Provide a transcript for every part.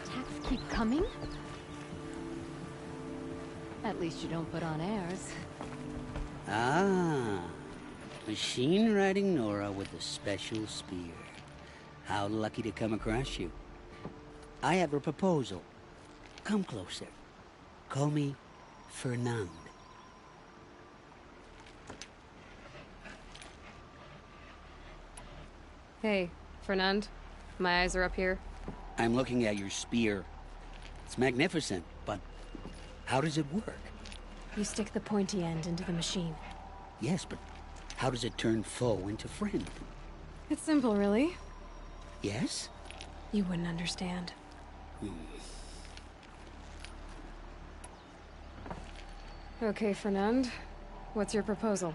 attacks keep coming? At least you don't put on airs. Ah, machine riding Nora with a special spear. How lucky to come across you. I have a proposal. Come closer. Call me Fernand. Hey, Fernand. My eyes are up here. I'm looking at your spear. It's magnificent, but how does it work? You stick the pointy end into the machine. Yes, but how does it turn foe into friend? It's simple, really. Yes? You wouldn't understand. Okay, Fernand. What's your proposal?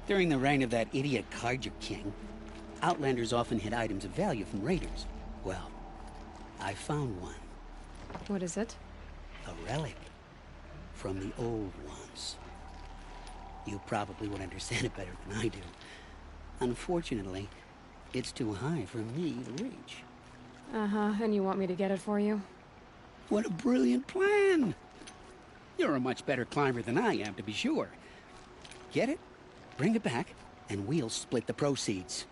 During the reign of that idiot Kaiser King, Outlanders often hid items of value from raiders. Well, I found one. What is it? A relic. From the old ones. You probably would understand it better than I do. Unfortunately, it's too high for me to reach. Uh-huh, and you want me to get it for you? What a brilliant plan! You're a much better climber than I am, to be sure. Get it, bring it back, and we'll split the proceeds.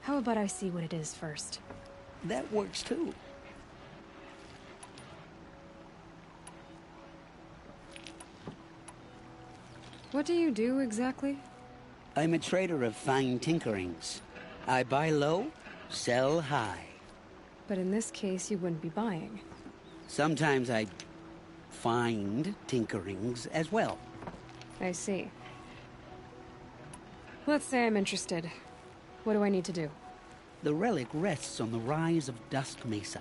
How about I see what it is first? That works too. What do you do, exactly? I'm a trader of fine tinkerings. I buy low, sell high. But in this case, you wouldn't be buying. Sometimes I find tinkerings as well. I see. Let's say I'm interested. What do I need to do? The relic rests on the rise of Dusk Mesa.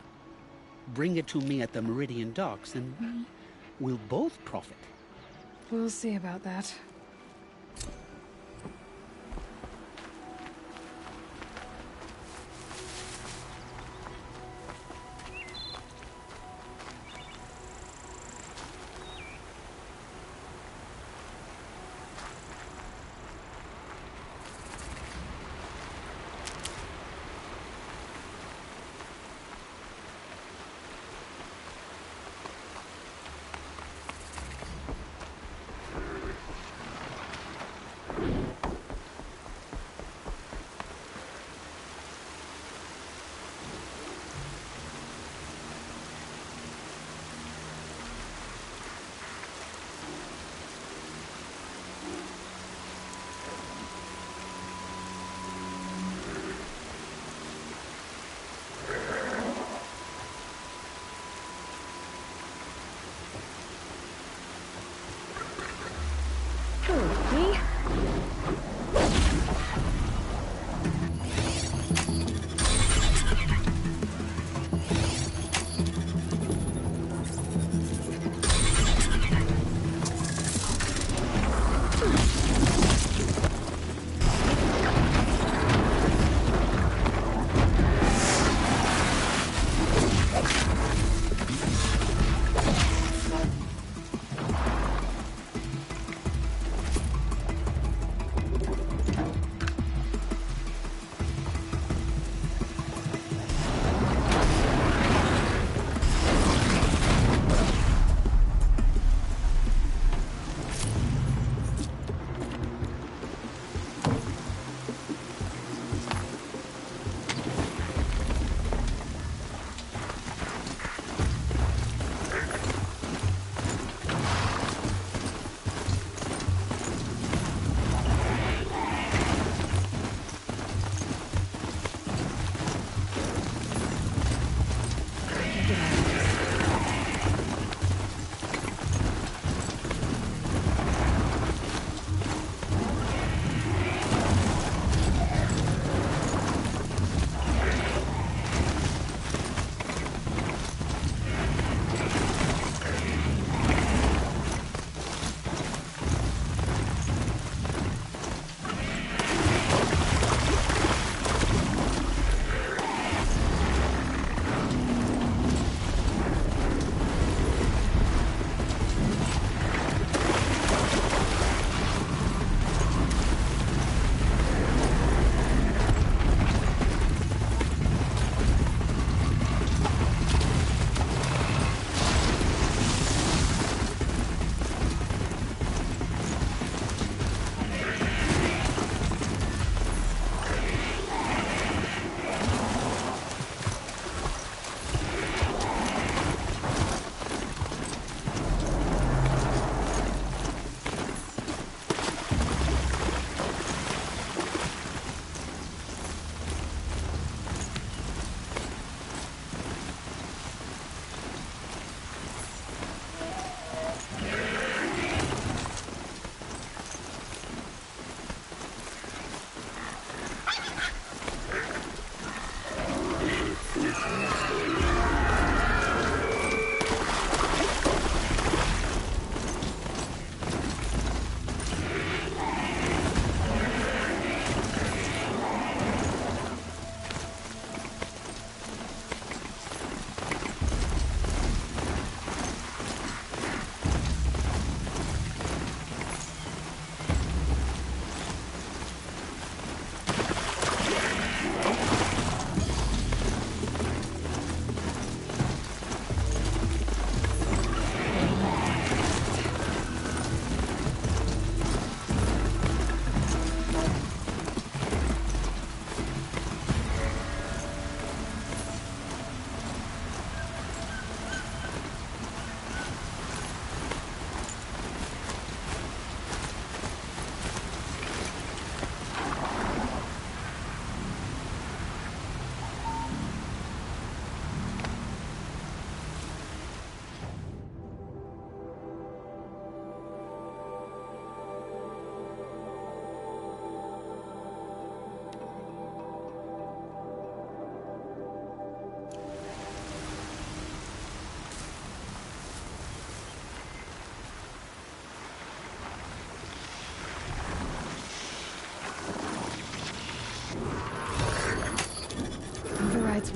Bring it to me at the Meridian Docks, and we'll both profit. We'll see about that.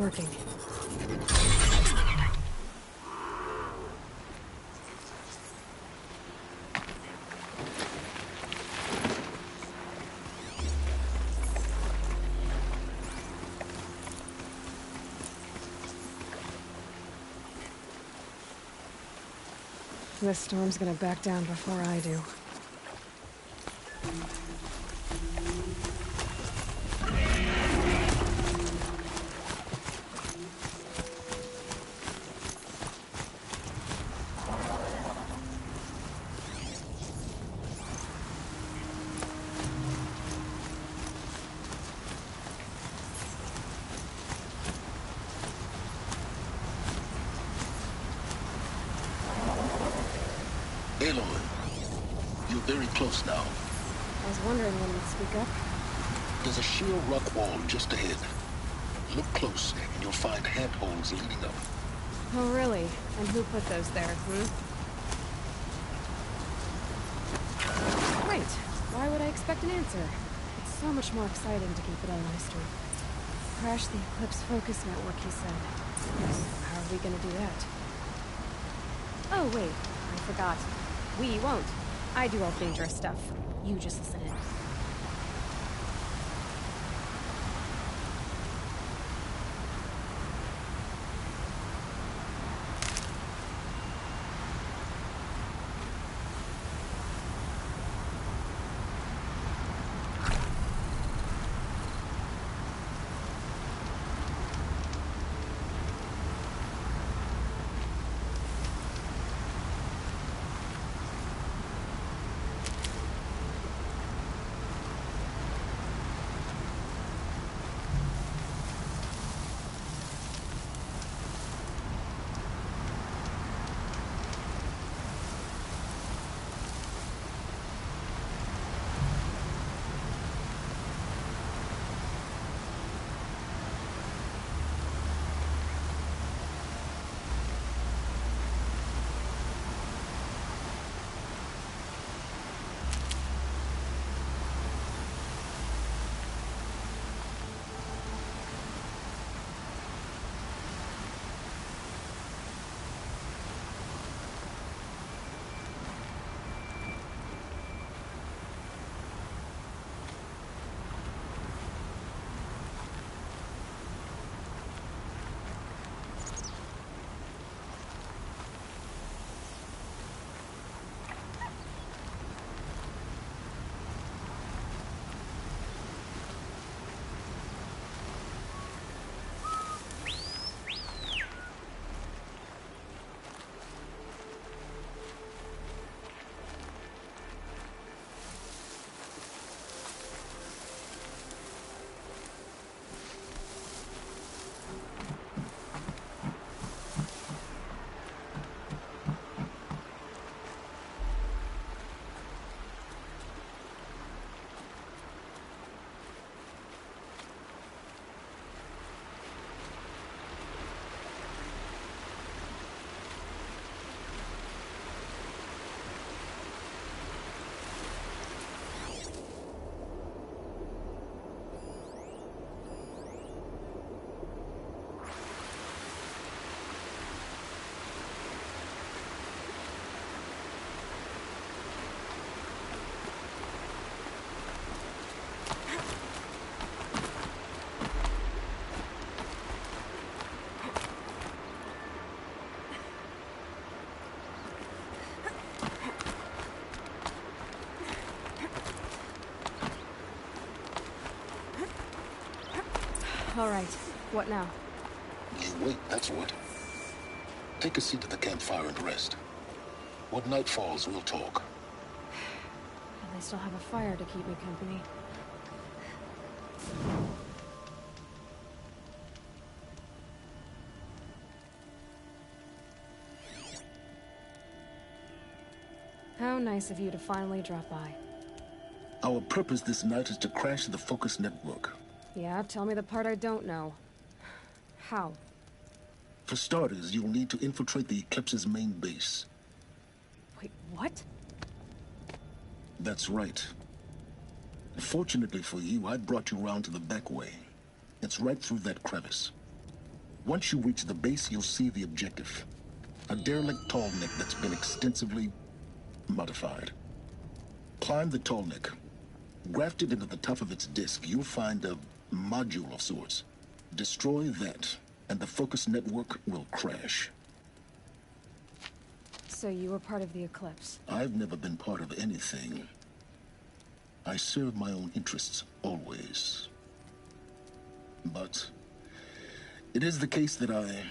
working. This storm's gonna back down before I do. Aloy, you're very close now. I was wondering when you'd speak up. There's a sheer rock wall just ahead. Look close, and you'll find handholds leading up. Oh, really? And who put those there, Great. Why would I expect an answer? It's so much more exciting to keep it all a mystery. Crash the Eclipse focus network, he said. So how are we gonna do that? Oh, wait. I forgot. We won't. I do all the dangerous stuff. You just listen in. All right. What now? You wait, that's what. Take a seat at the campfire and rest. When night falls, we'll talk. At least I'll have a fire to keep me company. How nice of you to finally drop by. Our purpose this night is to crash the focus network. Yeah, tell me the part I don't know. How? For starters, you'll need to infiltrate the Eclipse's main base. Wait, what? That's right. Fortunately for you, I brought you round to the back way. It's right through that crevice. Once you reach the base, you'll see the objective. A derelict tall neck that's been extensively modified. Climb the tall neck. Grafted into the top of its disk, you'll find a module of sorts. Destroy that, and the focus network will crash. So you were part of the Eclipse? I've never been part of anything. I serve my own interests, always. But it is the case that I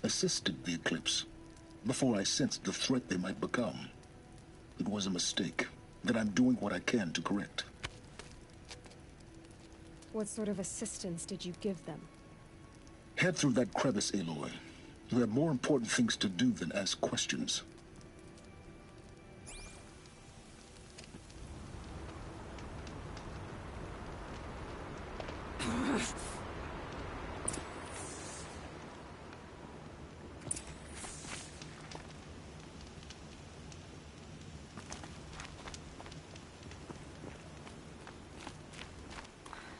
assisted the Eclipse before I sensed the threat they might become. It was a mistake that I'm doing what I can to correct. What sort of assistance did you give them? Head through that crevice, Aloy. You have more important things to do than ask questions.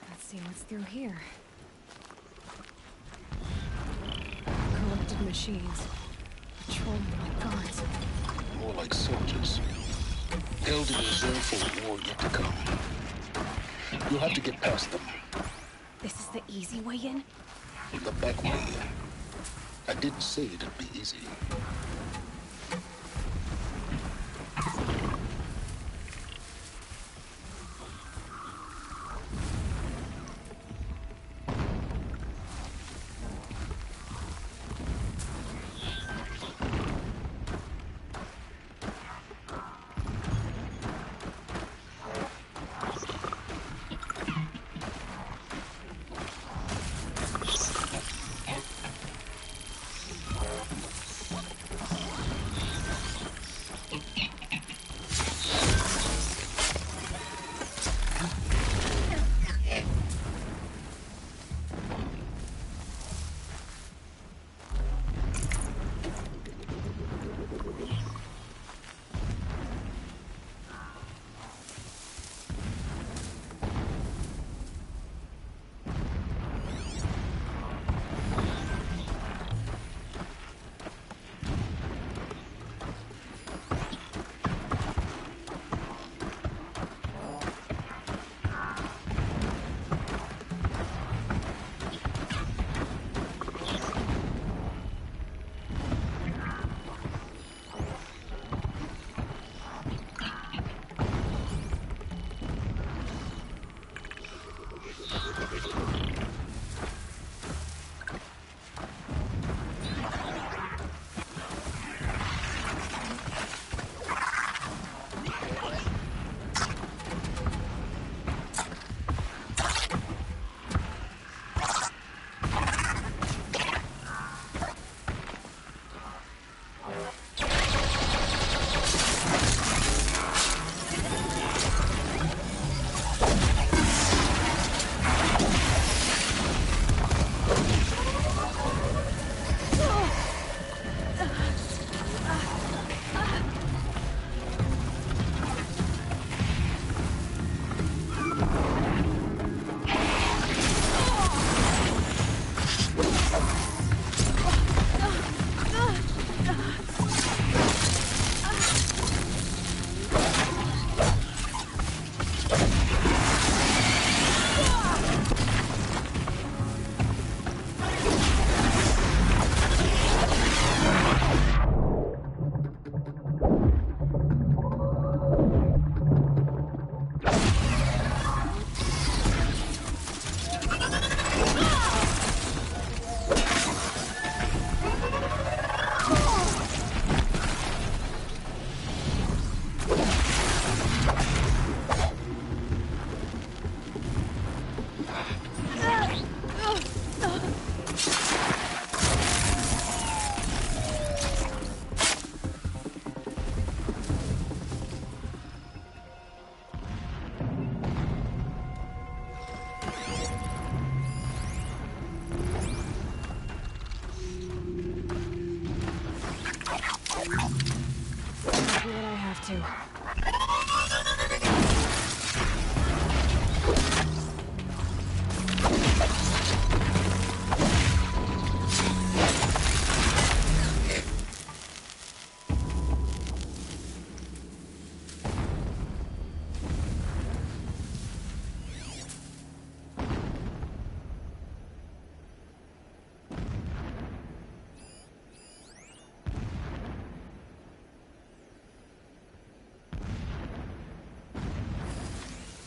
Let's see what's through here. Corrupted machines. Patrolling like guards. More like soldiers. Held in reserve for a war yet to come. You'll have to get past them. This is the easy way in? The back way. I didn't say it'd be easy.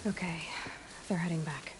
Okay, they're heading back.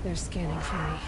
They're scanning for me.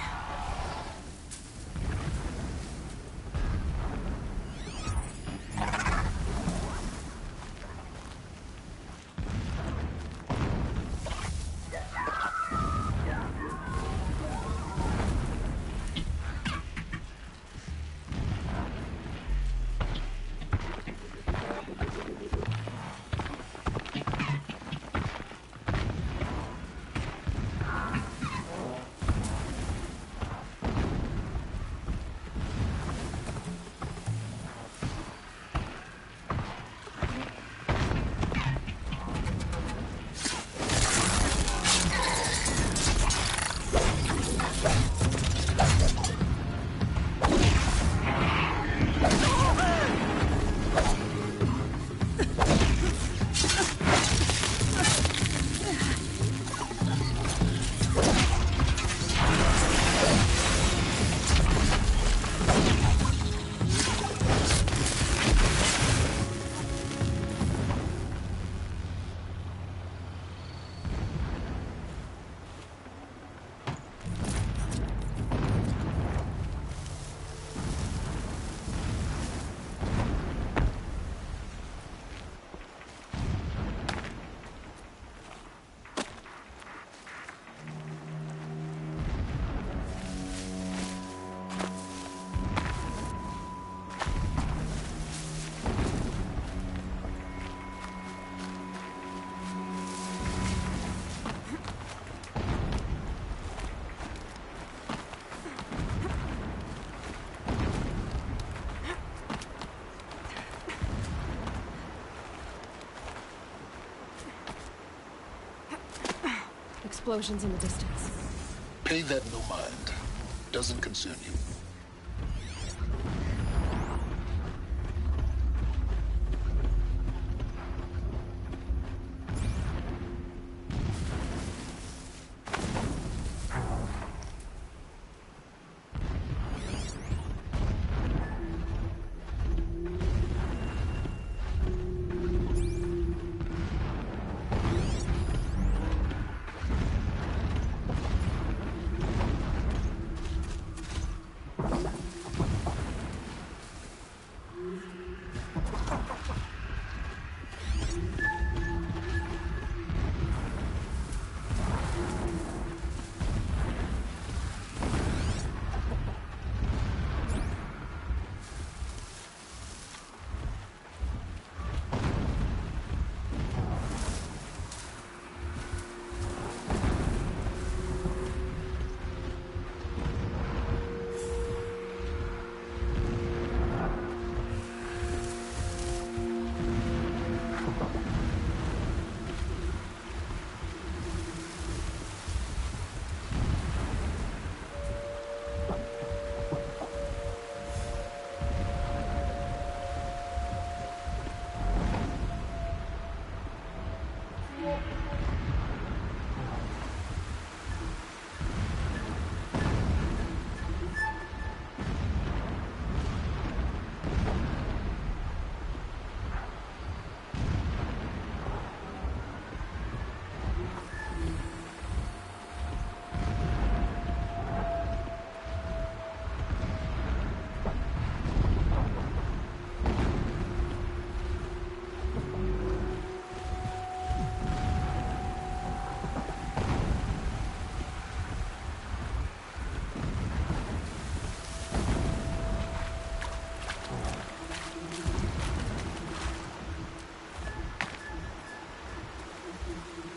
explosions in the distance. Pay that no mind. Doesn't concern you.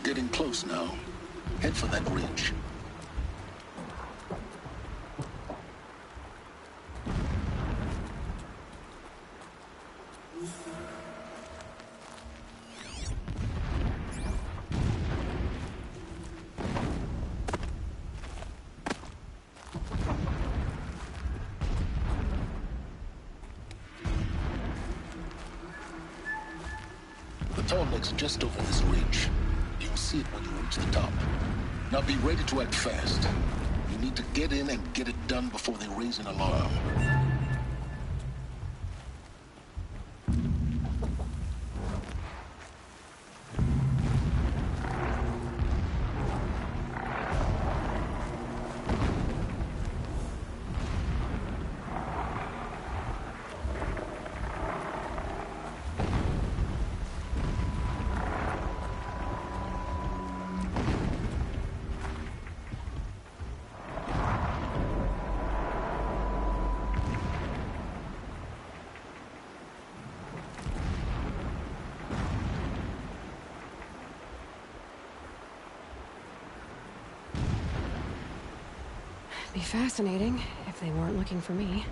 Getting close now. Head for that ridge. The tall neck's just over this ridge. You'll see it when you reach the top. Now be ready to act fast. You need to get in and get it done before they raise an alarm. Be fascinating if they weren't looking for me.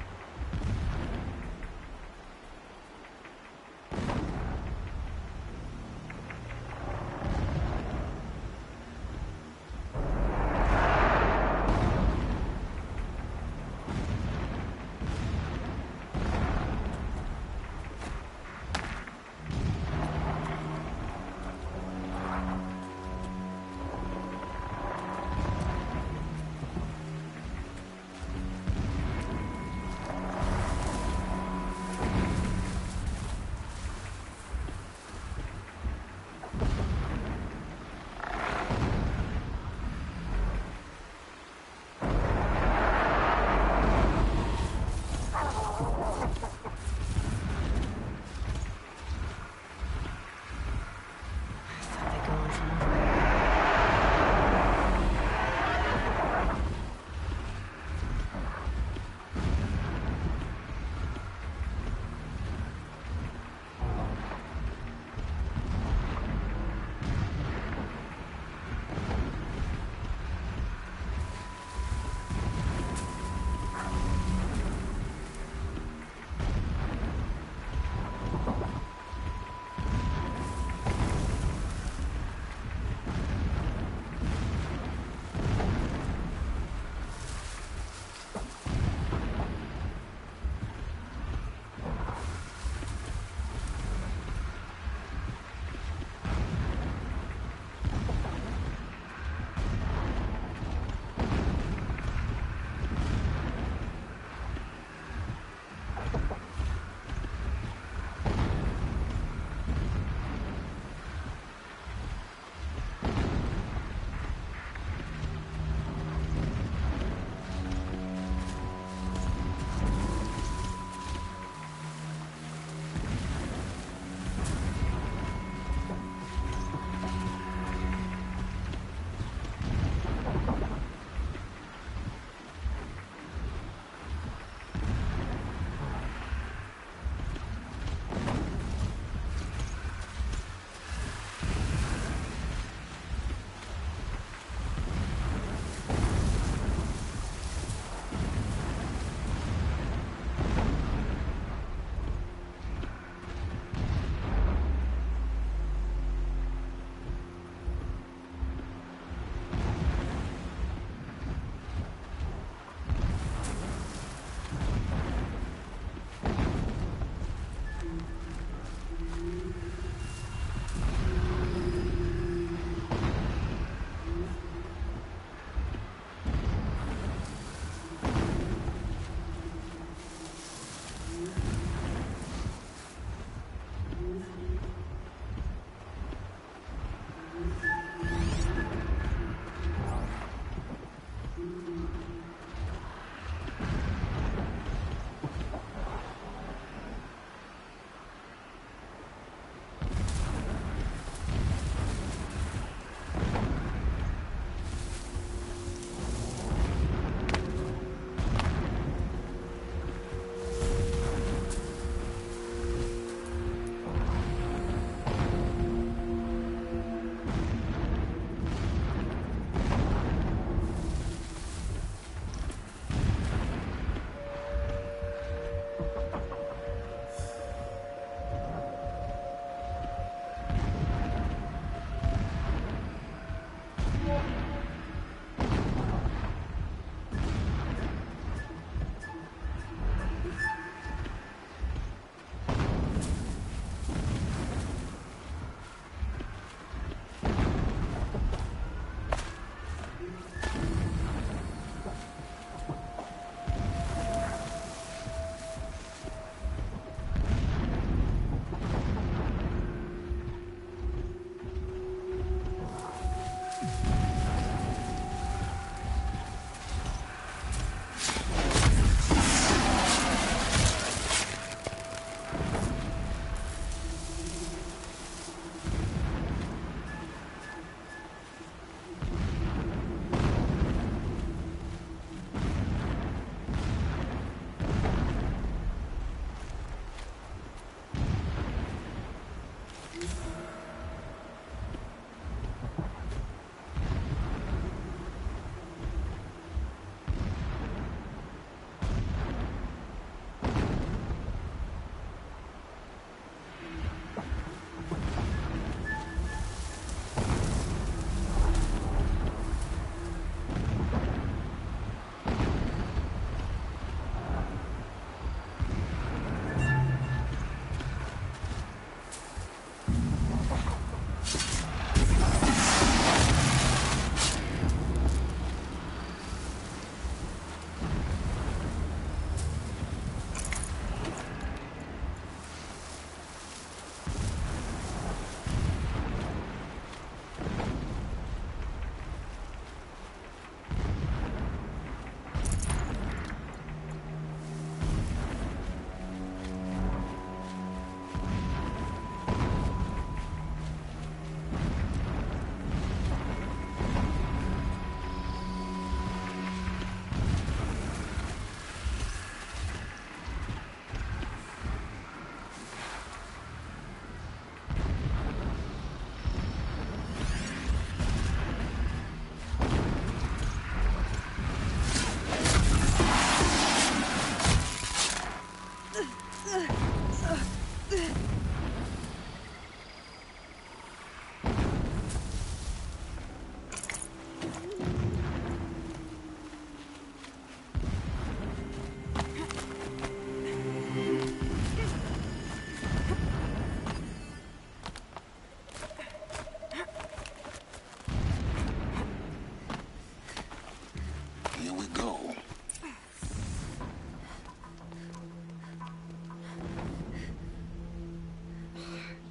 Here we go.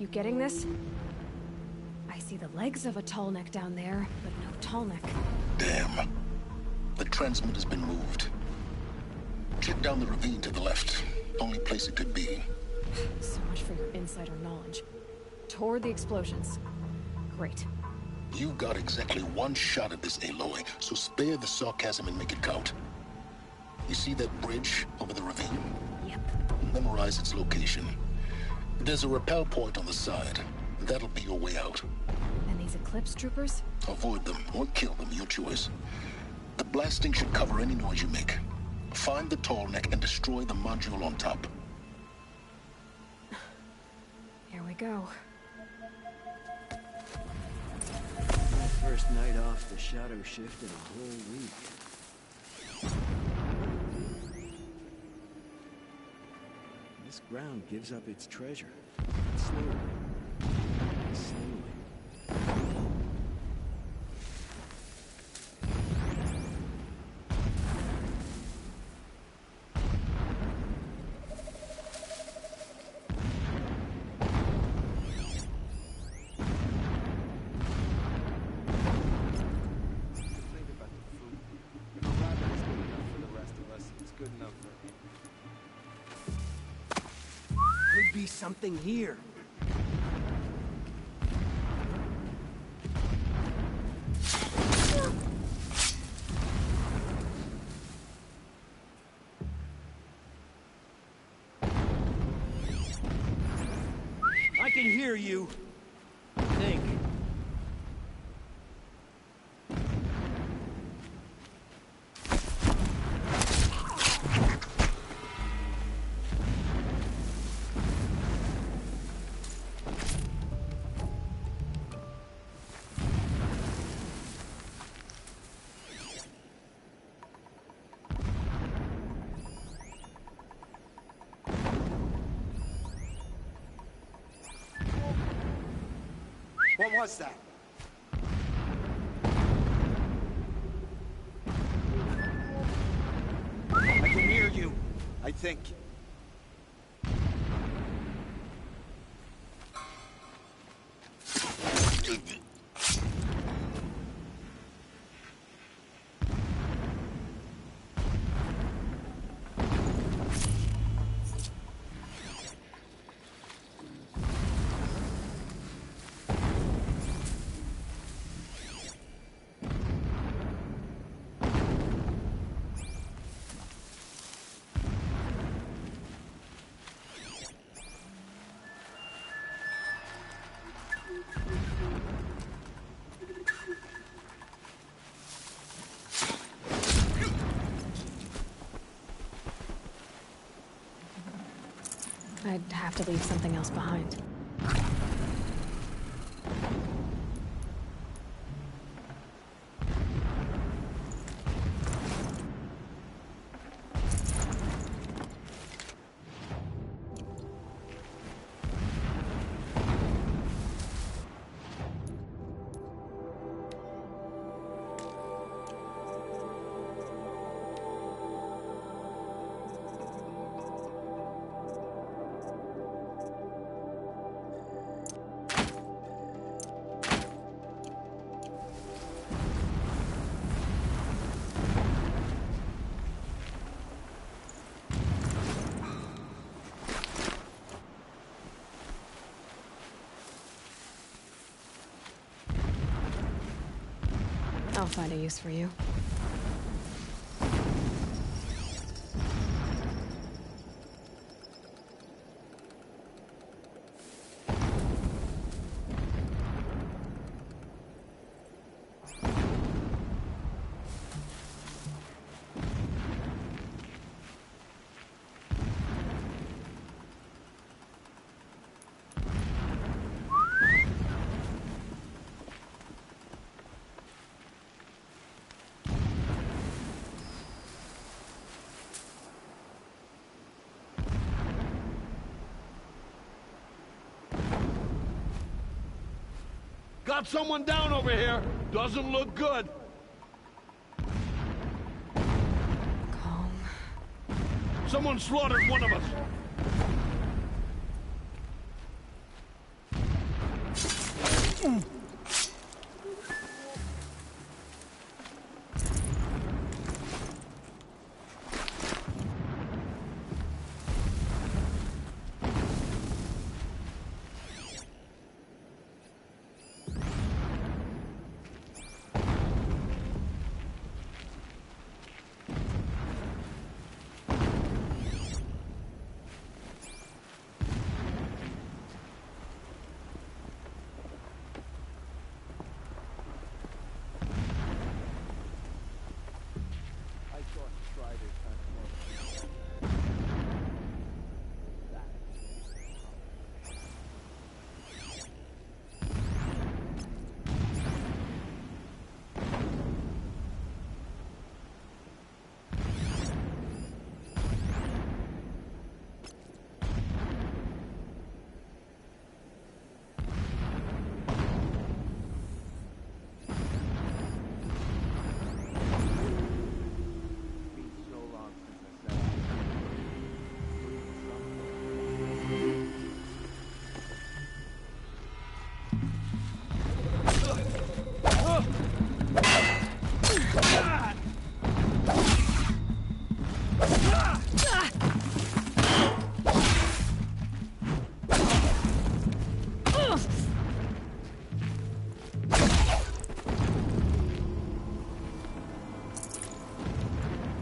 You getting this? I see the legs of a tall neck down there, but no tall neck. Damn. The transmitter's been moved. Check down the ravine to the left. Only place it could be. So much for your insider knowledge. Toward the explosions. Great. You got exactly one shot at this, Aloy, so spare the sarcasm and make it count. You see that bridge over the ravine? Yep. Memorize its location. There's a rappel point on the side. That'll be your way out. And these Eclipse troopers? Avoid them or kill them, your choice. The blasting should cover any noise you make. Find the tall neck and destroy the module on top. Here we go. My first night off the shadow shift in a whole week. This ground gives up its treasure. Slowly. Slowly. Think about the food. If a rabbit is good enough for the rest of us, it's good enough for me. Could be something here. I can hear you. I think. What was that? I can hear you, I think. I'd have to leave something else behind. I'll find a use for you. got someone down over here. Doesn't look good. Calm. Someone slaughtered one of us.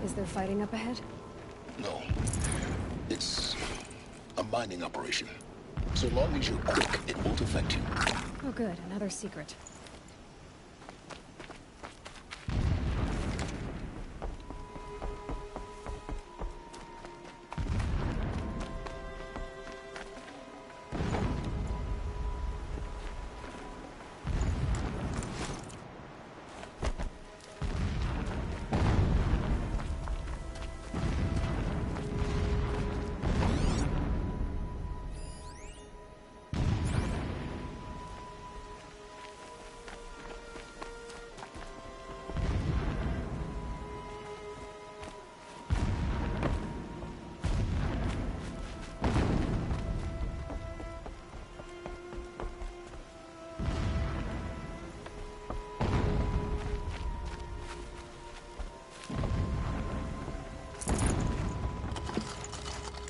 Is there fighting up ahead? No. It's a mining operation. So long as you're quick, it won't affect you. Oh good, another secret.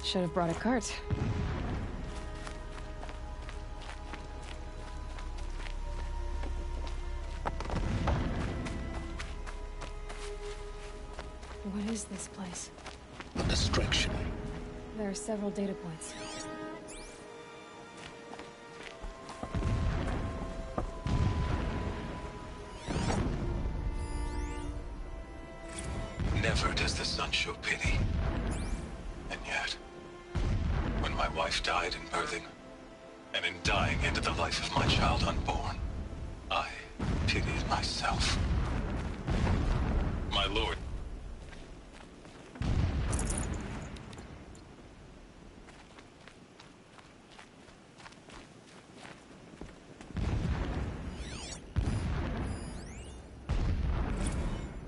Should have brought a cart. What is this place? A distraction. There are several data points. Never does the sun show pity. And yet, when my wife died in birthing, and in dying into the life of my child unborn, I pitied myself. My lord.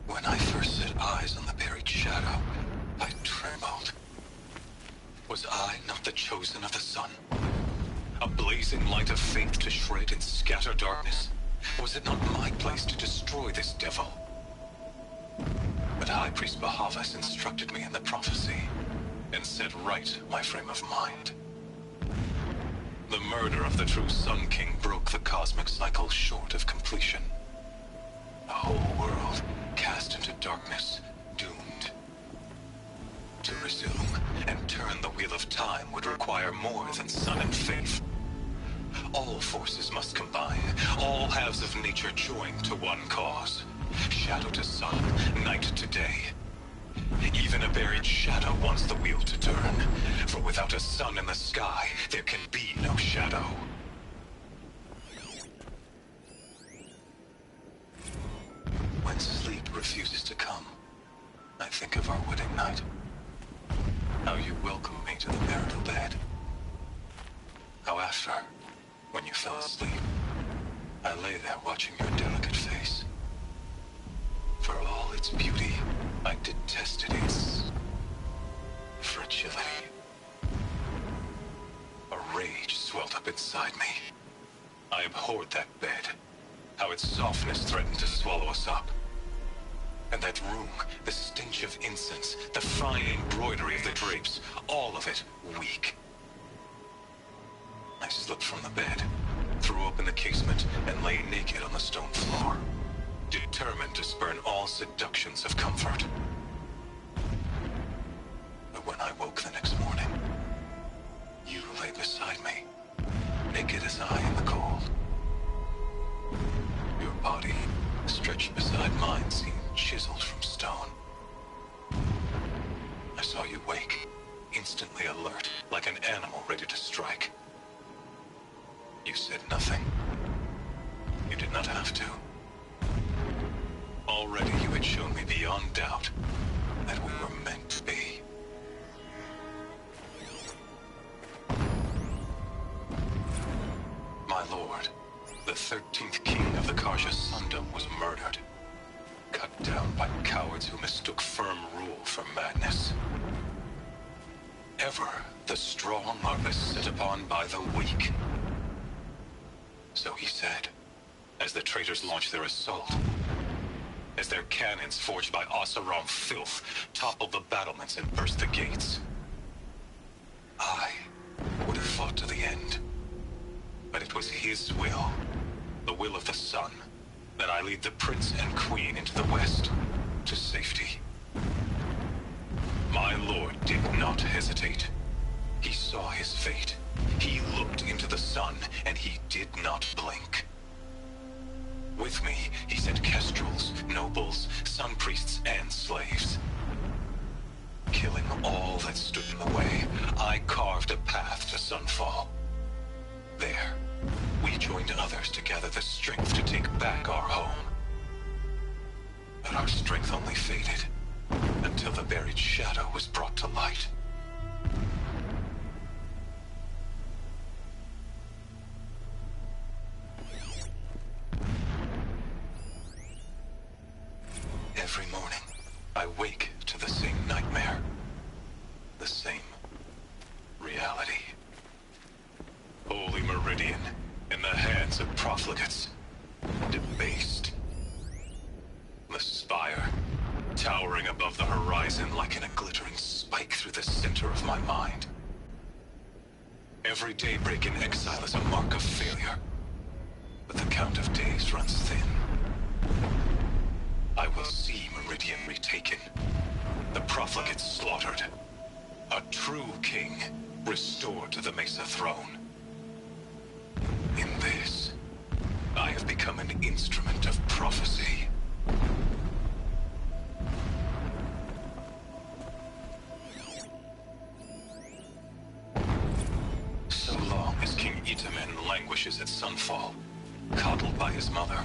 When I first set eyes on the buried shadow, I trembled. Was I not the chosen of the sun? A blazing light of faith to shred and scatter darkness? Was it not my place to destroy this devil? But High Priest Bahavas instructed me in the prophecy, and set right my frame of mind. The murder of the true Sun King broke the cosmic cycle short of completion. A whole world cast into darkness, doomed. To resume and turn the wheel of time would require more than sun and faith. All forces must combine, all halves of nature join to one cause. Shadow to sun, night to day. Even a buried shadow wants the wheel to turn, for without a sun in the sky, there can be no shadow. When sleep refuses to come, I think of our wedding night. How you welcomed me to the marital bed. How after, when you fell asleep, I lay there watching your delicate face. For all its beauty, I detested its fragility. A rage swelled up inside me. I abhorred that bed, how its softness threatened to swallow us up. And that room, the stench of incense, the fine embroidery of the drapes, all of it weak. I slipped from the bed, threw open the casement, and lay naked on the stone floor, determined to spurn all seductions of comfort. But when I woke the next morning, you lay beside me, naked as I in the cold. Your body, stretched beside mine, seemed chiseled from stone. I saw you wake, instantly alert, like an animal ready to strike. You said nothing. You did not have to. Already you had shown me beyond doubt that we were meant to be. My lord, the 13th king of the Karja Sundom was murdered. Cut down by cowards who mistook firm rule for madness. Ever the strong are beset upon by the weak. So he said, as the traitors launched their assault, as their cannons forged by Oseram filth toppled the battlements and burst the gates. I would have fought to the end, but it was his will, the will of the sun, that I lead the prince and queen into the west, to safety. My lord did not hesitate. He saw his fate. He looked into the sun, and he did not blink. With me, he sent kestrels, nobles, sun priests, and slaves. Killing all that stood in the way, I carved a path to Sunfall. There, we joined others to gather the strength to take back our home. But our strength only faded, until the buried shadow was brought to light. Every morning, I wake to the same nightmare. The same reality. Holy Meridian, in the hands of profligates. Debased. The spire, towering above the horizon like a glittering spike through the center of my mind. Every daybreak in exile is a mark of failure. But the count of days runs thin. I will see Meridian retaken. The profligates slaughtered. A true king restored to the Mesa throne. In this, I have become an instrument of prophecy. So long as King Itamen languishes at Sunfall, coddled by his mother,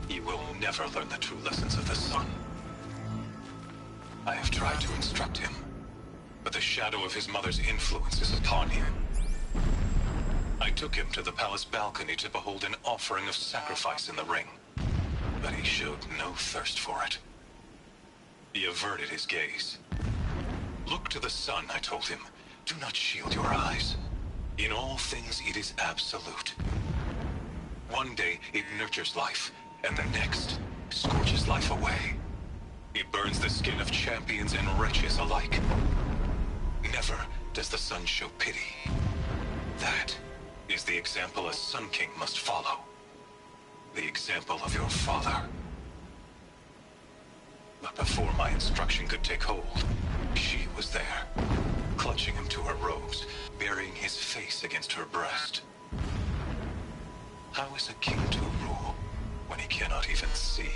he will never learn the true lessons of the sun. I have tried to instruct him, but the shadow of his mother's influence is upon him. I took him to the palace balcony to behold an offering of sacrifice in the ring, but he showed no thirst for it. He averted his gaze. Look to the sun, I told him. Do not shield your eyes. In all things it is absolute. One day it nurtures life, and the next scorches life away. It burns the skin of champions and wretches alike. Never does the sun show pity. That is the example a Sun King must follow. The example of your father. But before my instruction could take hold, she was there, clutching him to her robes, burying his face against her breast. How is a king to rule when he cannot even see?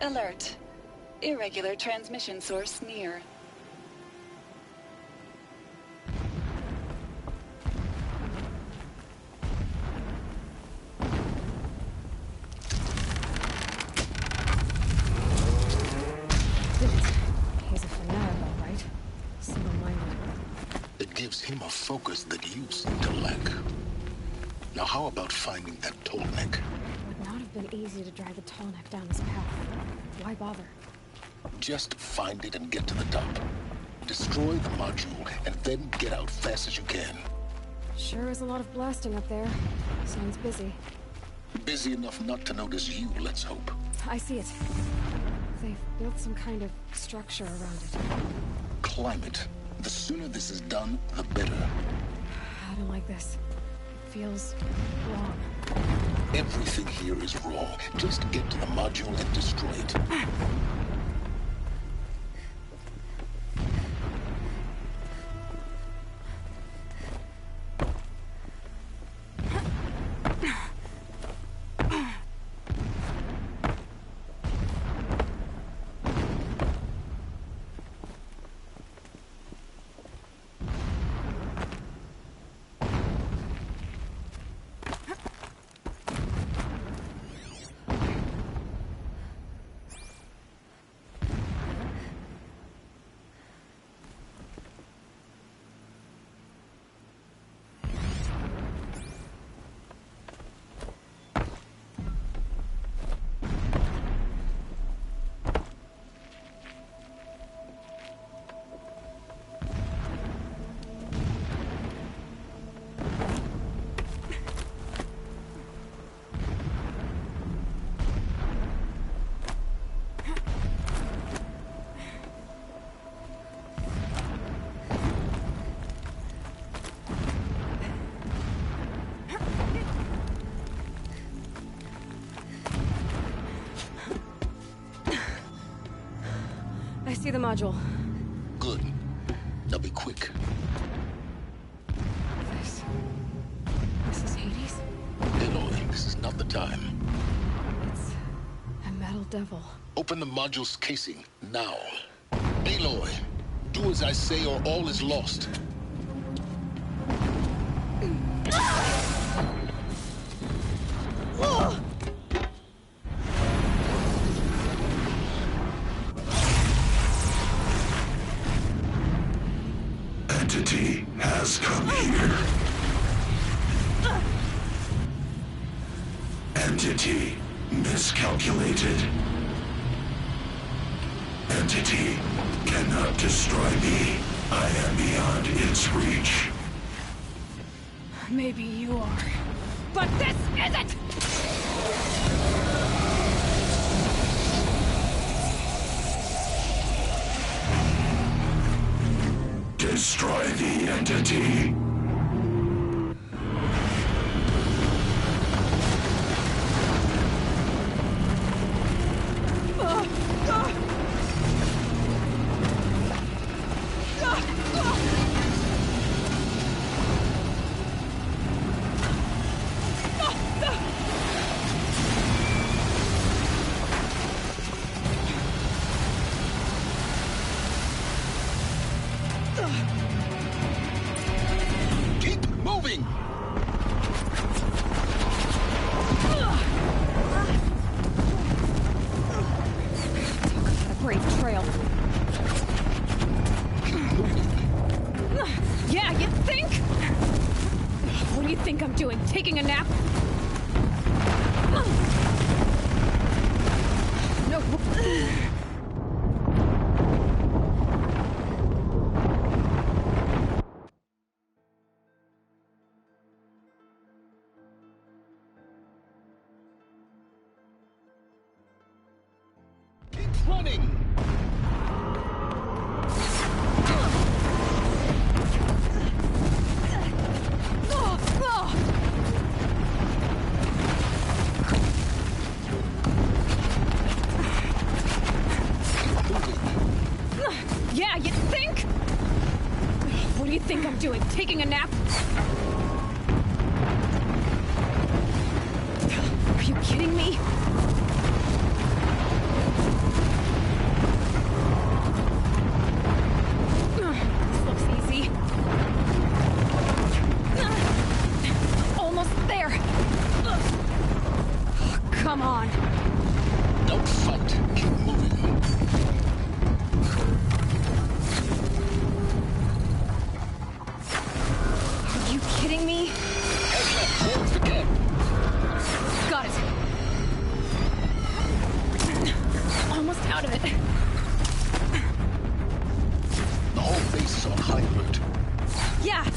Alert. Irregular transmission source near. He's a fanatic, all right. Single-minded. It gives him a focus that you seem to lack. Now how about finding that Tolnek? It would not have been easy to drag the Tallneck down his path. Why bother? Just find it and get to the top. Destroy the module and then get out fast as you can. Sure is a lot of blasting up there. Sounds busy. Busy enough not to notice you, let's hope. I see it. They've built some kind of structure around it. Climate. The sooner this is done, the better. I don't like this. It feels wrong. Everything here is wrong. Just get to the module and destroy it. I see the module. Good. Now be quick. This is Hades? Aloy, this is not the time. It's a metal devil. Open the module's casing, now. Aloy, do as I say or all is lost. Entity has come here. Entity miscalculated. Entity cannot destroy me. I am beyond its reach. Maybe you are. But this isn't! Destroy the entity. Keep moving! A brave trail. Yeah, you think? What do you think I'm doing? Taking a nap? No. Keep running! Yeah, you think? What do you think I'm doing? Taking a nap? Are you kidding me?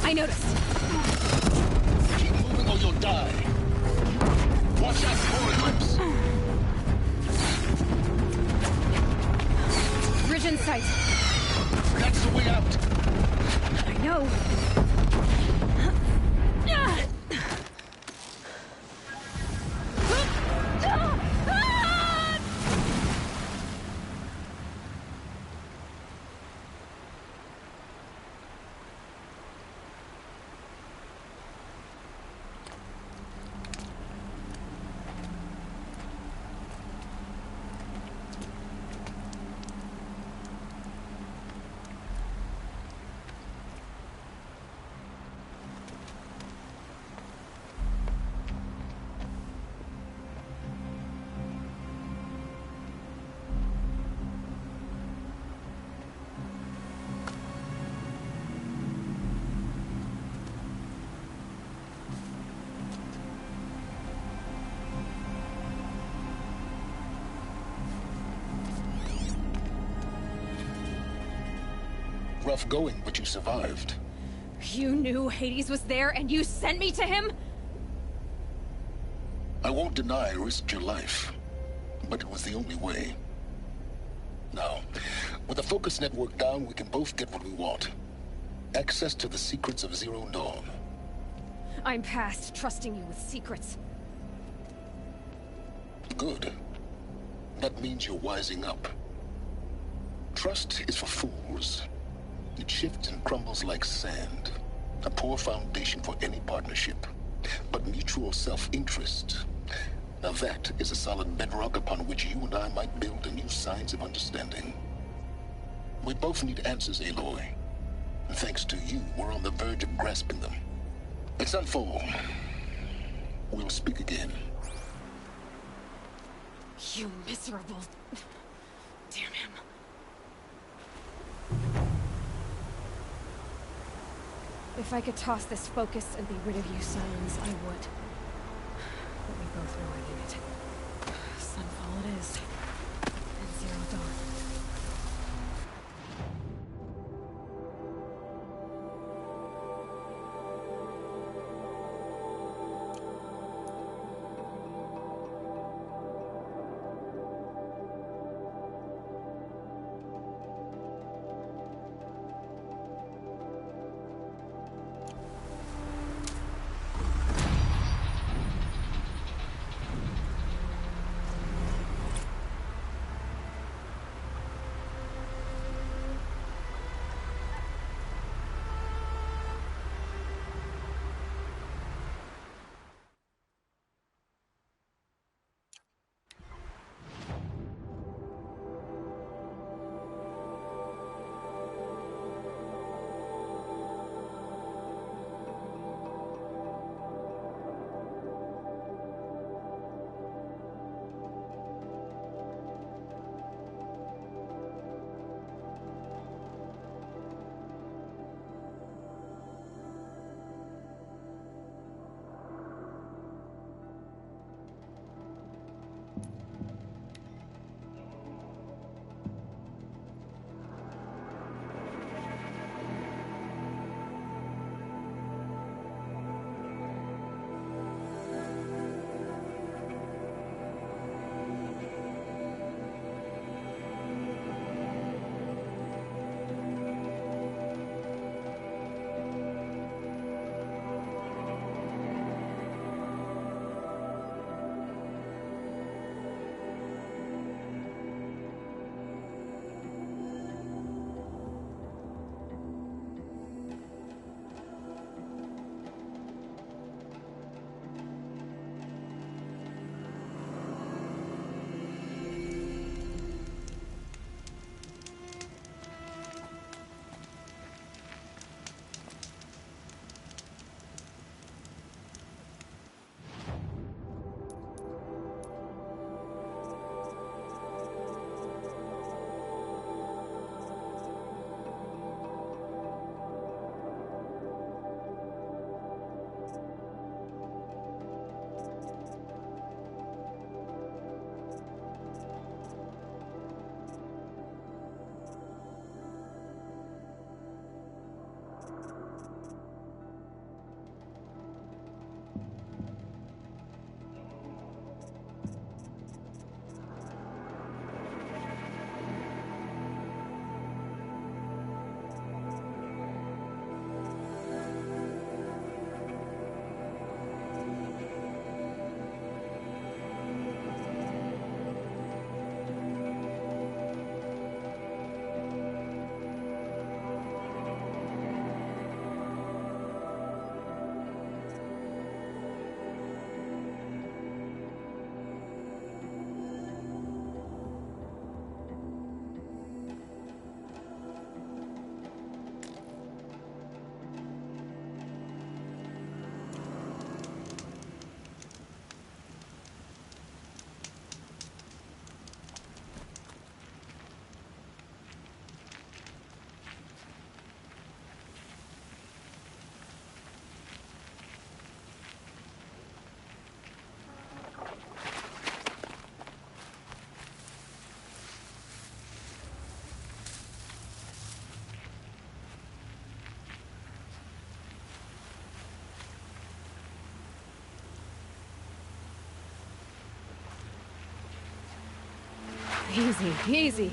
I noticed. Keep moving or you'll die. Watch out for eclipse. Bridge in sight. That's the way out. I know. Rough going, but you survived. You knew Hades was there and you sent me to him? I won't deny I risked your life, but it was the only way. Now, with the focus network down, we can both get what we want. Access to the secrets of Zero Dawn. I'm past trusting you with secrets. Good. That means you're wising up. Trust is for fools. It shifts and crumbles like sand. A poor foundation for any partnership. But mutual self-interest. Now that is a solid bedrock upon which you and I might build a new science of understanding. We both need answers, Aloy. And thanks to you, we're on the verge of grasping them. Let's unfold. We'll speak again. You miserable... Damn him. If I could toss this focus and be rid of you, Scions, I would. But we both know I need it. Sunfall it is. And Zero Dawn. Easy, easy.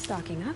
Stocking up.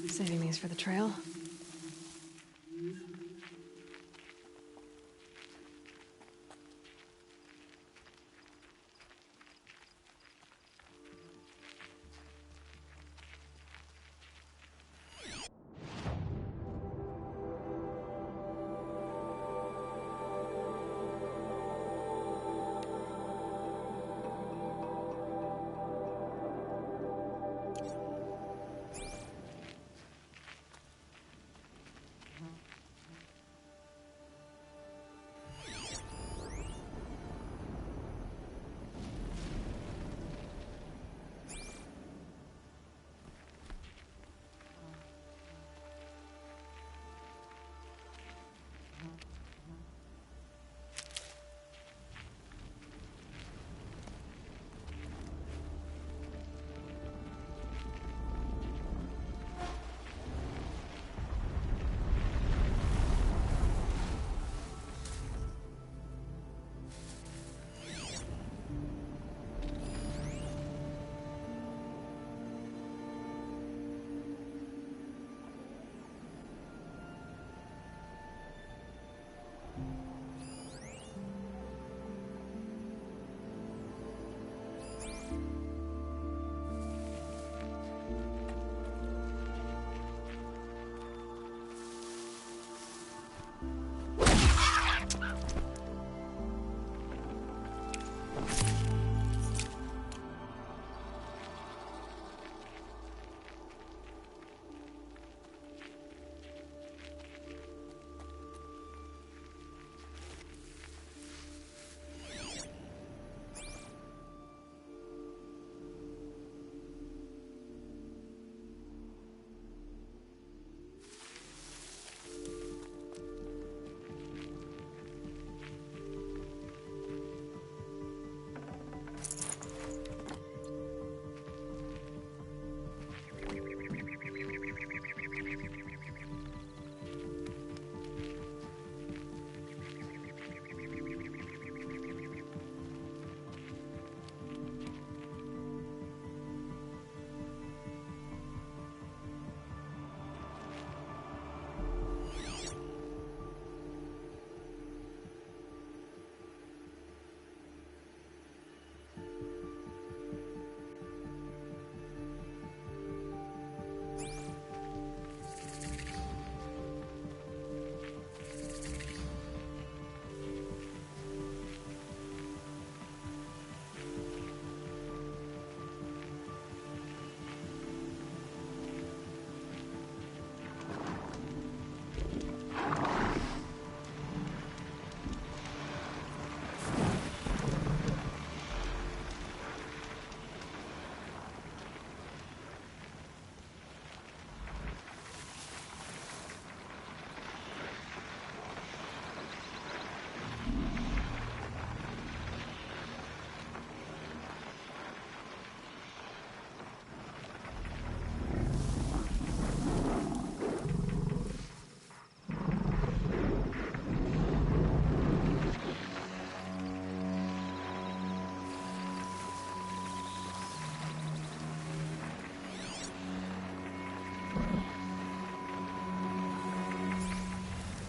Saving these for the trail.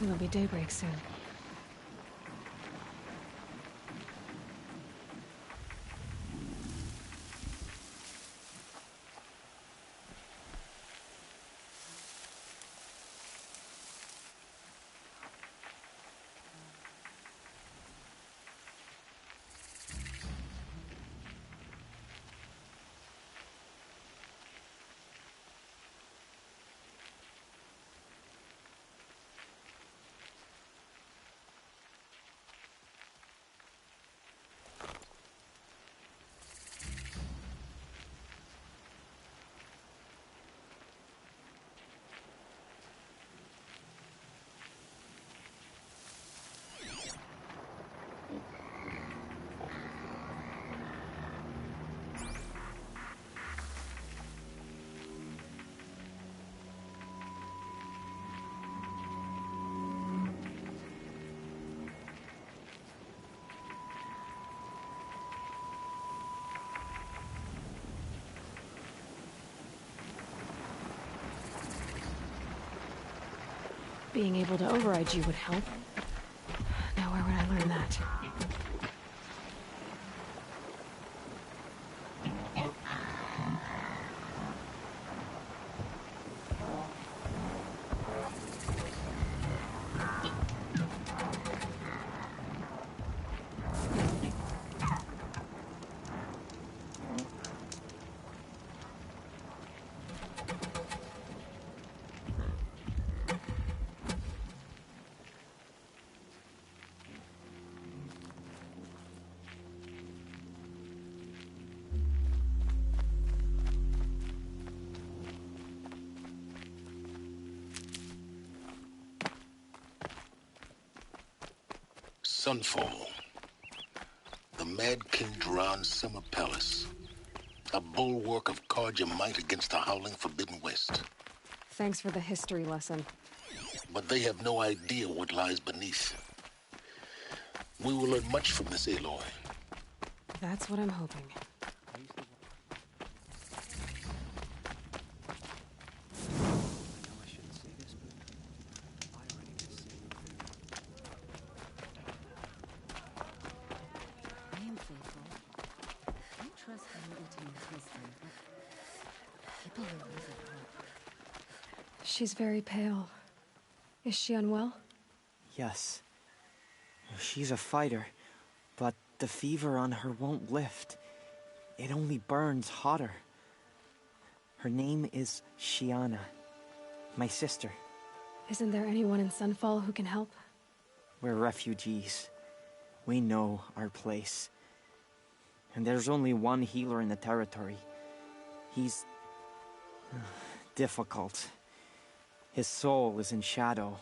It'll be daybreak soon. Being able to override you would help. Now where would I learn that? Sunfall. The Mad King Duran's summer palace. A bulwark of Carja might against the howling Forbidden West. Thanks for the history lesson. But they have no idea what lies beneath. We will learn much from this Aloy. That's what I'm hoping. She's very pale. Is she unwell? Yes. She's a fighter, but the fever on her won't lift. It only burns hotter. Her name is Shiana, my sister. Isn't there anyone in Sunfall who can help? We're refugees. We know our place. And there's only one healer in the territory. He's difficult. His soul is in shadow.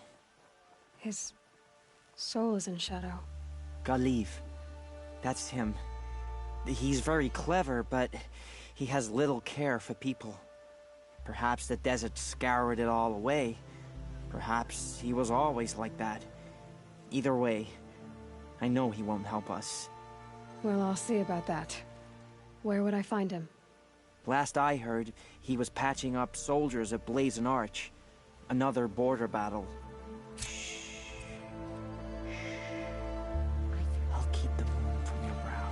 His soul is in shadow. Galiv. That's him. He's very clever, but he has little care for people. Perhaps the desert scoured it all away. Perhaps he was always like that. Either way, I know he won't help us. Well, I'll see about that. Where would I find him? Last I heard, he was patching up soldiers at Blazon Arch. Another border battle. I'll keep the moon from your brow.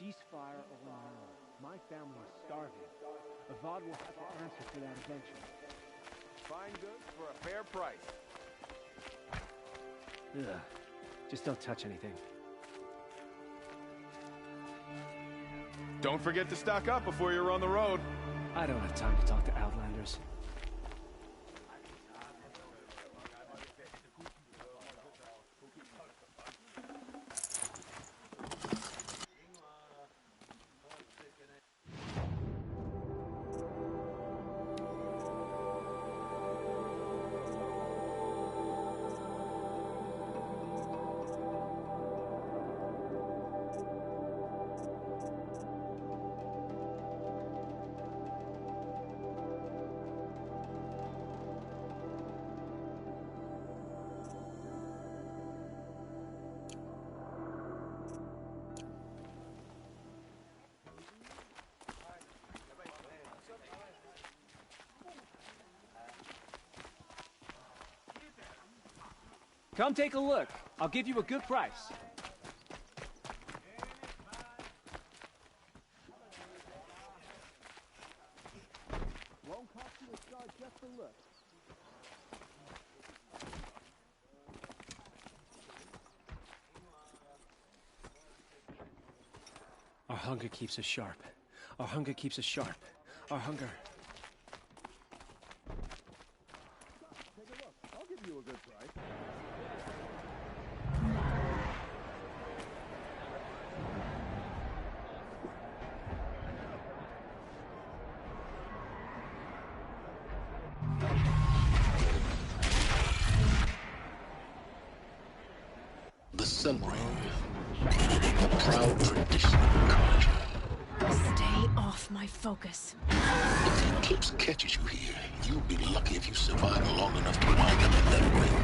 Ceasefire or no, my family is starving. Avad will have to answer for that eventually. Fine goods for a fair price. Ugh. Just don't touch anything. Don't forget to stock up before you're on the road. I don't have time to talk to Outlanders. Come take a look. I'll give you a good price. Won't cost you a star just to look. Our hunger keeps us sharp. Our hunger keeps us sharp. Our hunger... Take a look. I'll give you a good price. The Sunray, a proud tradition of the country. Stay off my focus. If the eclipse catches you here, you'll be lucky if you survive long enough to wind up in that ring.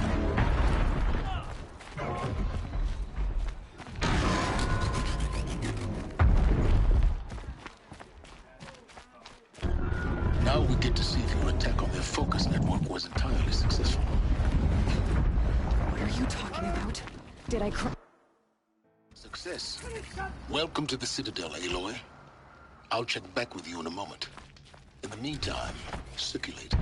Now we get to see if your attack on their focus network was entirely successful. What are you talking about? Did I cry? Success. Welcome to the Citadel, Aloy. I'll check back with you in a moment. In the meantime, circulate.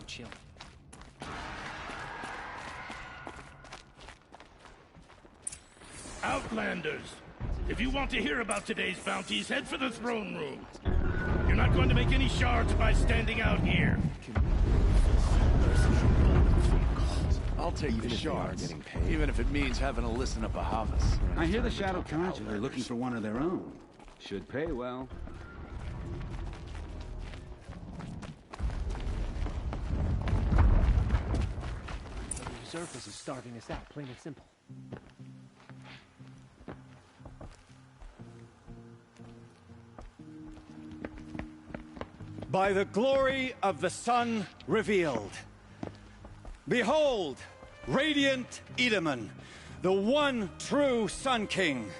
Chill. Outlanders! If you want to hear about today's bounties, head for the throne room. You're not going to make any shards by standing out here. I'll take the shards, even if it means having to listen to Bahavas. I hear the Shadow Council are looking for one of their own. Should pay well. The usurpers are starving us out, plain and simple. By the glory of the sun revealed. Behold, radiant Edaman, the one true Sun King,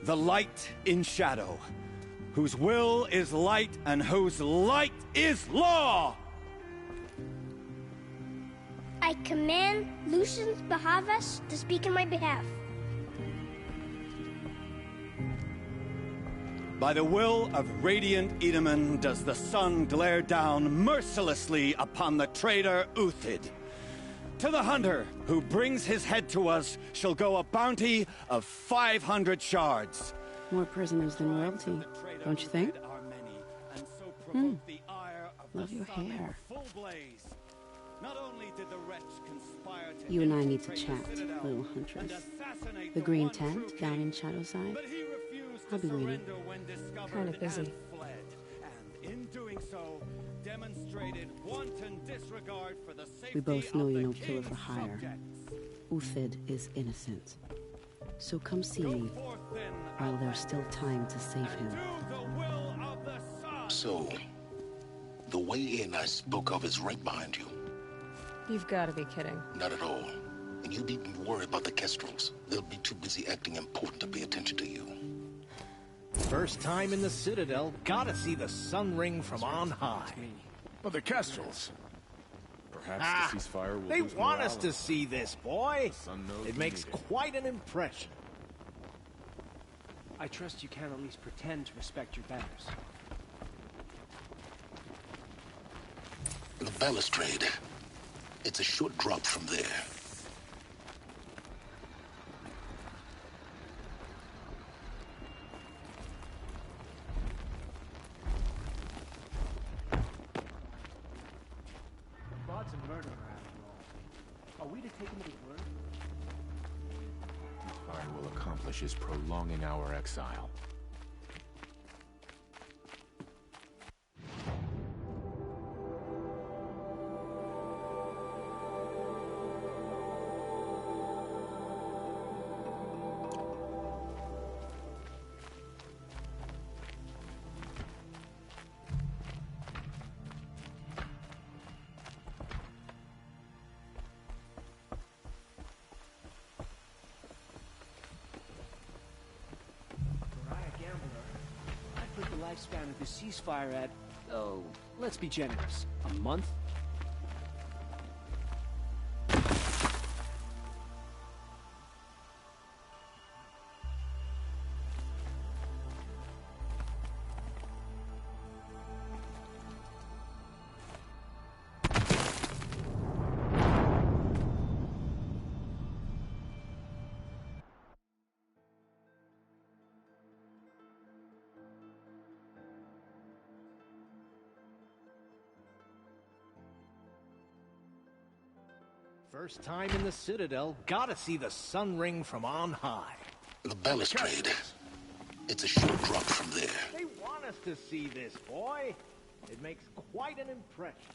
the light in shadow, whose will is light and whose light is law! I command Lucius Bahavas to speak in my behalf. By the will of radiant Edaman does the sun glare down mercilessly upon the traitor Uthid. To the hunter who brings his head to us shall go a bounty of 500 shards. More prisoners than royalty, don't you think? Love your hair. You and I need to chat, little huntress. The green tent down in Shadowside. I'll be waiting. Kind of busy. In doing so, demonstrated wanton disregard for the We both safety know of you're the no killer king's for hire. subjects. Uthid is innocent. So come see me while there's still time to save him. So, the way in I spoke of is right behind you. You've got to be kidding. Not at all. And you needn't worry about the Kestrels. They'll be too busy acting important to pay attention to you. First time in the Citadel, gotta see the sun ring from on high. Well, the Kestrels. Perhaps the ceasefire will They lose want morale. us to see this, boy. It we makes need it. quite an impression. I trust you can at least pretend to respect your betters. The balustrade. It's a short drop from there. Rod's a murderer, after all. Are we to take him at his word? Fire will accomplish is prolonging our exile. Lifespan of the ceasefire at, oh, let's be generous, a month? First time in the Citadel, gotta see the sun ring from on high. The balustrade. It's a short drop from there. They want us to see this, boy. It makes quite an impression.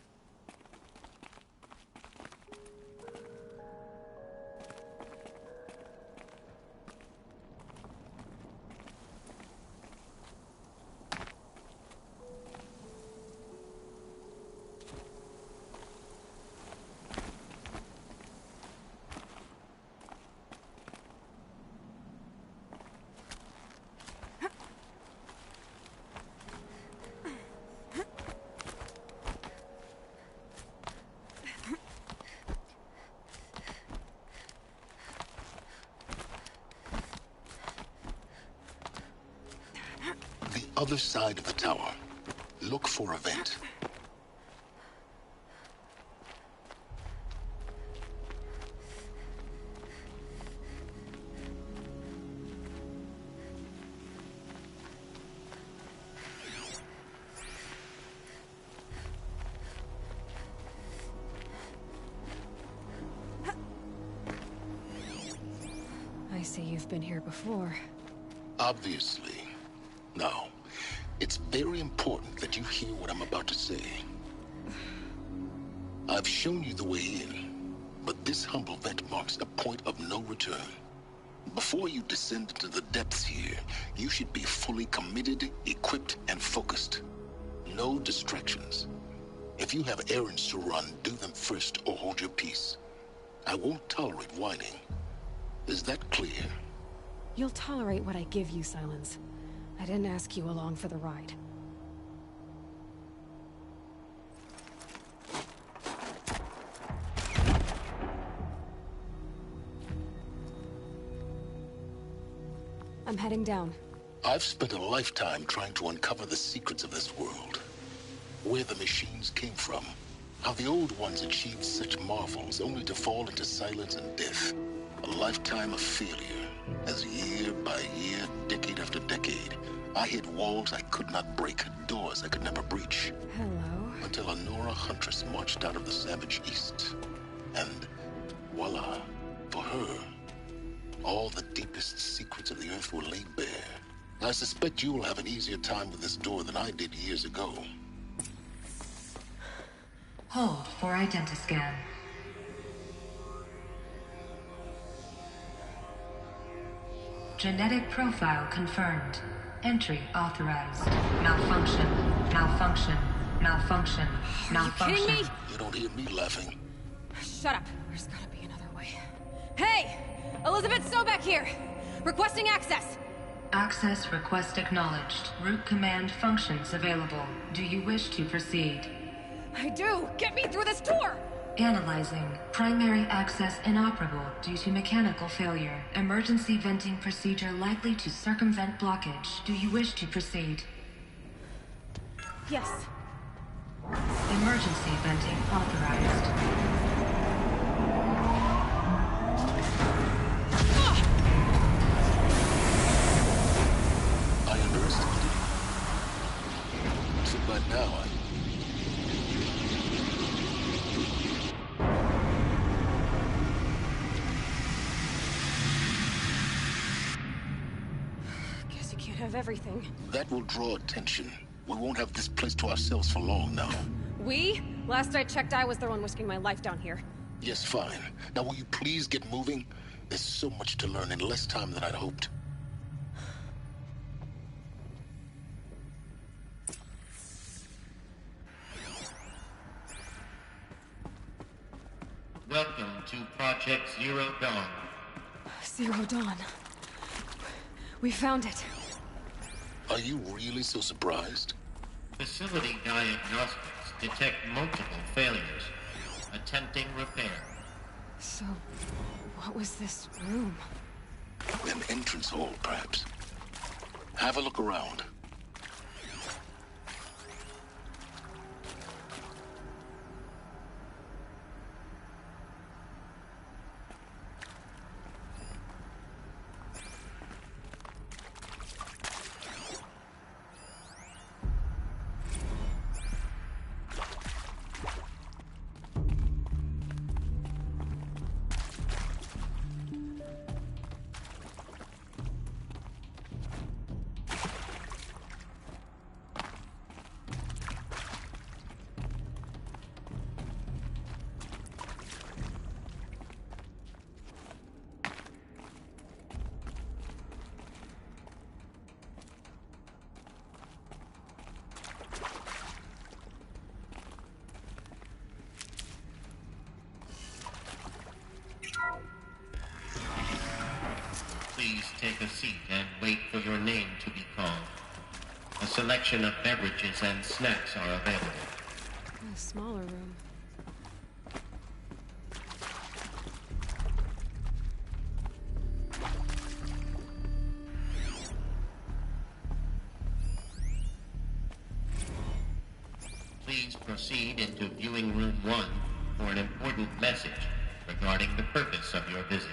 Other side of the tower. Look for a vent. I see you've been here before. Obviously. Now, it's very important that you hear what I'm about to say. I've shown you the way in, but this humble vent marks a point of no return. Before you descend into the depths here, you should be fully committed, equipped, and focused. No distractions. If you have errands to run, do them first or hold your peace. I won't tolerate whining. Is that clear? You'll tolerate what I give you, Silence. I didn't ask you along for the ride. I'm heading down. I've spent a lifetime trying to uncover the secrets of this world. Where the machines came from. How the old ones achieved such marvels only to fall into silence and death. A lifetime of failure. As year by year, decade after decade, I hit walls I could not break, doors I could never breach. Hello. Until a Nora huntress marched out of the savage east. And voila, for her, all the deepest secrets of the earth were laid bare. I suspect you will have an easier time with this door than I did years ago. Hold for identiscan. Genetic profile confirmed. Entry authorized. Malfunction. Malfunction. Malfunction. Malfunction. Are you kidding me? You don't hear me laughing. Shut up. There's gotta be another way. Hey! Elizabeth Sobek here! Requesting access! Access request acknowledged. Root command functions available. Do you wish to proceed? I do! Get me through this door! Analyzing. Primary access inoperable due to mechanical failure. Emergency venting procedure likely to circumvent blockage. Do you wish to proceed? Yes. Emergency venting authorized. I underestimated you. So by now, Guess you can't have everything. that will draw attention. We won't have this place to ourselves for long now. We? Last I checked, I was the one risking my life down here. Yes, fine. Now will you please get moving? There's so much to learn in less time than I'd hoped. Welcome to Project Zero Dawn. Zero Dawn. We found it. Are you really so surprised? Facility diagnostics detect multiple failures. Attempting repair. So, what was this room? An entrance hall, perhaps. Have a look around. Please take a seat and wait for your name to be called. A selection of beverages and snacks are available. A smaller room. Please proceed into viewing room 1 for an important message regarding the purpose of your visit.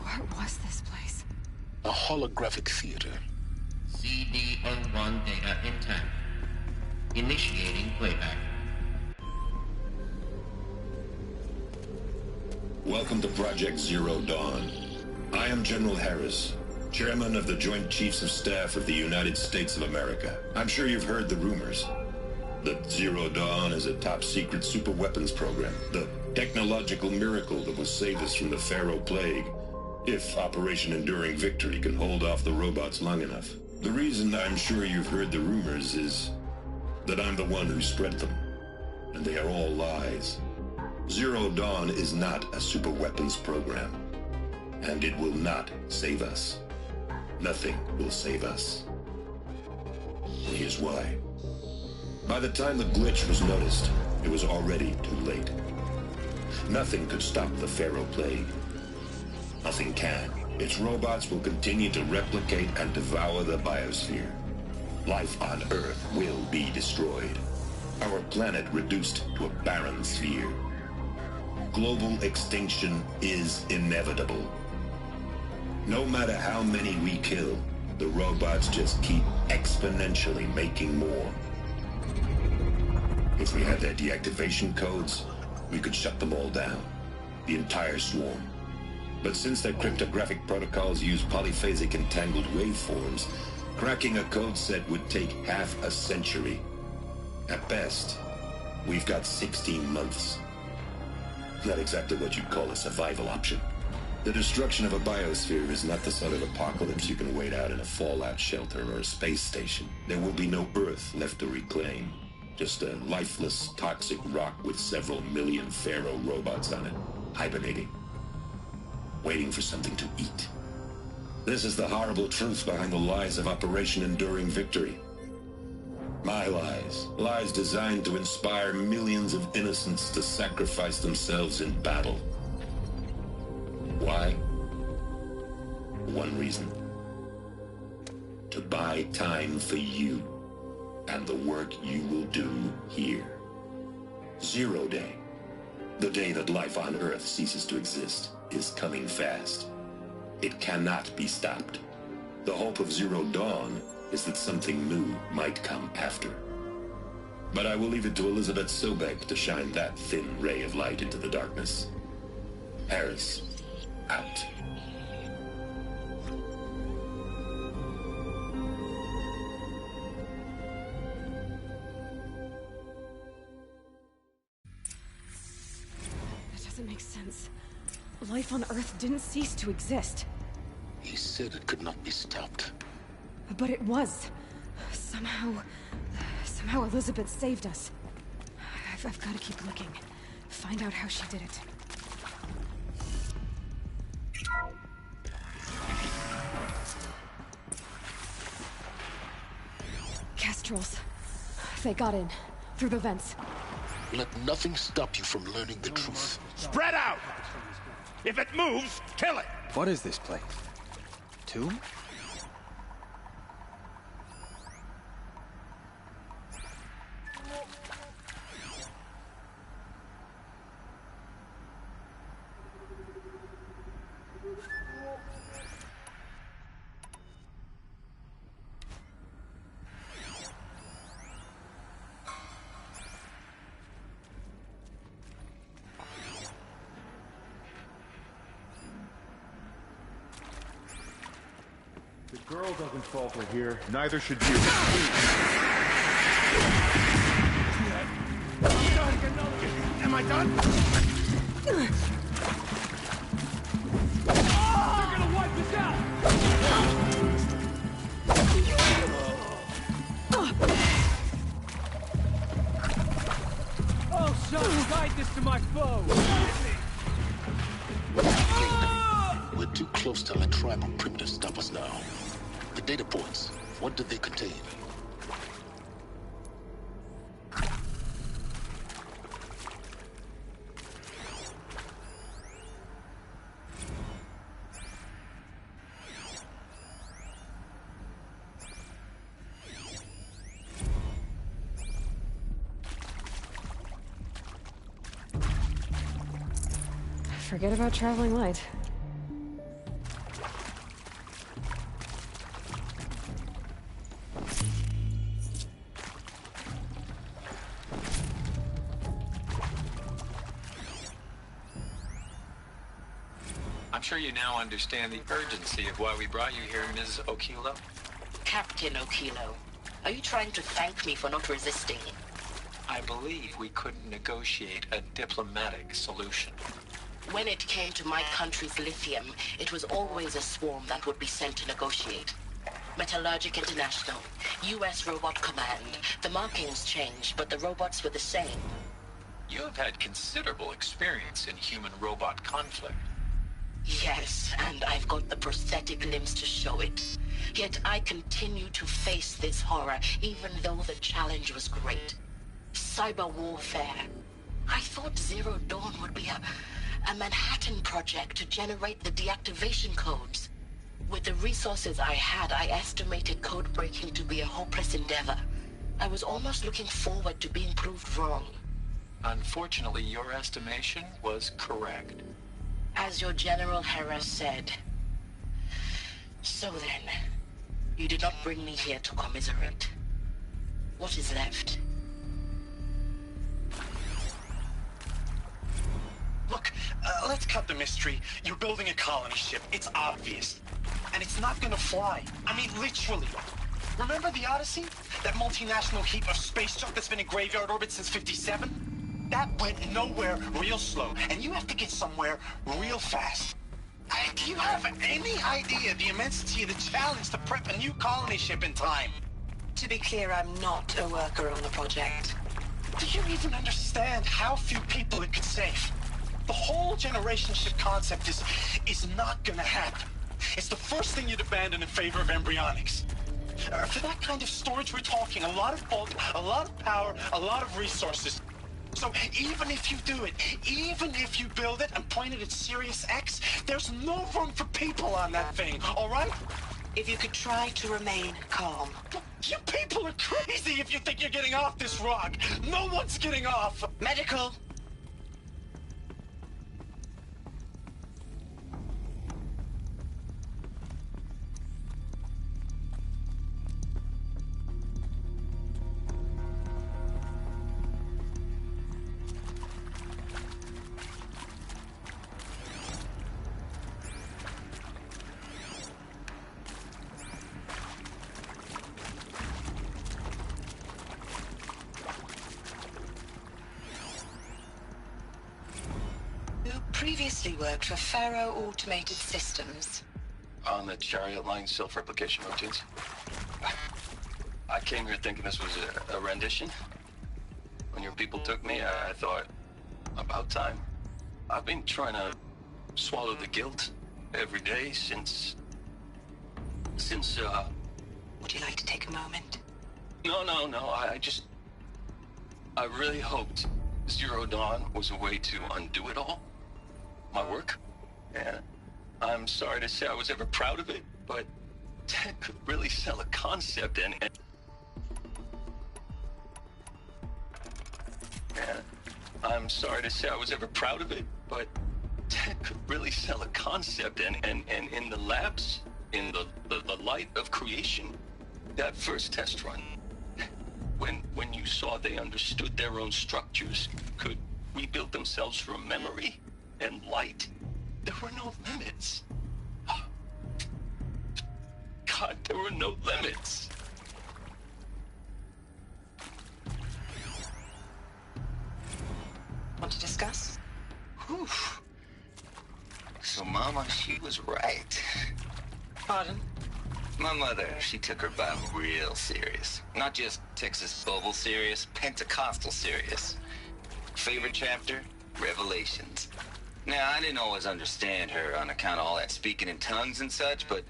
What was this place? A holographic theater. CD01 data intact. Initiating playback. Welcome to Project Zero Dawn. I am General Harris, Chairman of the Joint Chiefs of Staff of the United States of America. I'm sure you've heard the rumors that Zero Dawn is a top-secret superweapons program, the technological miracle that will save us from the Pharaoh Plague, if Operation Enduring Victory can hold off the robots long enough. The reason I'm sure you've heard the rumors is that I'm the one who spread them, and they are all lies. Zero Dawn is not a superweapons program, and it will not save us. Nothing will save us. Here's why. By the time the glitch was noticed, it was already too late. Nothing could stop the Pharaoh Plague. Nothing can. Its robots will continue to replicate and devour the biosphere. Life on Earth will be destroyed. Our planet reduced to a barren sphere. Global extinction is inevitable. No matter how many we kill, the robots just keep exponentially making more. If we had their deactivation codes, we could shut them all down. The entire swarm. But since their cryptographic protocols use polyphasic entangled waveforms, cracking a code set would take half a century. At best, we've got 16 months. Not exactly what you'd call a survival option. The destruction of a biosphere is not the sort of apocalypse you can wait out in a fallout shelter or a space station. There will be no Earth left to reclaim. Just a lifeless, toxic rock with several million Pharaoh robots on it, hibernating. Waiting for something to eat. This is the horrible truth behind the lies of Operation Enduring Victory. My lies. Lies designed to inspire millions of innocents to sacrifice themselves in battle. Why? One reason. To buy time for you and the work you will do here. Zero Day. The day that life on Earth ceases to exist is coming fast. It cannot be stopped. The hope of Zero Dawn is that something new might come after. But I will leave it to Elizabeth Sobek to shine that thin ray of light into the darkness. Harris, out. That doesn't make sense. Life on Earth didn't cease to exist. He said it could not be stopped. But it was. Somehow Elizabeth saved us. I've got to keep looking. Find out how she did it. Kestrels. They got in. Through the vents. Let nothing stop you from learning the truth. Spread out! If it moves, kill it! What is this place? Tomb? The girl doesn't falter here, neither should you. Am I done? They're gonna wipe us out! Oh, son, guide this to my foe! We're too close to our tribal primitive to stop us now. The data points, what did they contain? Forget about traveling light. I'm sure you now understand the urgency of why we brought you here, Ms. Okilo. Captain Okilo, are you trying to thank me for not resisting? I believe we couldn't negotiate a diplomatic solution. When it came to my country's lithium, it was always a swarm that would be sent to negotiate. Metallurgic International, U.S. Robot Command. The markings changed, but the robots were the same. You have had considerable experience in human-robot conflict. Yes, and I've got the prosthetic limbs to show it. Yet I continue to face this horror, even though the challenge was great. Cyber warfare. I thought Zero Dawn would be a Manhattan project to generate the deactivation codes. With the resources I had, I estimated code breaking to be a hopeless endeavor. I was almost looking forward to being proved wrong. Unfortunately, your estimation was correct. As your General Hera said. So then, you did not bring me here to commiserate. What is left? Look, let's cut the mystery. You're building a colony ship. It's obvious. And it's not gonna fly. I mean, literally. Remember the Odyssey? That multinational heap of space junk that's been in graveyard orbit since '57? That went nowhere real slow. And you have to get somewhere real fast. Do you have any idea the immensity of the challenge to prep a new colony ship in time? To be clear, I'm not a worker on the project. Do you even understand how few people it could save? The whole generation ship concept is not gonna happen. It's the first thing you'd abandon in favor of embryonics. For that kind of storage, we're talking a lot of bulk, a lot of power, a lot of resources. So even if you do it, even if you build it and point it at Sirius X, there's no room for people on that thing, all right? If you could try to remain calm. You people are crazy if you think you're getting off this rock. No one's getting off. Medical. Previously worked for Faro Automated Systems. On the Chariot Line self-replication routines. I came here thinking this was a rendition. When your people took me, I thought, about time. I've been trying to swallow the guilt every day since... Would you like to take a moment? No, I really hoped Zero Dawn was a way to undo it all. My work. And I'm sorry to say I was ever proud of it, but Ted could really sell a concept and I'm sorry to say I was ever proud of it, but Ted could really sell a concept and in the labs, in the light of creation, that first test run, when you saw they understood their own structures, could rebuild themselves from memory and light, there were no limits. God, there were no limits. Want to discuss? Whew. So Mama, she was right. Pardon? My mother, she took her Bible real serious. Not just Texas Bubble serious, Pentecostal serious. Favorite chapter? Revelations. Now, I didn't always understand her on account of all that speaking in tongues and such, but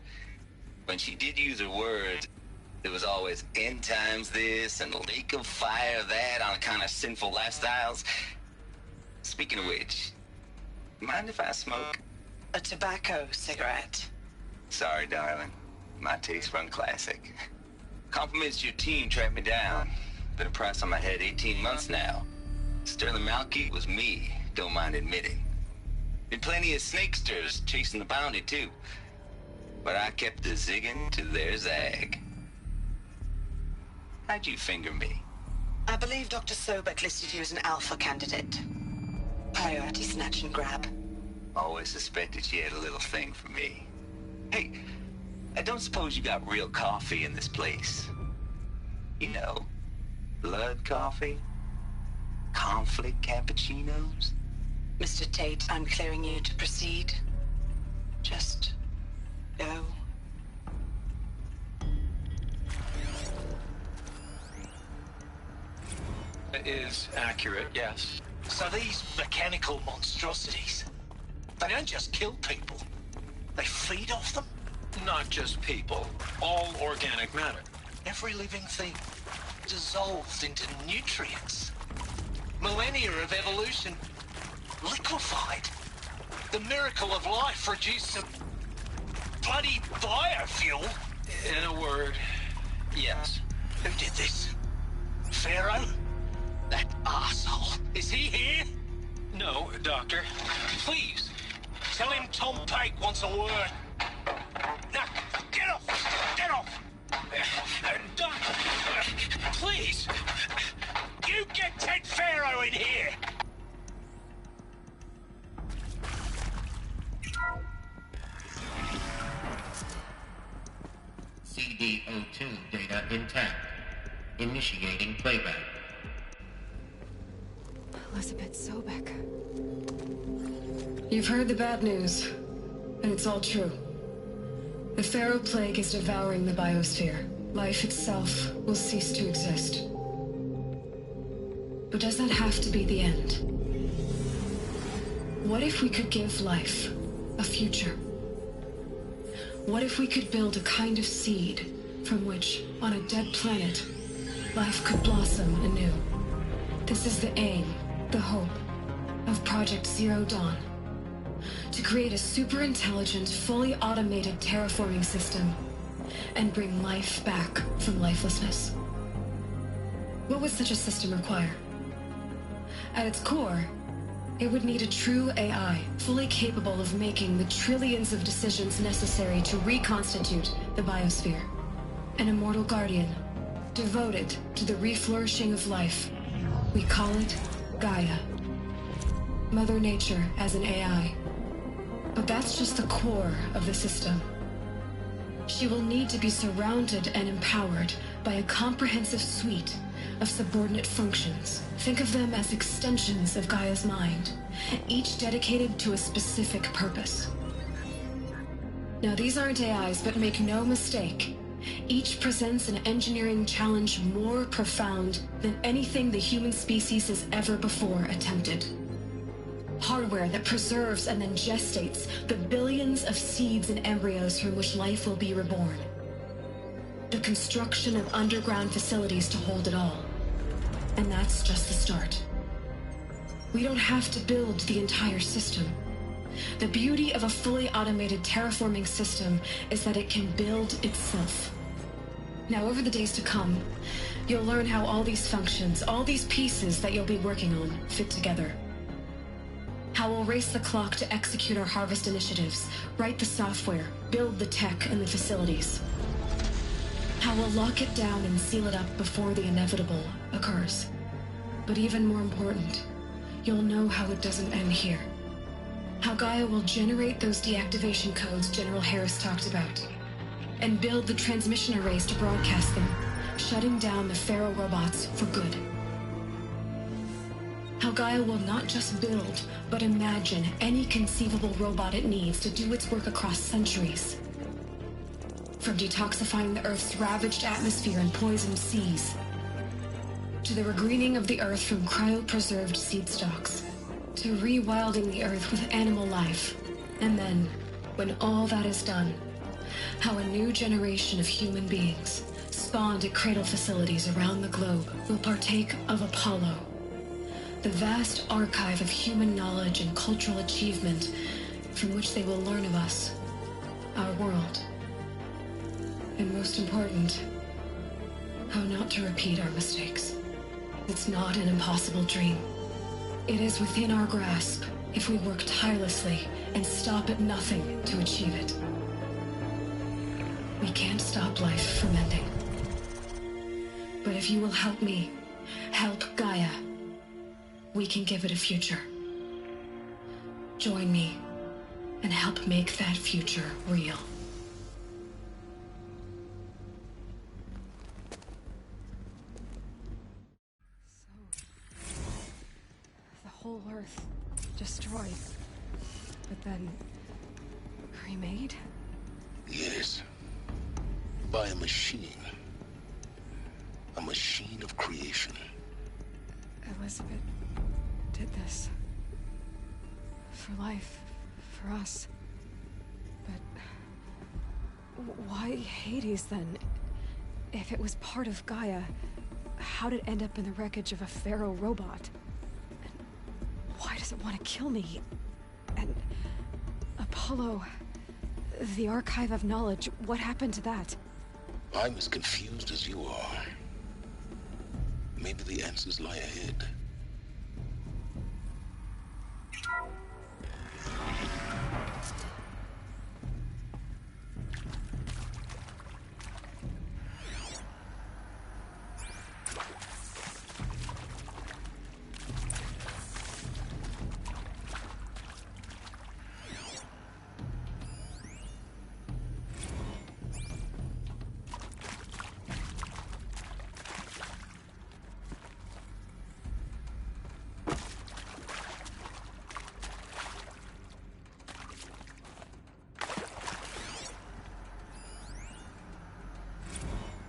when she did use her words, there was always end times this and lake of fire that on account of sinful lifestyles. Speaking of which, mind if I smoke? A tobacco cigarette. Sorry, darling. My taste run classic. Compliments to your team tracked me down. Been a price on my head 18 months now. Sterling Malky was me, don't mind admitting. Been plenty of snakesters chasing the bounty, too. But I kept the zigging to their zag. How'd you finger me? I believe Dr. Sobek listed you as an alpha candidate. Priority snatch and grab. Always suspected she had a little thing for me. Hey, I don't suppose you got real coffee in this place. You know, blood coffee? Conflict cappuccinos? Mr. Tate, I'm clearing you to proceed. Just go. It is accurate, yes. So these mechanical monstrosities, They don't just kill people. They feed off them. Not just people. All organic matter. Every living thing dissolved into nutrients. Millennia of evolution liquefied. The miracle of life reduced to bloody biofuel. In a word, yes. Who did this? Pharaoh? That arsehole. Is he here? No, Doctor. Please, tell him Tom Pate wants a word. Now, get off! Get off! Doctor, please! You get Ted Pharaoh in here! CD02 data intact. Initiating playback. Elizabeth Sobek. You've heard the bad news, and it's all true. The Pharaoh Plague is devouring the biosphere. Life itself will cease to exist. But does that have to be the end? What if we could give life a future? What if we could build a kind of seed from which, on a dead planet, life could blossom anew? This is the aim, the hope, of Project Zero Dawn. To create a super-intelligent, fully automated terraforming system and bring life back from lifelessness. What would such a system require? At its core, it would need a true AI, fully capable of making the trillions of decisions necessary to reconstitute the biosphere. An immortal guardian, devoted to the reflourishing of life. We call it Gaia. Mother Nature as an AI. But that's just the core of the system. She will need to be surrounded and empowered by a comprehensive suite of subordinate functions. Think of them as extensions of Gaia's mind, each dedicated to a specific purpose. Now, these aren't AIs, but make no mistake, each presents an engineering challenge more profound than anything the human species has ever before attempted. Hardware that preserves and then gestates the billions of seeds and embryos from which life will be reborn. The construction of underground facilities to hold it all. And that's just the start. We don't have to build the entire system. The beauty of a fully automated terraforming system is that it can build itself. Now, over the days to come, you'll learn how all these functions, all these pieces that you'll be working on, fit together. How we'll race the clock to execute our harvest initiatives, write the software, build the tech and the facilities. How we'll lock it down and seal it up before the inevitable occurs. But even more important, you'll know how it doesn't end here. How Gaia will generate those deactivation codes General Harris talked about, and build the transmission arrays to broadcast them, shutting down the Pharaoh robots for good. How Gaia will not just build, but imagine any conceivable robot it needs to do its work across centuries. From detoxifying the Earth's ravaged atmosphere and poisoned seas, to the regreening of the Earth from cryopreserved seed stalks, to rewilding the Earth with animal life. And then, when all that is done, how a new generation of human beings, spawned at cradle facilities around the globe, will partake of Apollo, the vast archive of human knowledge and cultural achievement from which they will learn of us, our world. And most important, how not to repeat our mistakes. It's not an impossible dream. It is within our grasp if we work tirelessly and stop at nothing to achieve it. We can't stop life from ending. But if you will help me, help Gaia, we can give it a future. Join me and help make that future real. The whole Earth destroyed, but then remade? Yes. By a machine. A machine of creation. Elizabeth did this. For life, for us. But why Hades then? If it was part of Gaia, how did it end up in the wreckage of a Pharaoh robot? And why does it want to kill me? And Apollo, the Archive of Knowledge, what happened to that? I'm as confused as you are. Maybe the answers lie ahead.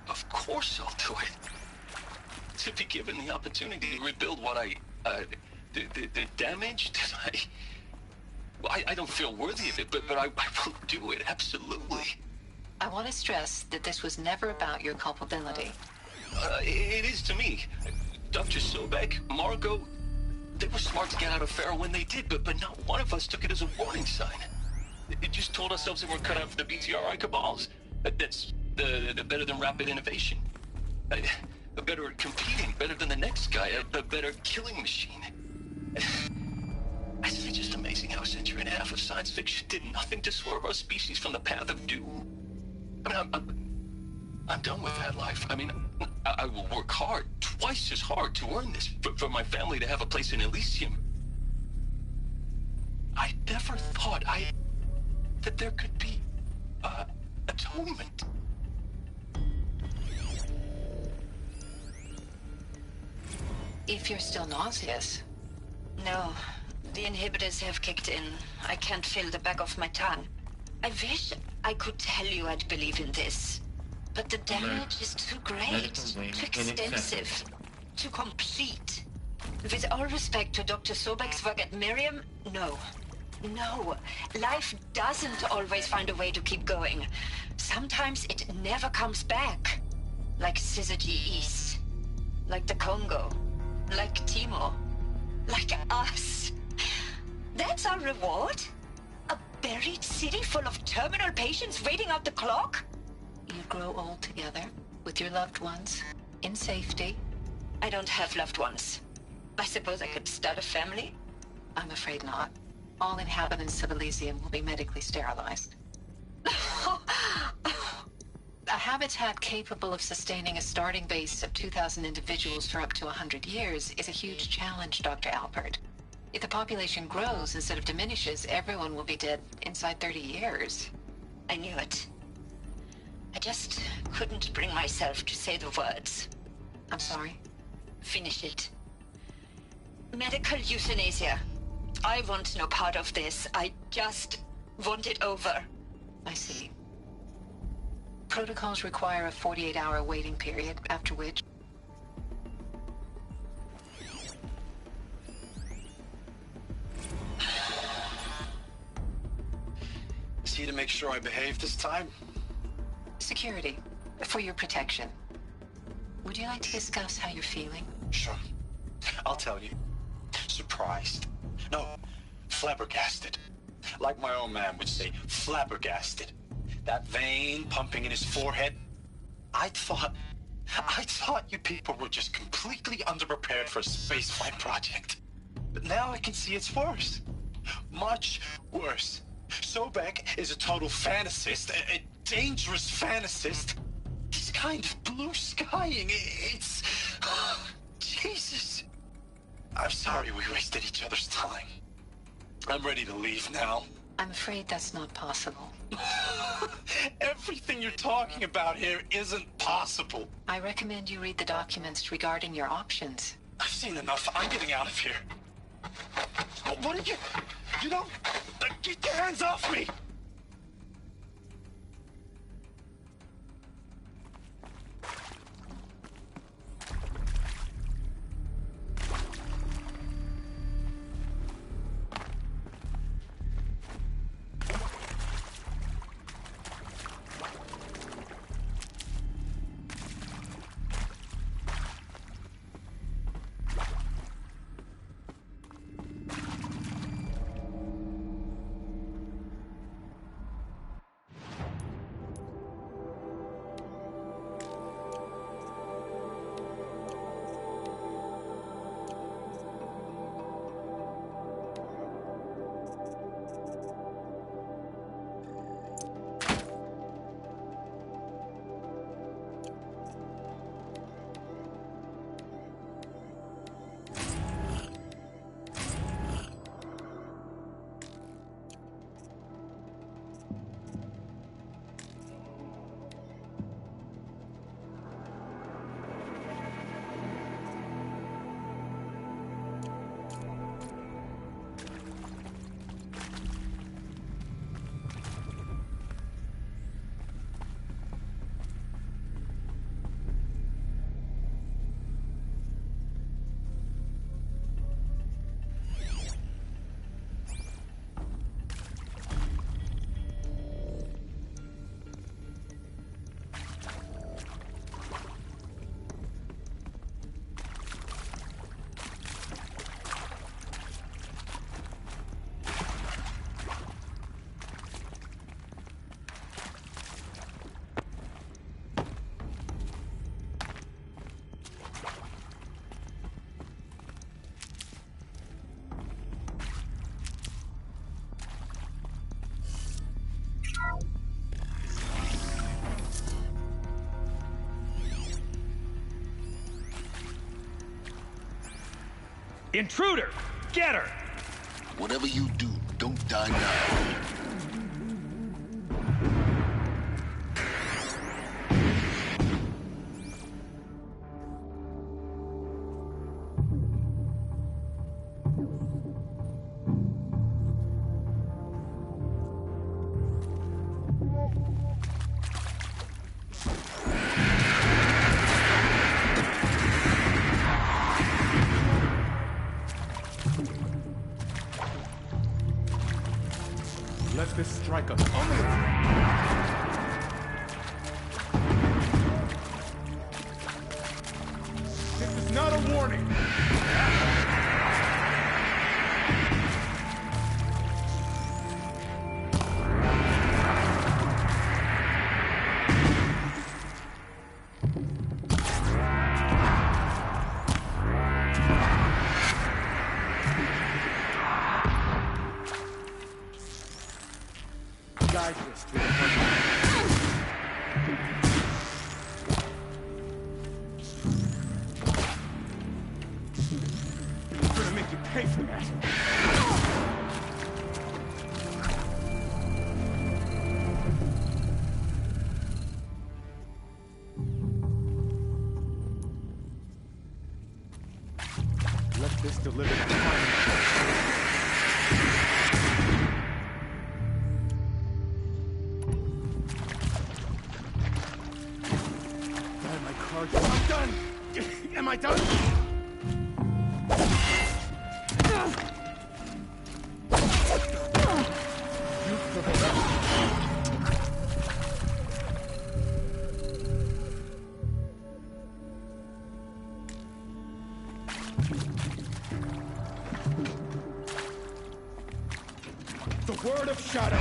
Of course I'll do it. To be given the opportunity to rebuild what the damage that I don't feel worthy of it, but I will do it, absolutely. I want to stress that this was never about your culpability. It is to me. Dr. Sobek, Margot, they were smart to get out of Pharaoh when they did, but not one of us took it as a warning sign. It just told ourselves that we're cut out for the BTRI cabals. That's the better than rapid innovation. Better at competing, better than the next guy, a better killing machine. It's just amazing how a century and a half of science fiction did nothing to swerve our species from the path of doom. I mean, I'm done with that life. I mean, I will work hard, twice as hard to earn this, for my family to have a place in Elysium. I never thought that there could be, atonement. If you're still nauseous. No, the inhibitors have kicked in. I can't feel the back of my tongue. I wish I could tell you I'd believe in this. But the damage is too great, too extensive, too complete. With all respect to Dr. Sobek's work at Miriam, no. No, life doesn't always find a way to keep going. Sometimes it never comes back. Like Syzygy East. Like the Congo. Like Timor. Like us. That's our reward? A buried city full of terminal patients waiting out the clock? You grow old together, with your loved ones, in safety. I don't have loved ones. I suppose I could start a family? I'm afraid not. All inhabitants of Elysium will be medically sterilized. A habitat capable of sustaining a starting base of 2,000 individuals for up to 100 years is a huge challenge, Dr. Alpert. If the population grows instead of diminishes, everyone will be dead inside 30 years. I knew it. I just couldn't bring myself to say the words. I'm sorry? Finish it. Medical euthanasia. I want no part of this. I just want it over. I see. Protocols require a 48-hour waiting period, after which... See to make sure I behave this time? Security. For your protection. Would you like to discuss how you're feeling? Sure. I'll tell you. Surprised. No, flabbergasted. Like my old man would say, flabbergasted. That vein pumping in his forehead. I thought you people were just completely underprepared for a spaceflight project. But now I can see it's worse. Much worse. Sobek is a total fantasist, a dangerous fantasist. This kind of blue skying, it's... Jesus. I'm sorry we wasted each other's time. I'm ready to leave now. I'm afraid that's not possible. Everything you're talking about here isn't possible. I recommend you read the documents regarding your options. I've seen enough. I'm getting out of here. What are you... You don't... Get your hands off me! Intruder! Get her! Whatever you do, don't die now. Let this strike us. This is not a warning. Guide this to the I'm gonna make you pay for that. Let this deliver the time. I'm done! Am I done? The word of shadow!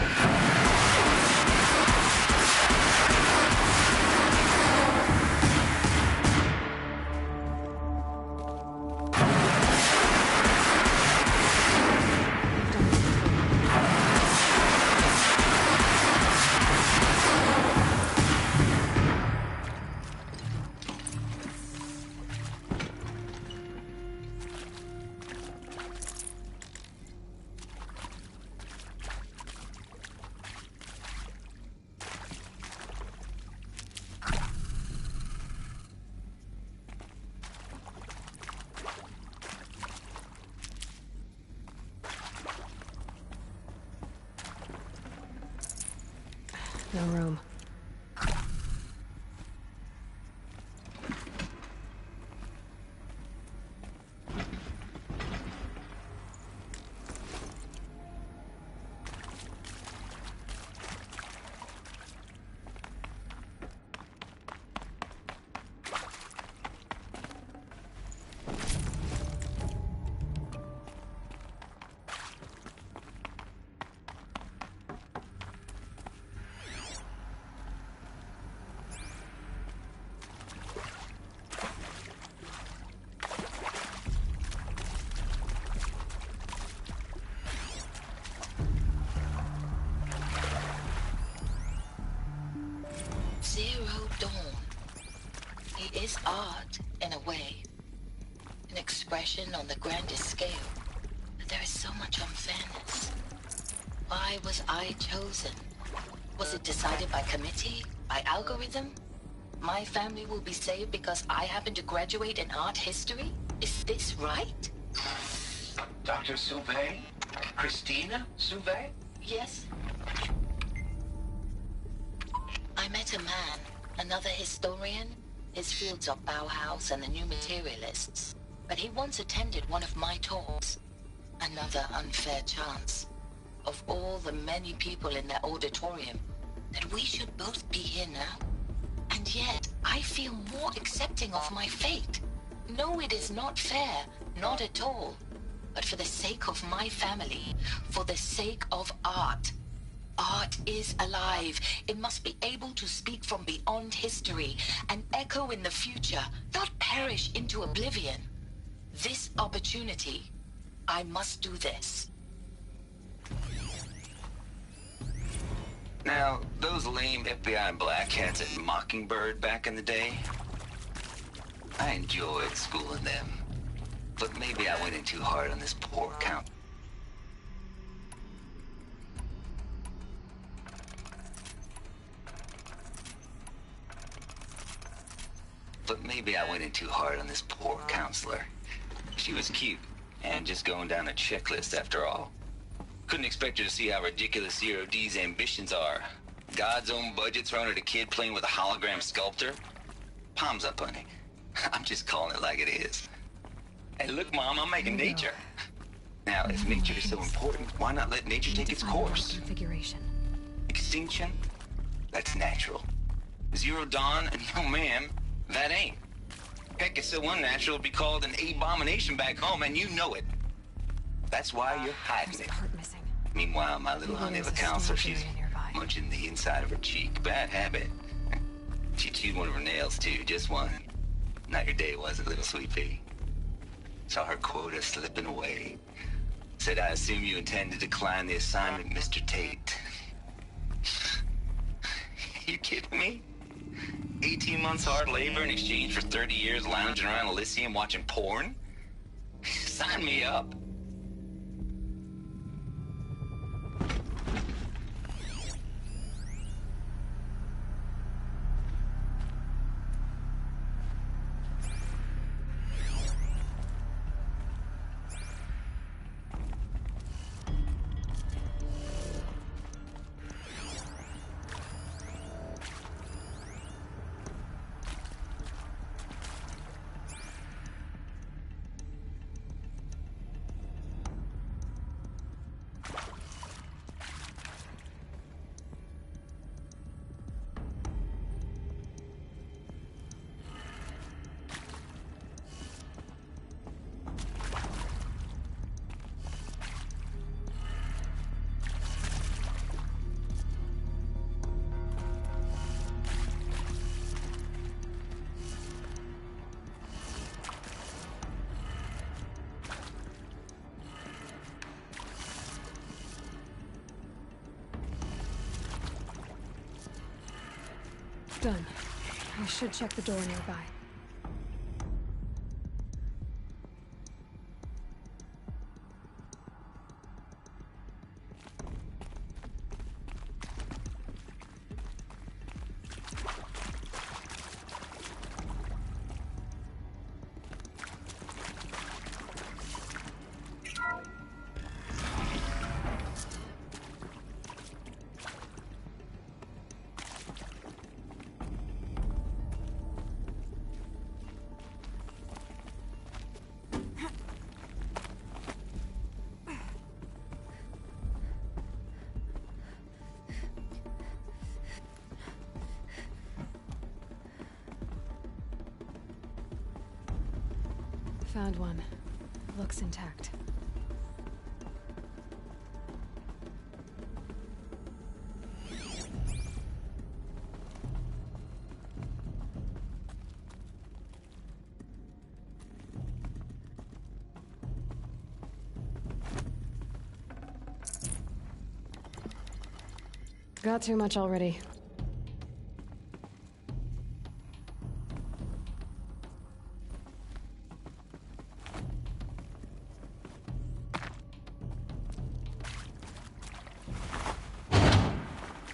No room. Zero Dawn. It is art, in a way. An expression on the grandest scale. But there is so much unfairness. Why was I chosen? Was it decided by committee? By algorithm? My family will be saved because I happen to graduate in art history? Is this right? Dr. Sauvé? Christina Sauvé? Yes. I met a man, another historian. His fields are Bauhaus and the New Materialists. But he once attended one of my talks. Another unfair chance. Of all the many people in that auditorium, that we should both be here now. And yet, I feel more accepting of my fate. No, it is not fair, not at all. But for the sake of my family, for the sake of art. Art is alive. It must be able to speak from beyond history and echo in the future, not perish into oblivion. This opportunity, I must do this. Now, those lame FBI black hats at Mockingbird back in the day, I enjoyed schooling them. But maybe I went in too hard on this poor count. But maybe I went in too hard on this poor counselor. She was cute, and just going down a checklist after all. Couldn't expect her to see how ridiculous Zero D's ambitions are. God's own budget thrown at a kid playing with a hologram sculptor? Palms up, honey. I'm just calling it like it is. Hey, look, Mom, I'm making nature. Now, if nature is so important, why not let nature take its course? Configuration. Extinction? That's natural. Zero Dawn? No, ma'am. That ain't. Heck, it's so unnatural it'd be called an abomination back home, and you know it. That's why you're hiding it. Meanwhile, my little honey of a counselor, she's munching the inside of her cheek. Bad habit. She chewed one of her nails, too. Just one. Not your day, was it, little sweet pea? Saw her quota slipping away. Said, I assume you intend to decline the assignment, Mr. Tate. You kidding me? 18 months hard labor in exchange for 30 years lounging around Elysium watching porn? Sign me up. Done. I should check the door nearby. Found one. Looks intact. Got too much already.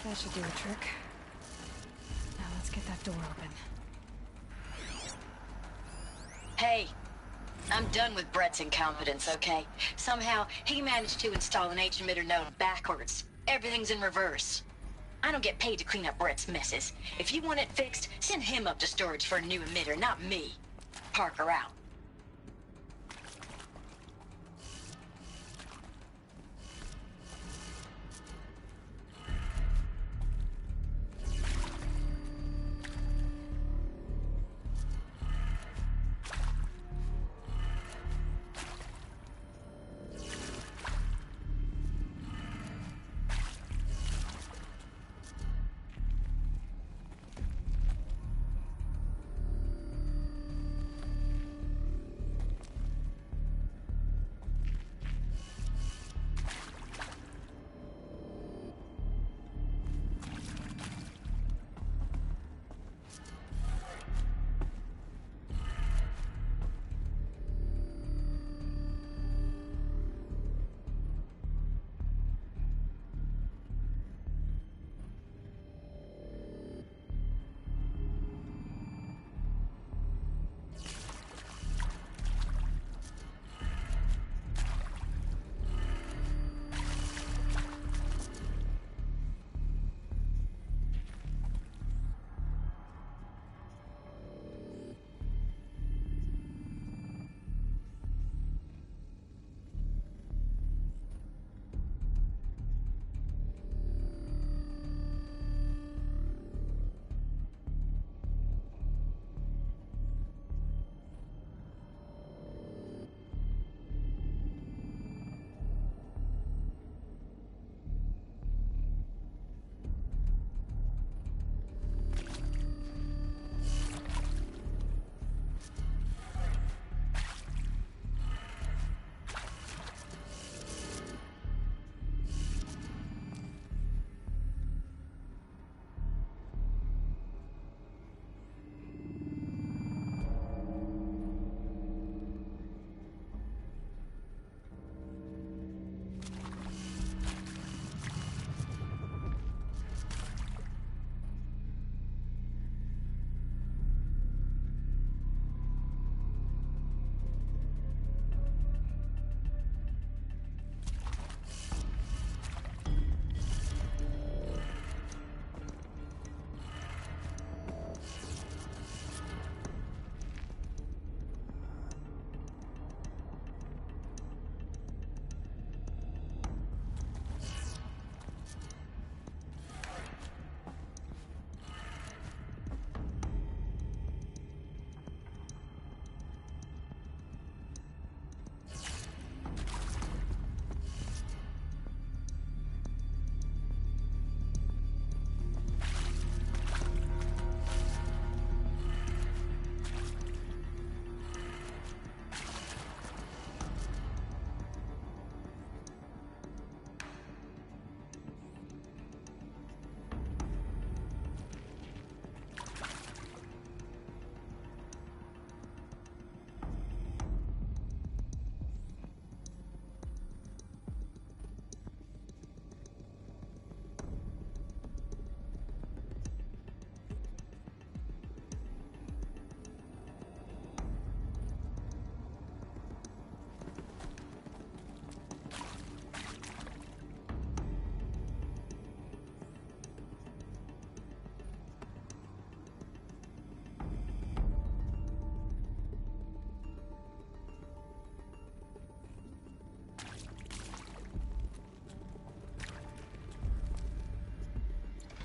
That should do the trick. Now let's get that door open. Hey, I'm done with Brett's incompetence, okay? Somehow, he managed to install an H-emitter node backwards. Everything's in reverse. I don't get paid to clean up Brett's messes. If you want it fixed, send him up to storage for a new emitter, not me. Parker out.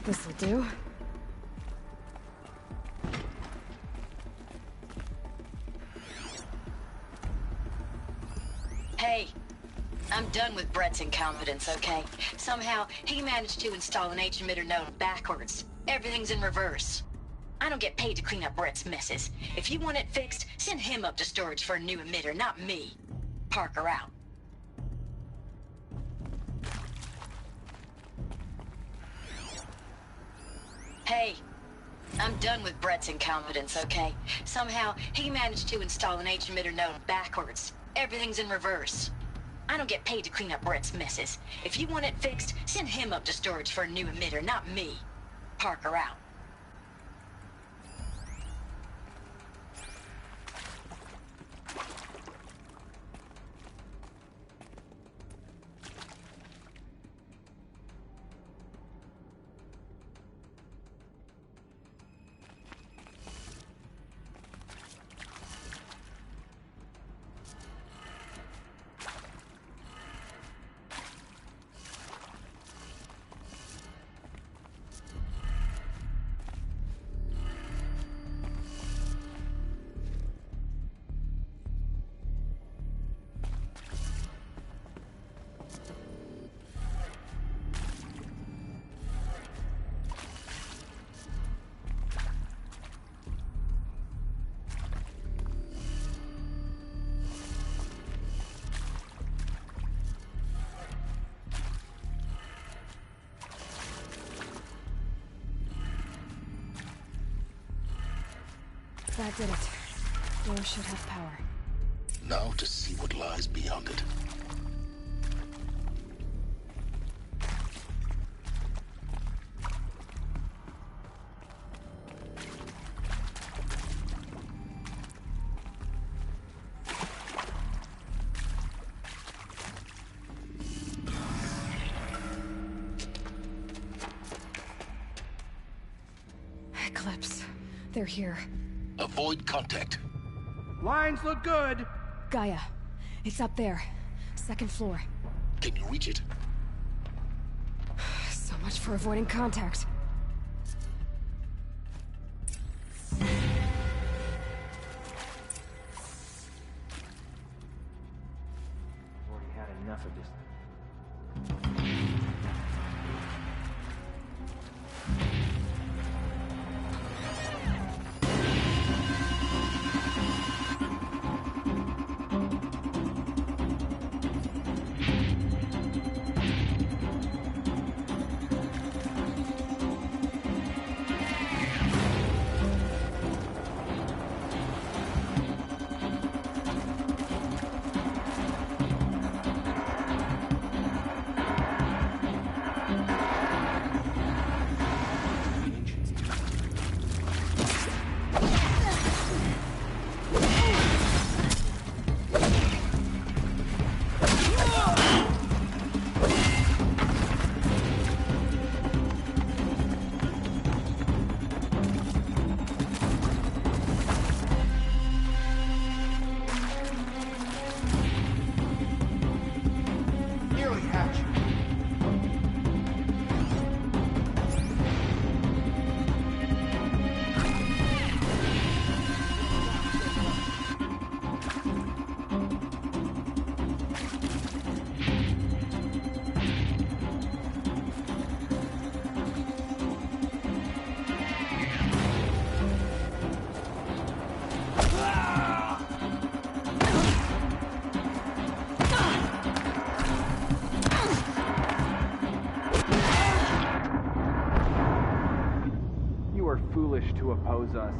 This'll do. Hey, I'm done with Brett's incompetence, okay? Somehow, he managed to install an H-emitter node backwards. Everything's in reverse. I don't get paid to clean up Brett's messes. If you want it fixed, send him up to storage for a new emitter, not me. Parker out. Hey, I'm done with Brett's incompetence, okay? Somehow, he managed to install an H-emitter node backwards. Everything's in reverse. I don't get paid to clean up Brett's messes. If you want it fixed, send him up to storage for a new emitter, not me. Parker out. That did it. Door should have power. Now to see what lies beyond it. Eclipse. They're here. Avoid contact. Lines look good. Gaia. It's up there. Second floor. Can you reach it? So much for avoiding contact. I've already had enough of this. Foolish to oppose us.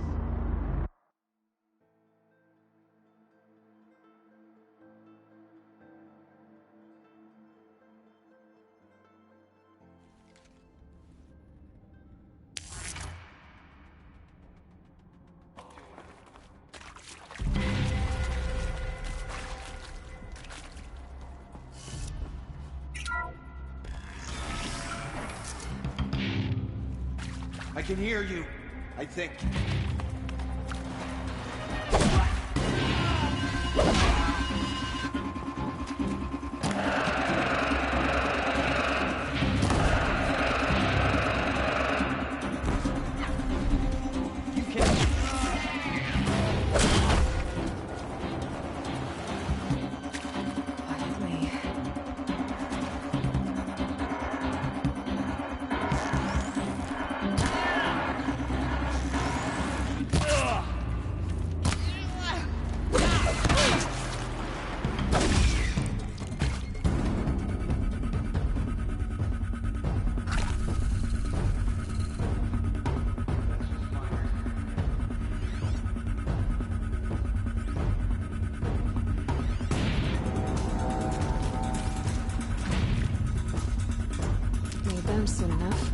I can hear you, I think. settle down soon enough.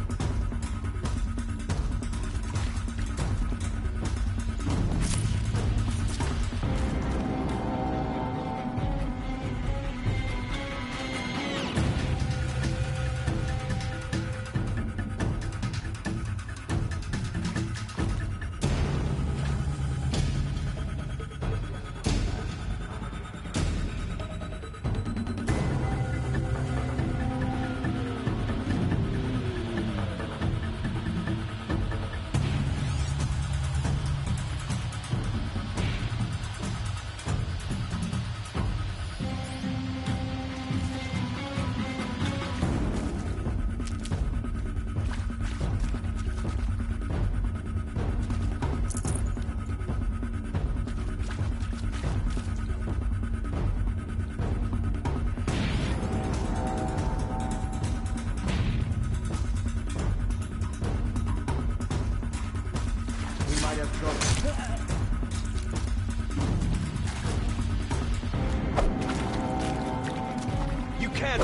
You can't.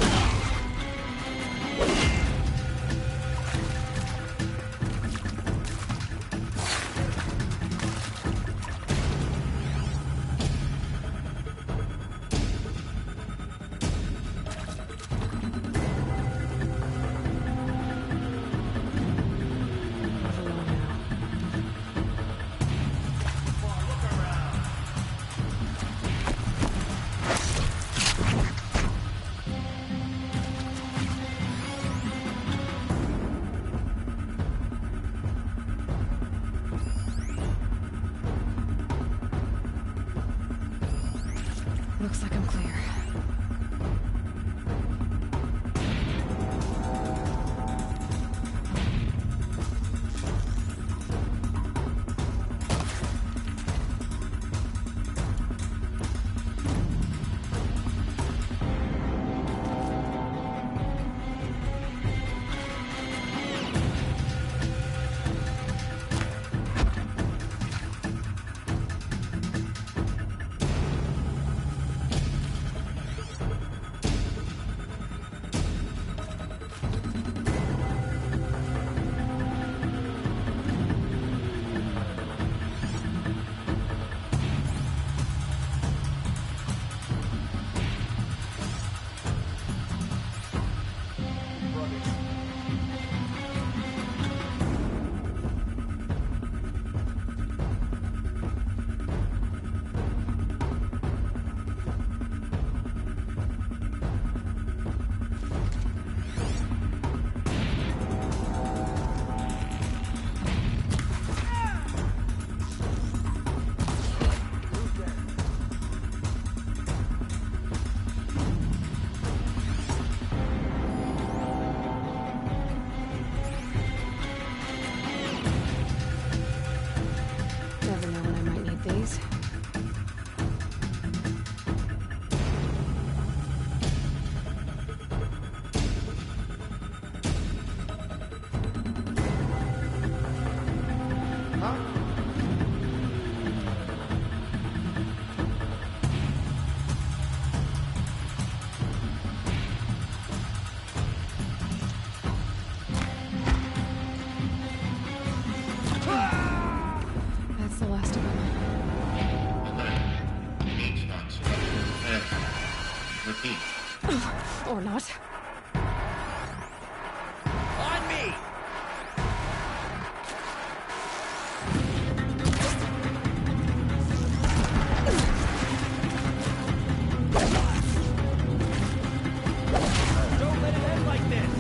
Looks like I'm clear. Never know when I might need these. That's the last of them. Repeat. Or not. On me! Don't let it end like this!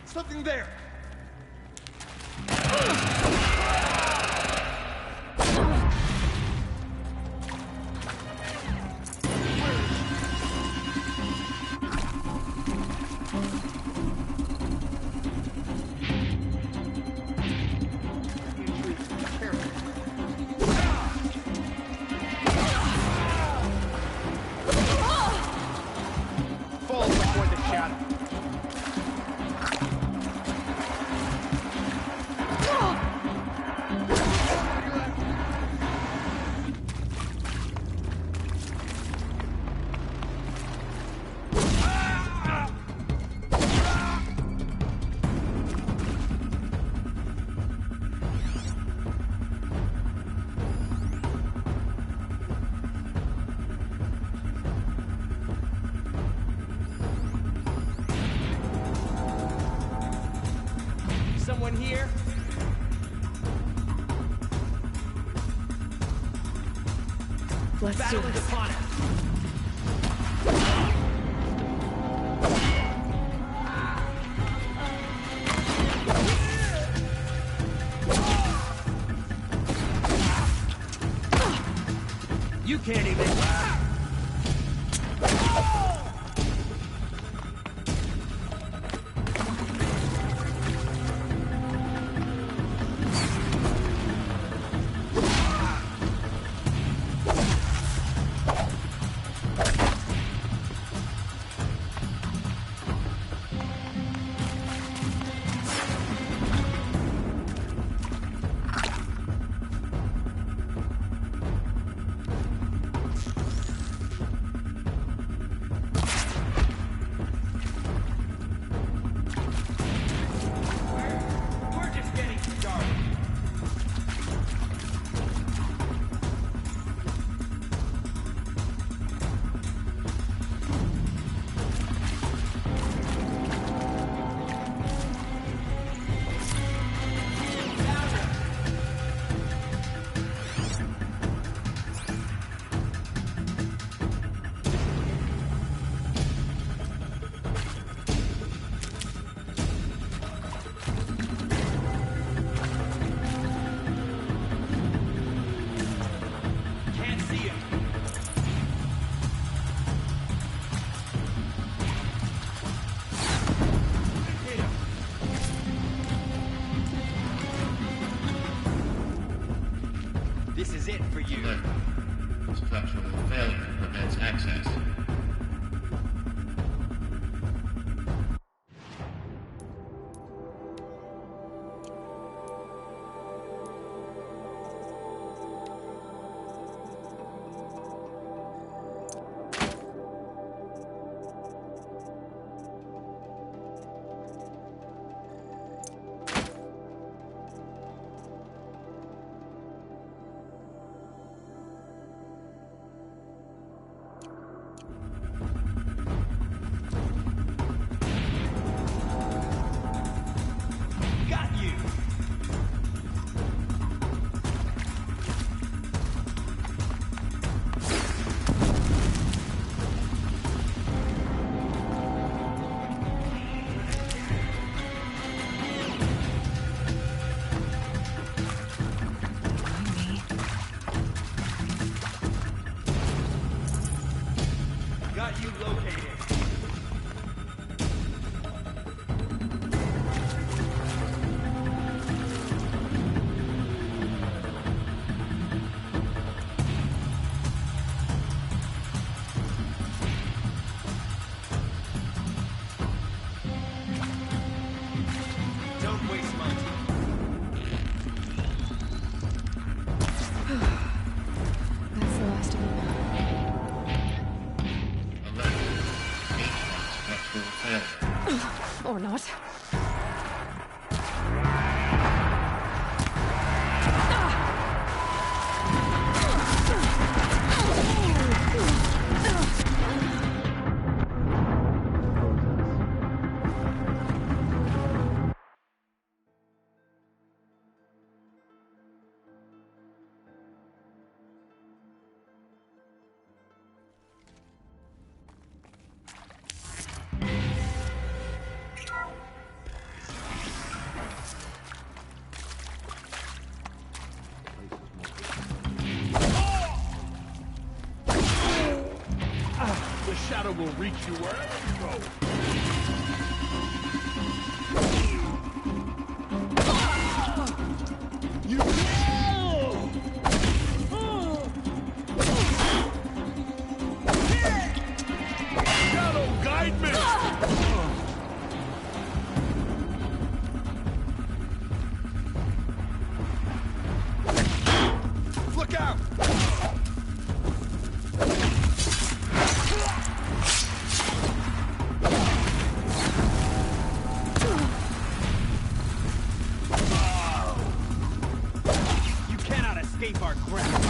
Something there! someone here? Let's do Battle is this. upon us. You can't even... This is it for you. Structural failure prevents access. Got you located. Don't waste my time. That's the last of them. Or not. The shadow will reach you wherever you go. You Shadow, guide me! Look out! You cannot escape our grasp.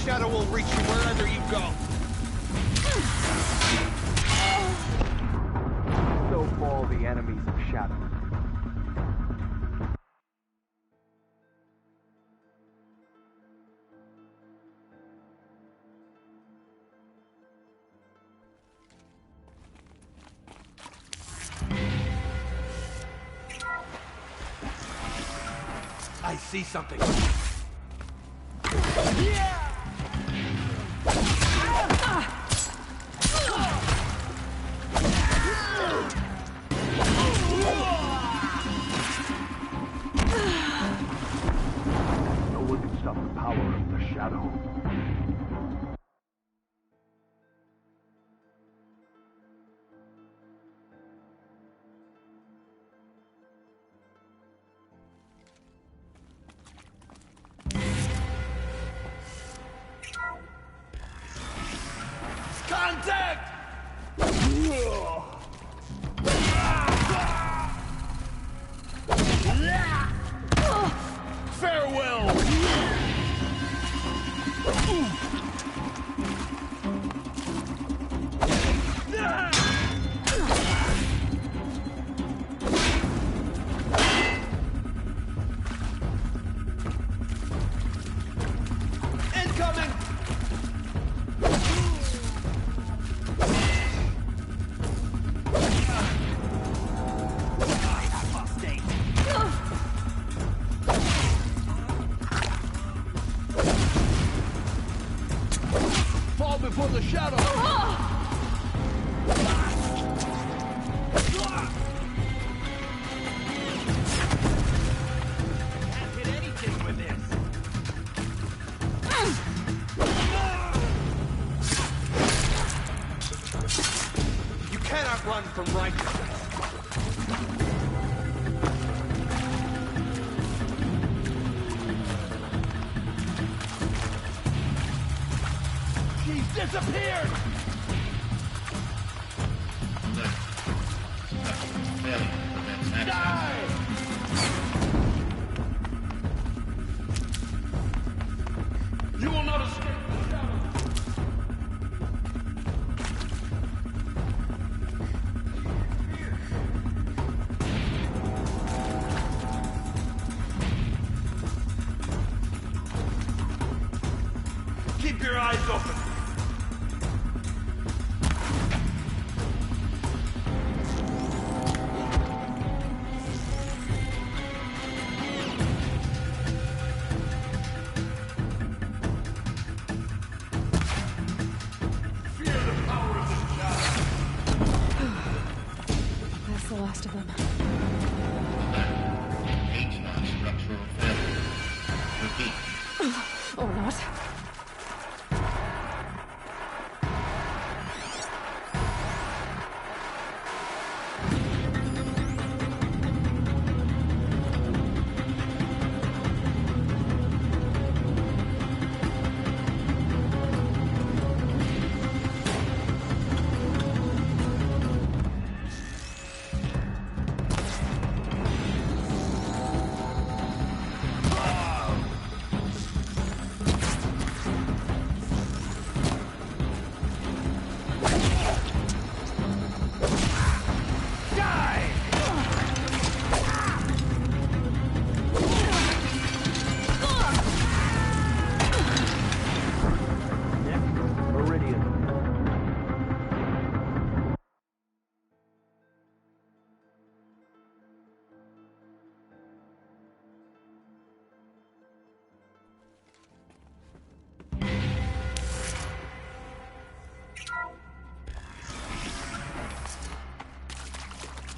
shadow will reach you wherever you go. So fall the enemies of shadow. I see something. No one can stop the power of the shadow. Contact! Farewell! Incoming! Fall before the shadow! Can't hit anything with this. You cannot run from righteousness. She's disappeared! Die! You will not escape the shadow! Keep your eyes open. Fear the power of the shadow! That's the last of them. Structural failure. Repeat. Or not.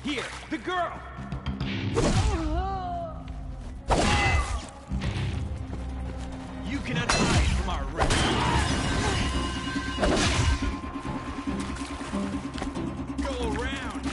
Here, the girl! You cannot hide from our wrath. Go around!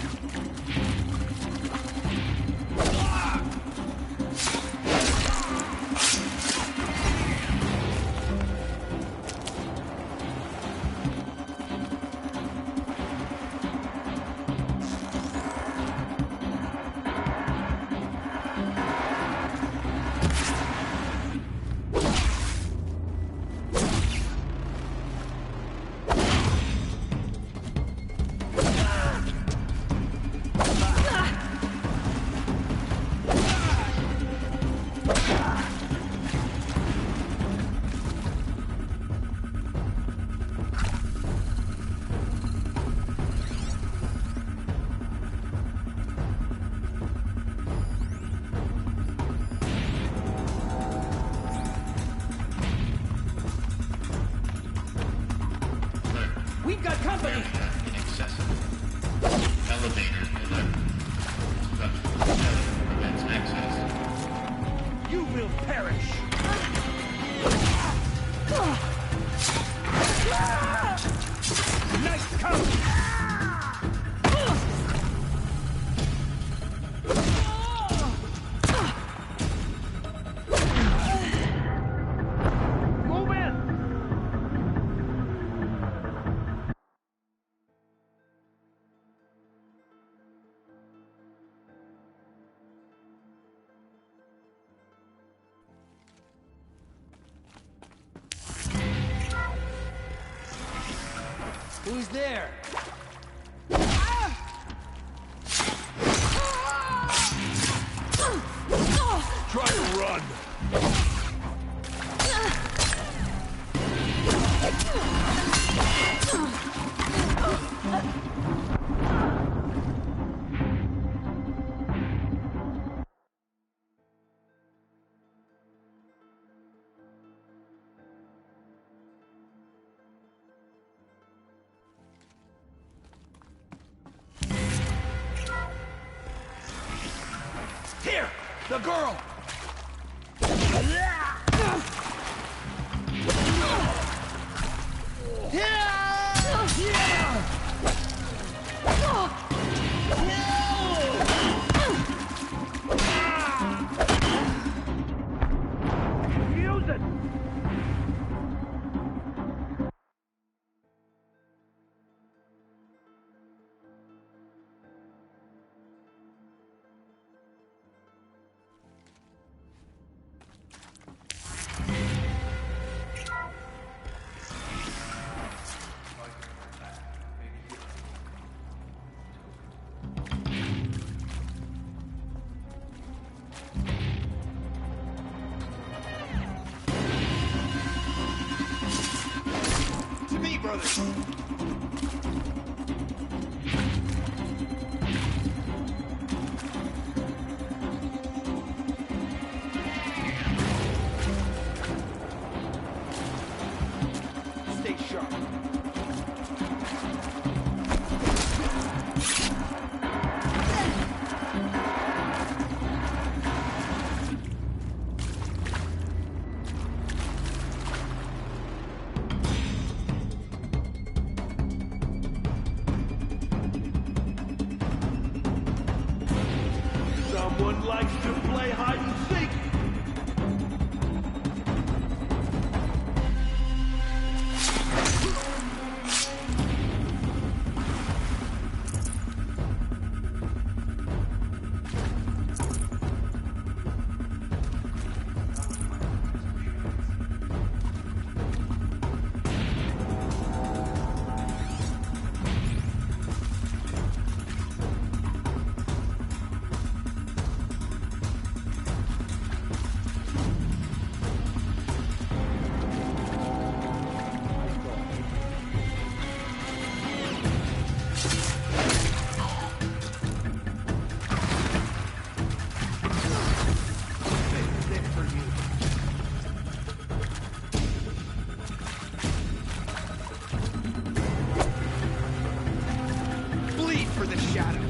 We've got company! Inaccessible. Elevator alert. Structural failure prevents access. You will perish! Nice cover! Who's there? Try to run. Here! The girl! Use it! To me, brothers! Stay sharp. Someone likes to play hide and seek. Bleed for the shadow!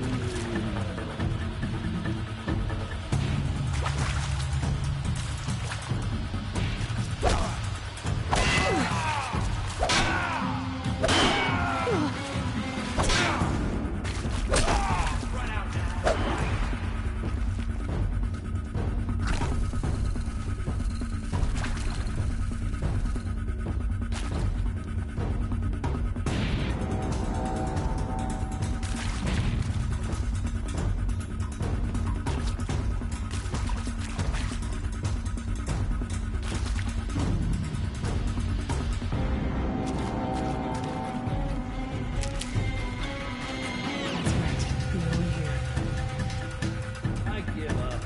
I give up.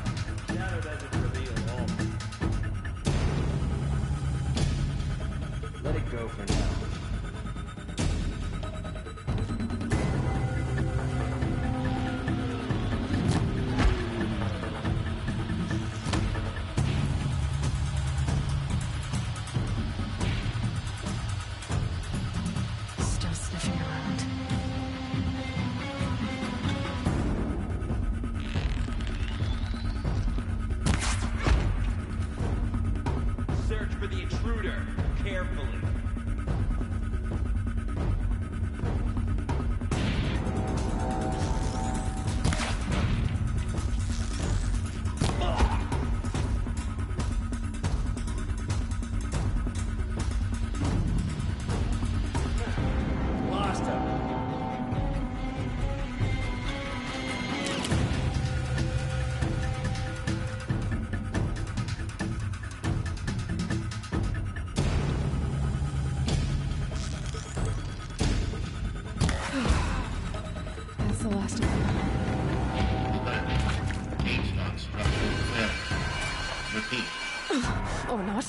Shadow doesn't reveal all. Let it go for now. Still sniffing blasting them. H-Lock structural failure. Repeat. Or not.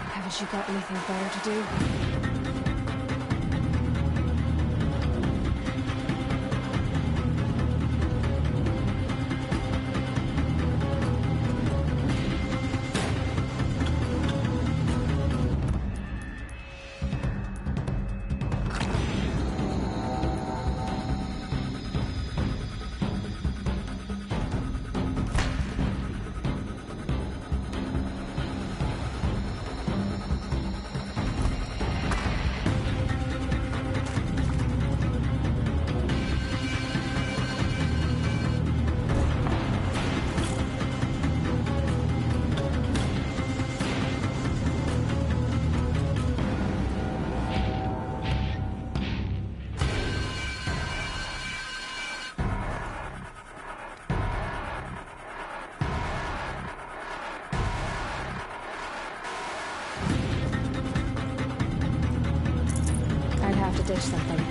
Haven't you got anything better to do? Ditch something.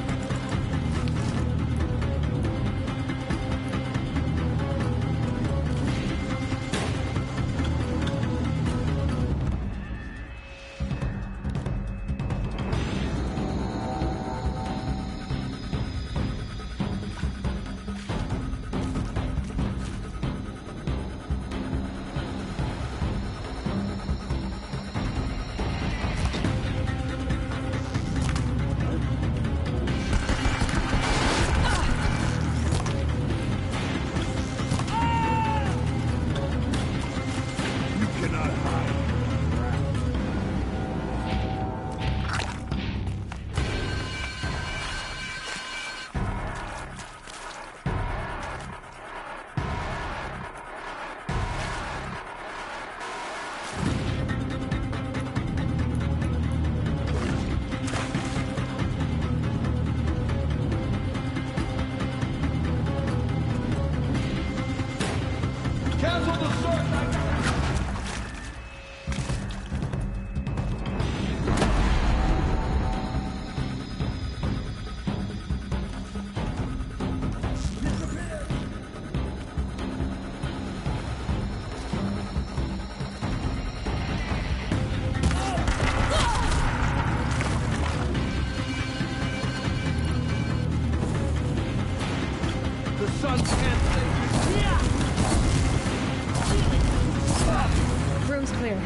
Room's clear.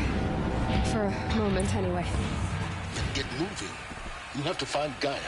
For a moment, anyway. Get moving. You have to find Gaia.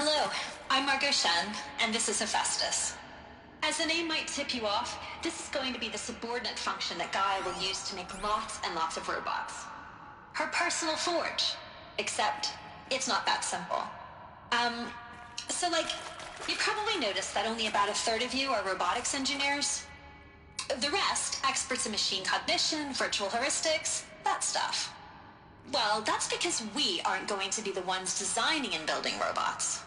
Hello, I'm Margot Shen, and this is Hephaestus. As the name might tip you off, this is going to be the subordinate function that Gaia will use to make lots and lots of robots. Her personal forge. Except, it's not that simple. So you probably noticed that only about a third of you are robotics engineers. The rest, experts in machine cognition, virtual heuristics, that stuff. Well, that's because we aren't going to be the ones designing and building robots.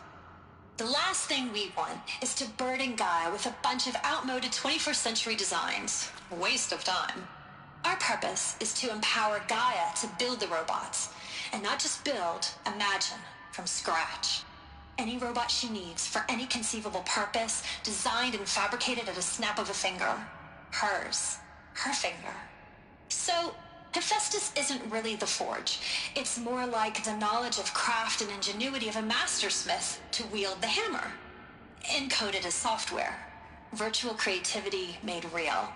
The last thing we want is to burden Gaia with a bunch of outmoded 21st century designs. A waste of time. Our purpose is to empower Gaia to build the robots, and not just build, imagine, from scratch. Any robot she needs for any conceivable purpose, designed and fabricated at a snap of a finger. Hers. Her finger. So, Hephaestus isn't really the forge. It's more like the knowledge of craft and ingenuity of a mastersmith to wield the hammer. Encoded as software. Virtual creativity made real.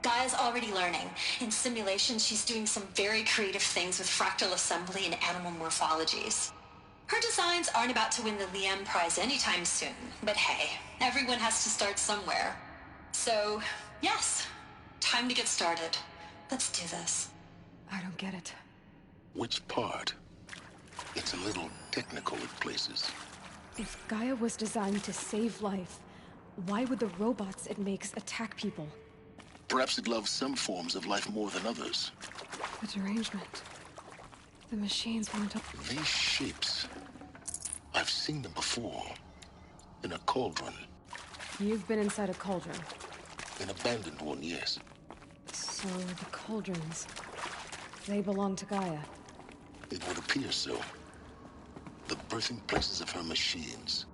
Gaia's already learning. In simulations, she's doing some very creative things with fractal assembly and animal morphologies. Her designs aren't about to win the Liam Prize anytime soon, but hey, everyone has to start somewhere. So, yes, time to get started. Let's do this. I don't get it. Which part? It's a little technical at places. If Gaia was designed to save life, why would the robots it makes attack people? Perhaps it loves some forms of life more than others. The derangement. The machines won't... These shapes... I've seen them before. In a cauldron. You've been inside a cauldron. An abandoned one, yes. So the cauldrons... they belong to Gaia. It would appear so. The birthing places of her machines.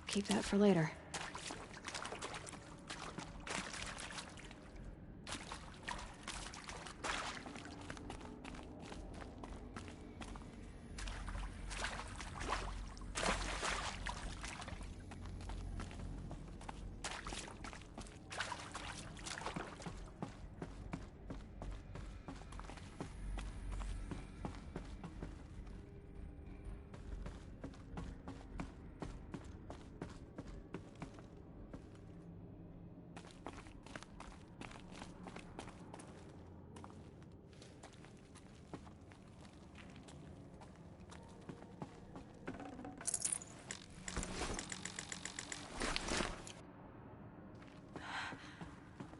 Keep that for later.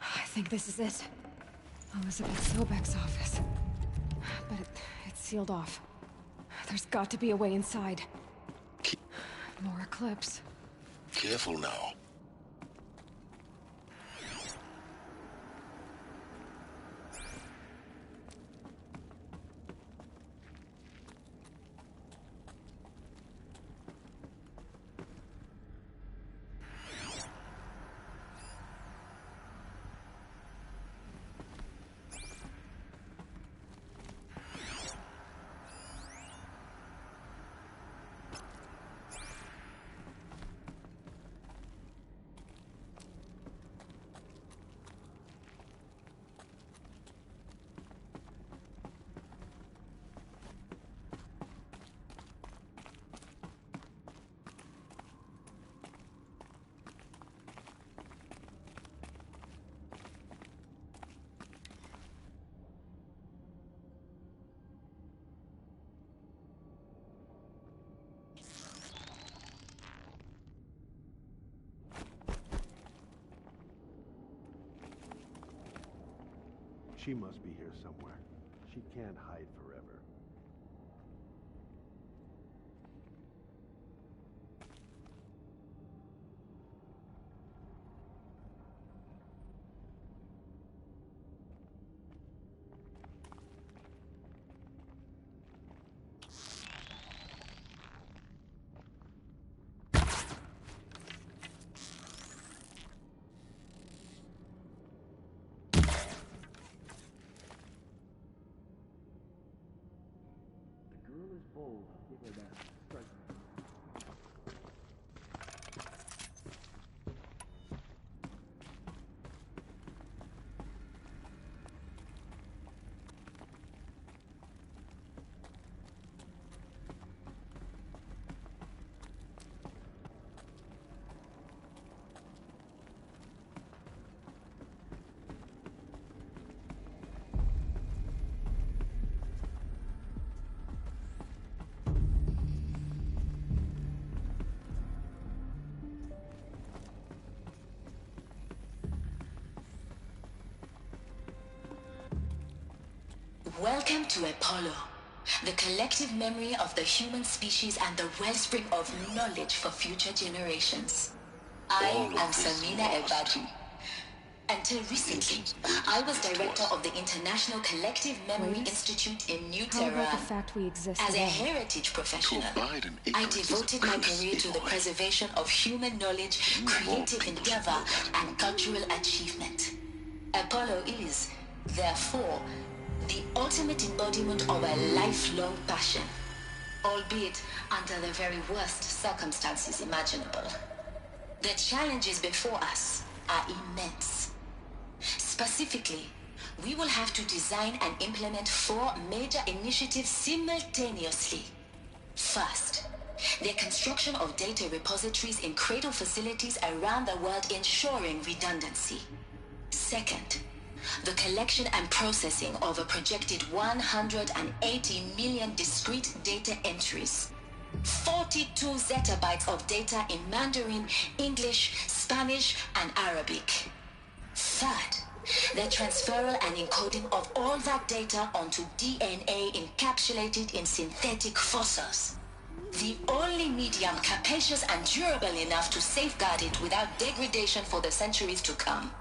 I think this is it. Elizabeth Sobek's office. But it's sealed off. There's got to be a way inside. More Eclipse. Careful now. She must be here somewhere. She can't hide forever. full. Give her that. Strike. Welcome to Apollo, the collective memory of the human species and the wellspring of knowledge for future generations. I am Samina Ebadi. Until recently, I was director of the International Collective Memory Institute in New How about the Tehran. fact we exist As a today? heritage professional, I devoted my career to the preservation of human knowledge, creative endeavor, and cultural achievement. Apollo is, therefore, the ultimate embodiment of a lifelong passion, albeit under the very worst circumstances imaginable. The challenges before us are immense. Specifically, we will have to design and implement 4 major initiatives simultaneously. First, the construction of data repositories in cradle facilities around the world ensuring redundancy. Second, the collection and processing of a projected 180 million discrete data entries. 42 zettabytes of data in Mandarin, English, Spanish, and Arabic. Third, the transferal and encoding of all that data onto DNA encapsulated in synthetic fossils. The only medium capacious and durable enough to safeguard it without degradation for the centuries to come.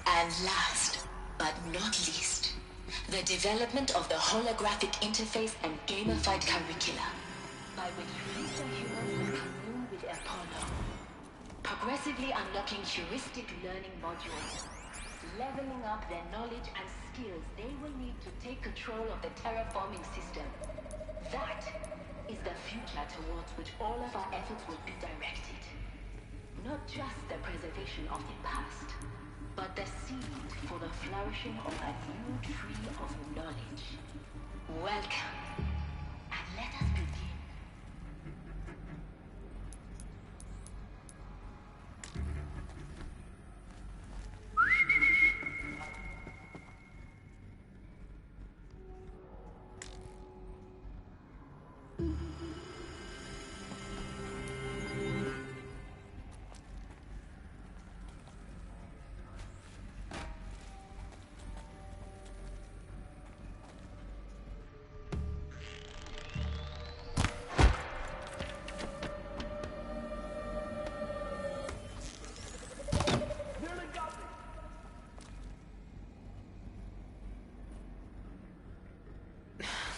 And last, but not least, the development of the holographic interface and gamified curricula, by which future humans will commune with Apollo, progressively unlocking heuristic learning modules, leveling up their knowledge and skills they will need to take control of the terraforming system. That is the future towards which all of our efforts will be directed. Not just the preservation of the past, but the seed for the flourishing of a new tree of knowledge. Welcome, and let us begin.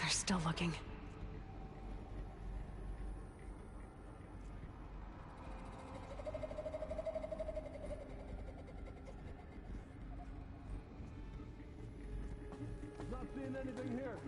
They're still looking. Not seeing anything here.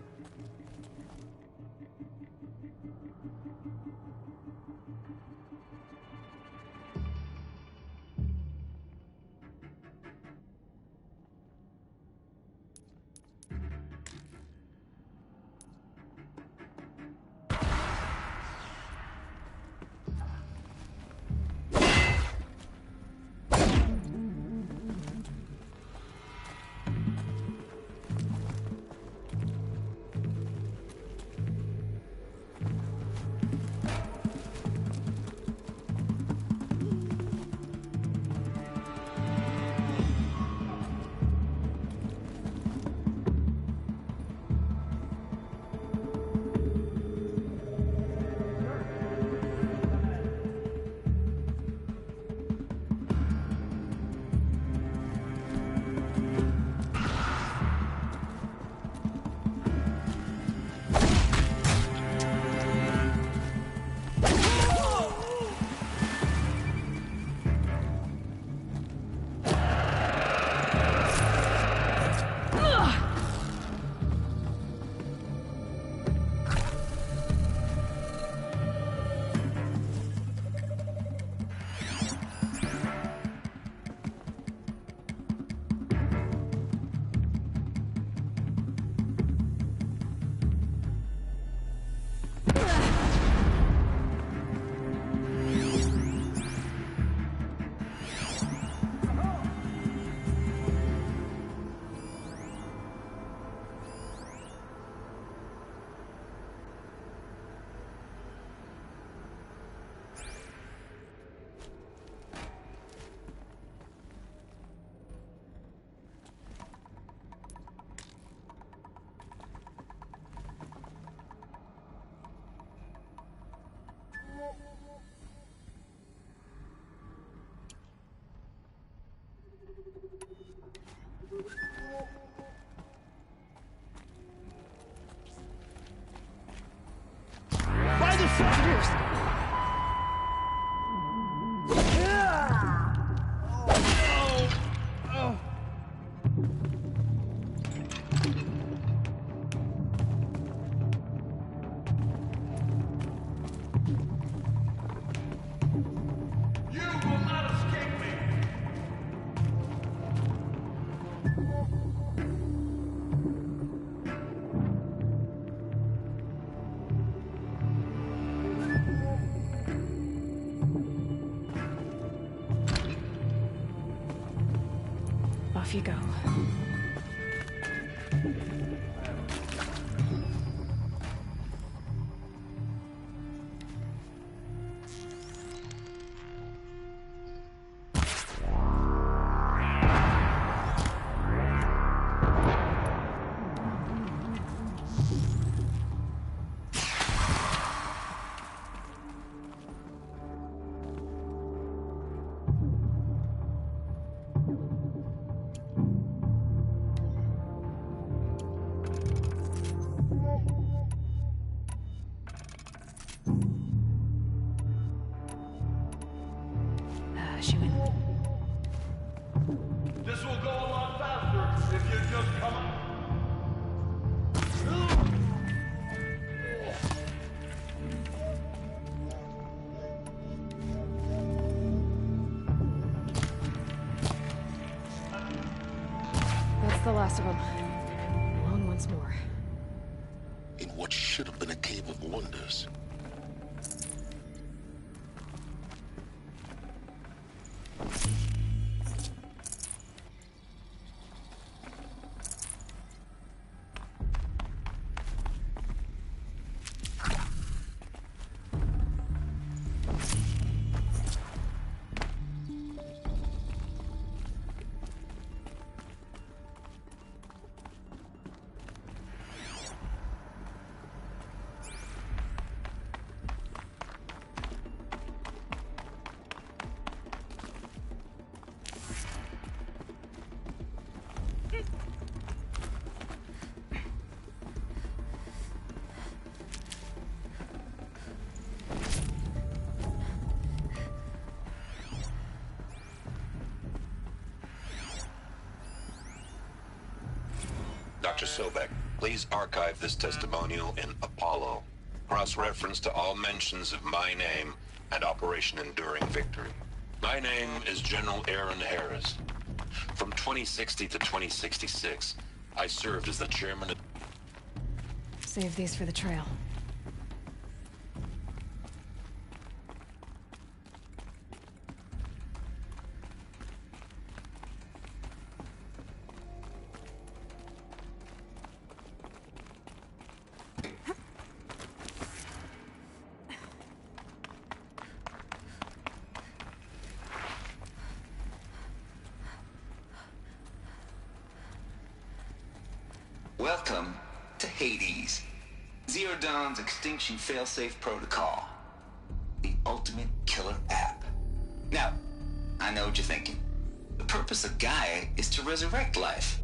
Saboteers. Off you go. This will go a lot faster if you just come on. That's the last of them. Along once more. In what should have been a cave of wonders. Dr. Sobek, please archive this testimonial in Apollo. Cross-reference to all mentions of my name and Operation Enduring Victory. My name is General Aaron Harris. From 2060 to 2066, I served as the chairman of... Save these for the trail. Welcome to Hades, Zero Dawn's extinction failsafe protocol. The ultimate killer app. Now, I know what you're thinking. The purpose of Gaia is to resurrect life.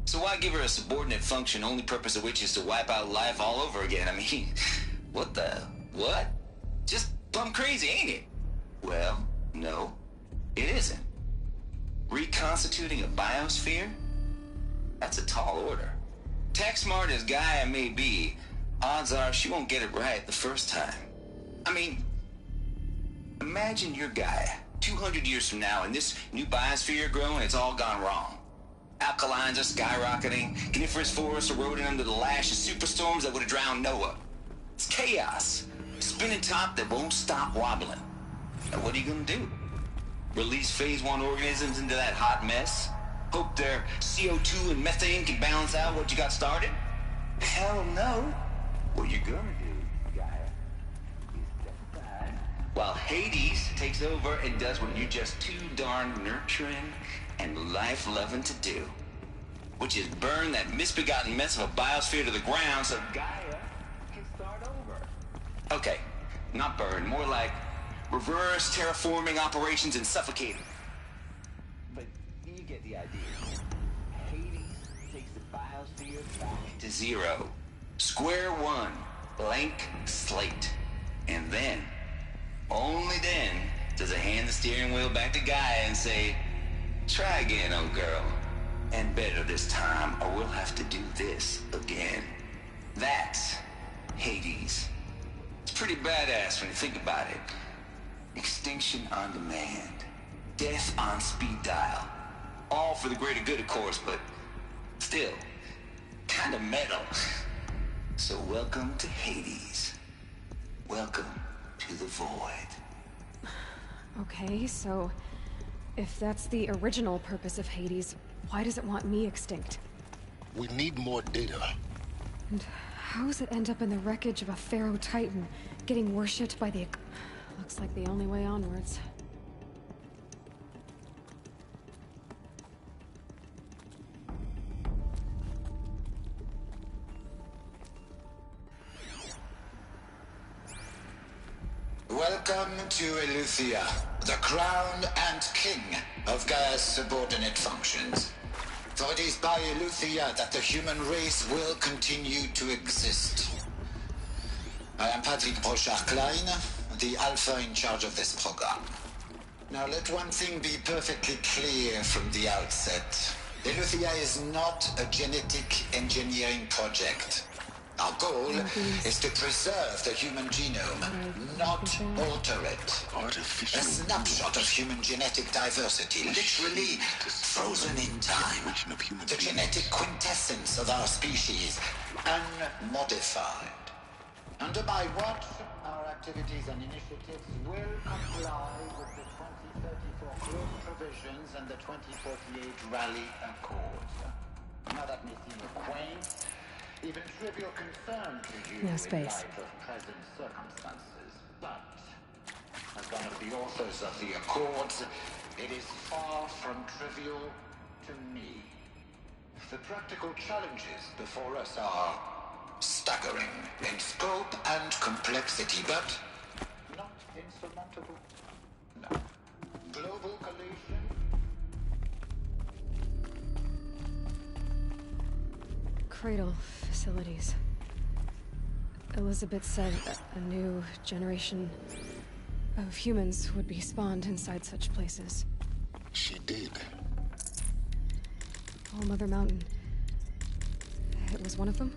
So why give her a subordinate function, only purpose of which is to wipe out life all over again? I mean, what the... what? Just plumb crazy, ain't it? Well, no, it isn't. Reconstituting a biosphere? That's a tall order. Tech smart as Gaia may be, odds are she won't get it right the first time. I mean, imagine you're Gaia, 200 years from now, and this new biosphere growing, it's all gone wrong. Alkalines are skyrocketing, coniferous forests eroding under the lash of superstorms that would have drowned Noah. It's chaos, spinning top that won't stop wobbling. Now what are you gonna do? Release phase 1 organisms into that hot mess? Hope their CO2 and methane can balance out what you got started? Hell no. What you're gonna do, Gaia, is step aside while Hades takes over and does what you're just too darn nurturing and life-loving to do, which is burn that misbegotten mess of a biosphere to the ground so Gaia can start over. Okay, not burn, more like reverse terraforming operations and suffocating. But you get the idea. Hades takes the biosphere back to zero. Square one. Blank slate. And then, only then, does it hand the steering wheel back to Gaia and say, try again, old girl. And better this time, or we'll have to do this again. That's Hades. It's pretty badass when you think about it. Extinction on demand. Death on speed dial. All for the greater good, of course, but still, kind of metal. So welcome to Hades. Welcome to the void. Okay, so if that's the original purpose of Hades, why does it want me extinct? We need more data. And how does it end up in the wreckage of a Pharaoh Titan, getting worshipped by the... Looks like the only way onwards. Welcome to Eleuthia, the crown and king of Gaia's subordinate functions. For it is by Eleuthia that the human race will continue to exist. I am Patrick Brochard-Klein, the Alpha in charge of this program. Now let one thing be perfectly clear from the outset. Eleuthia is not a genetic engineering project. Our goal is to preserve the human genome, not alter it. A snapshot of human genetic diversity, literally frozen in time. The genetic quintessence of our species, unmodified. Under my watch, our activities and initiatives will comply with the 2034 close provisions and the 2048 Raleigh Accords. Now that may seem quaint, even trivial concern to you in light of present circumstances. But, as one of the authors of the Accords, it is far from trivial to me. The practical challenges before us are staggering in scope and complexity, but not insurmountable. No. Global collation. Cradle facilities. Elizabeth said a new generation of humans would be spawned inside such places. She did. All Mother Mountain. It was one of them?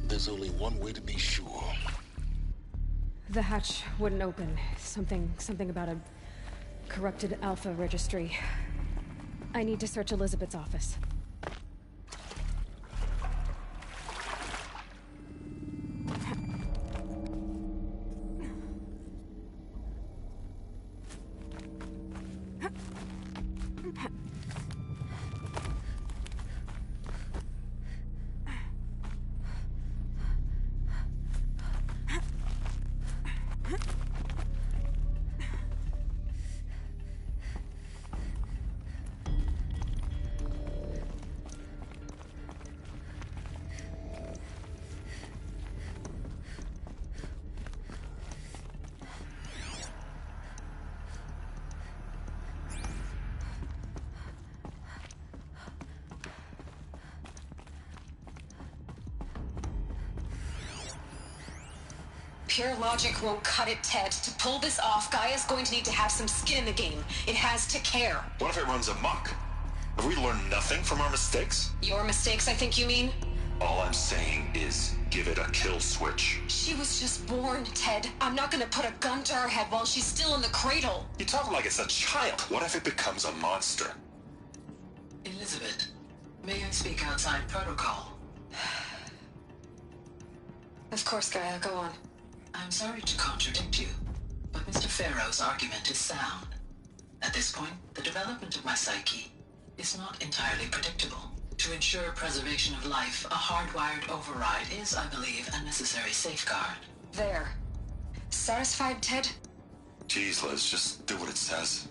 There's only one way to be sure. The hatch wouldn't open. Something about a corrupted Alpha registry. I need to search Elizabeth's office. Pure logic won't cut it, Ted. To pull this off, Gaia's going to need to have some skin in the game. It has to care. What if it runs amok? Have we learned nothing from our mistakes? Your mistakes, I think you mean? All I'm saying is give it a kill switch. She was just born, Ted. I'm not gonna put a gun to her head while she's still in the cradle. You talk like it's a child. What if it becomes a monster? Elizabeth, may I speak outside protocol? Of course, Gaia, go on. I'm sorry to contradict you, but Mr. Pharaoh's argument is sound. At this point, the development of my psyche is not entirely predictable. To ensure preservation of life, a hardwired override is, I believe, a necessary safeguard. There. Satisfied, Ted? Jeez, Liz, just do what it says.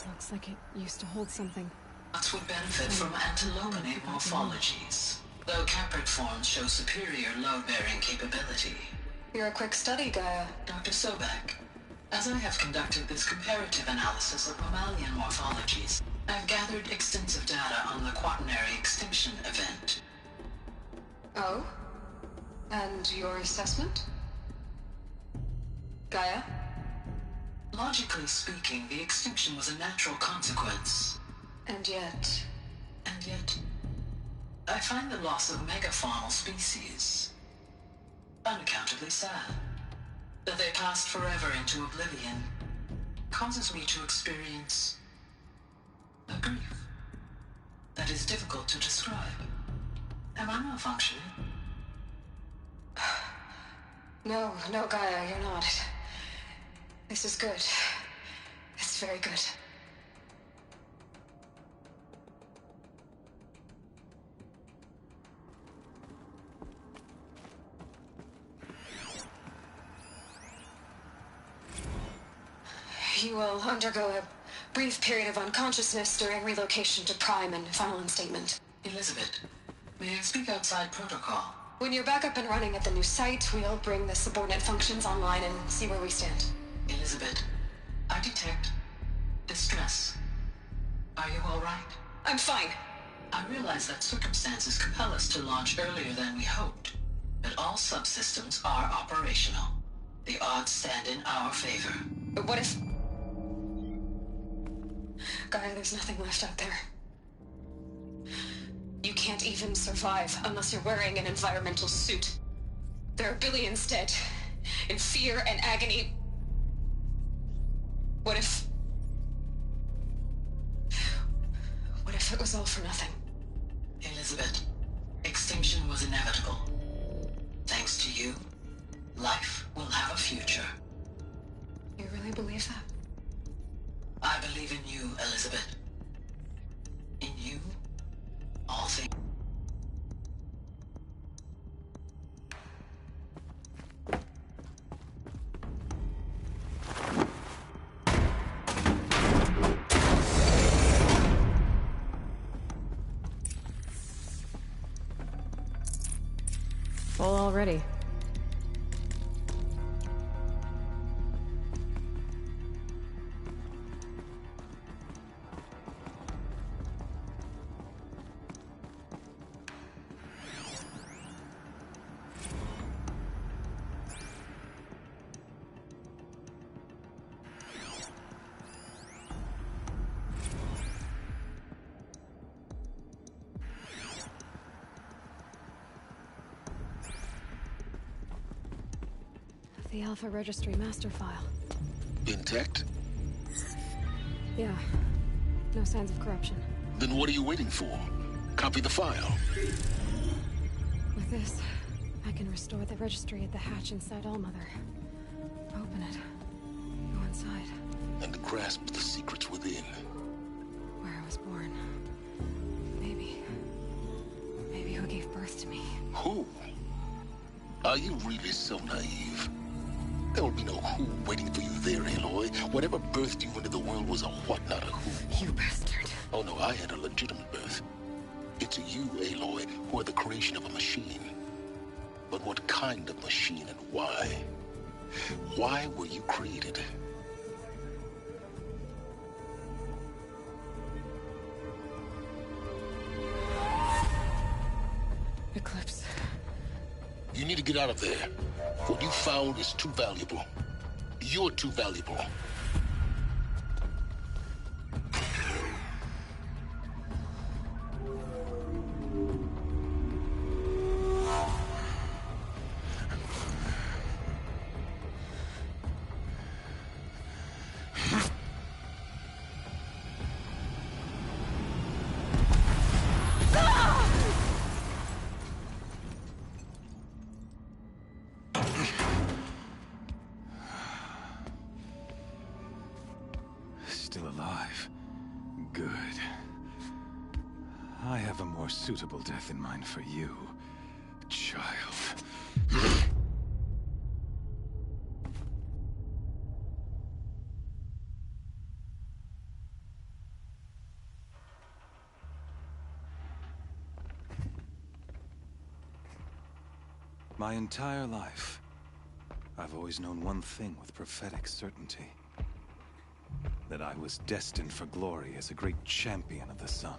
Looks like it used to hold something. Nuts would benefit from antilogonate morphologies, though caprid forms show superior load-bearing capability. You're a quick study, Gaia. Dr. Sobek, As I have conducted this comparative analysis of mammalian morphologies, I've gathered extensive data on the quaternary extinction event. Oh? And your assessment? Gaia? Logically speaking, the extinction was a natural consequence. And yet, I find the loss of megafaunal species unaccountably sad. That they passed forever into oblivion causes me to experience a grief that is difficult to describe. Am I malfunctioning? No, Gaia, you're not. This is good. It's very good. You will undergo a brief period of unconsciousness during relocation to Prime and final instatement. Elizabeth, may I speak outside protocol? When you're back up and running at the new site, we'll bring the subordinate functions online and see where we stand. Elizabeth, I detect distress. Are you all right? I'm fine. I realize that circumstances compel us to launch earlier than we hoped, but all subsystems are operational. The odds stand in our favor. But what if... Gaia, there's nothing left out there. You can't even survive unless you're wearing an environmental suit. There are billions dead, in fear and agony. What if it was all for nothing? Elizabeth, extinction was inevitable. Thanks to you, life will have a future. You really believe that? I believe in you, Elizabeth. In you, all things. Full already. The Alpha Registry master file. Intact? Yeah. No signs of corruption. Then what are you waiting for? Copy the file. With this, I can restore the registry at the hatch inside Allmother. Open it. Go inside. And grasp the secrets within. Where I was born. Maybe who gave birth to me. Who? Are you really so naive? There will be no who waiting for you there, Aloy. Whatever birthed you into the world was a what, not a who. You bastard. Oh no, I had a legitimate birth. It's you, Aloy, who are the creation of a machine. But what kind of machine and why? Why were you created? Eclipse. You need to get out of there. What you found is too valuable. You're too valuable. Still alive. Good. I have a more suitable death in mind for you, child. My entire life, I've always known one thing with prophetic certainty. That I was destined for glory as a great champion of the sun.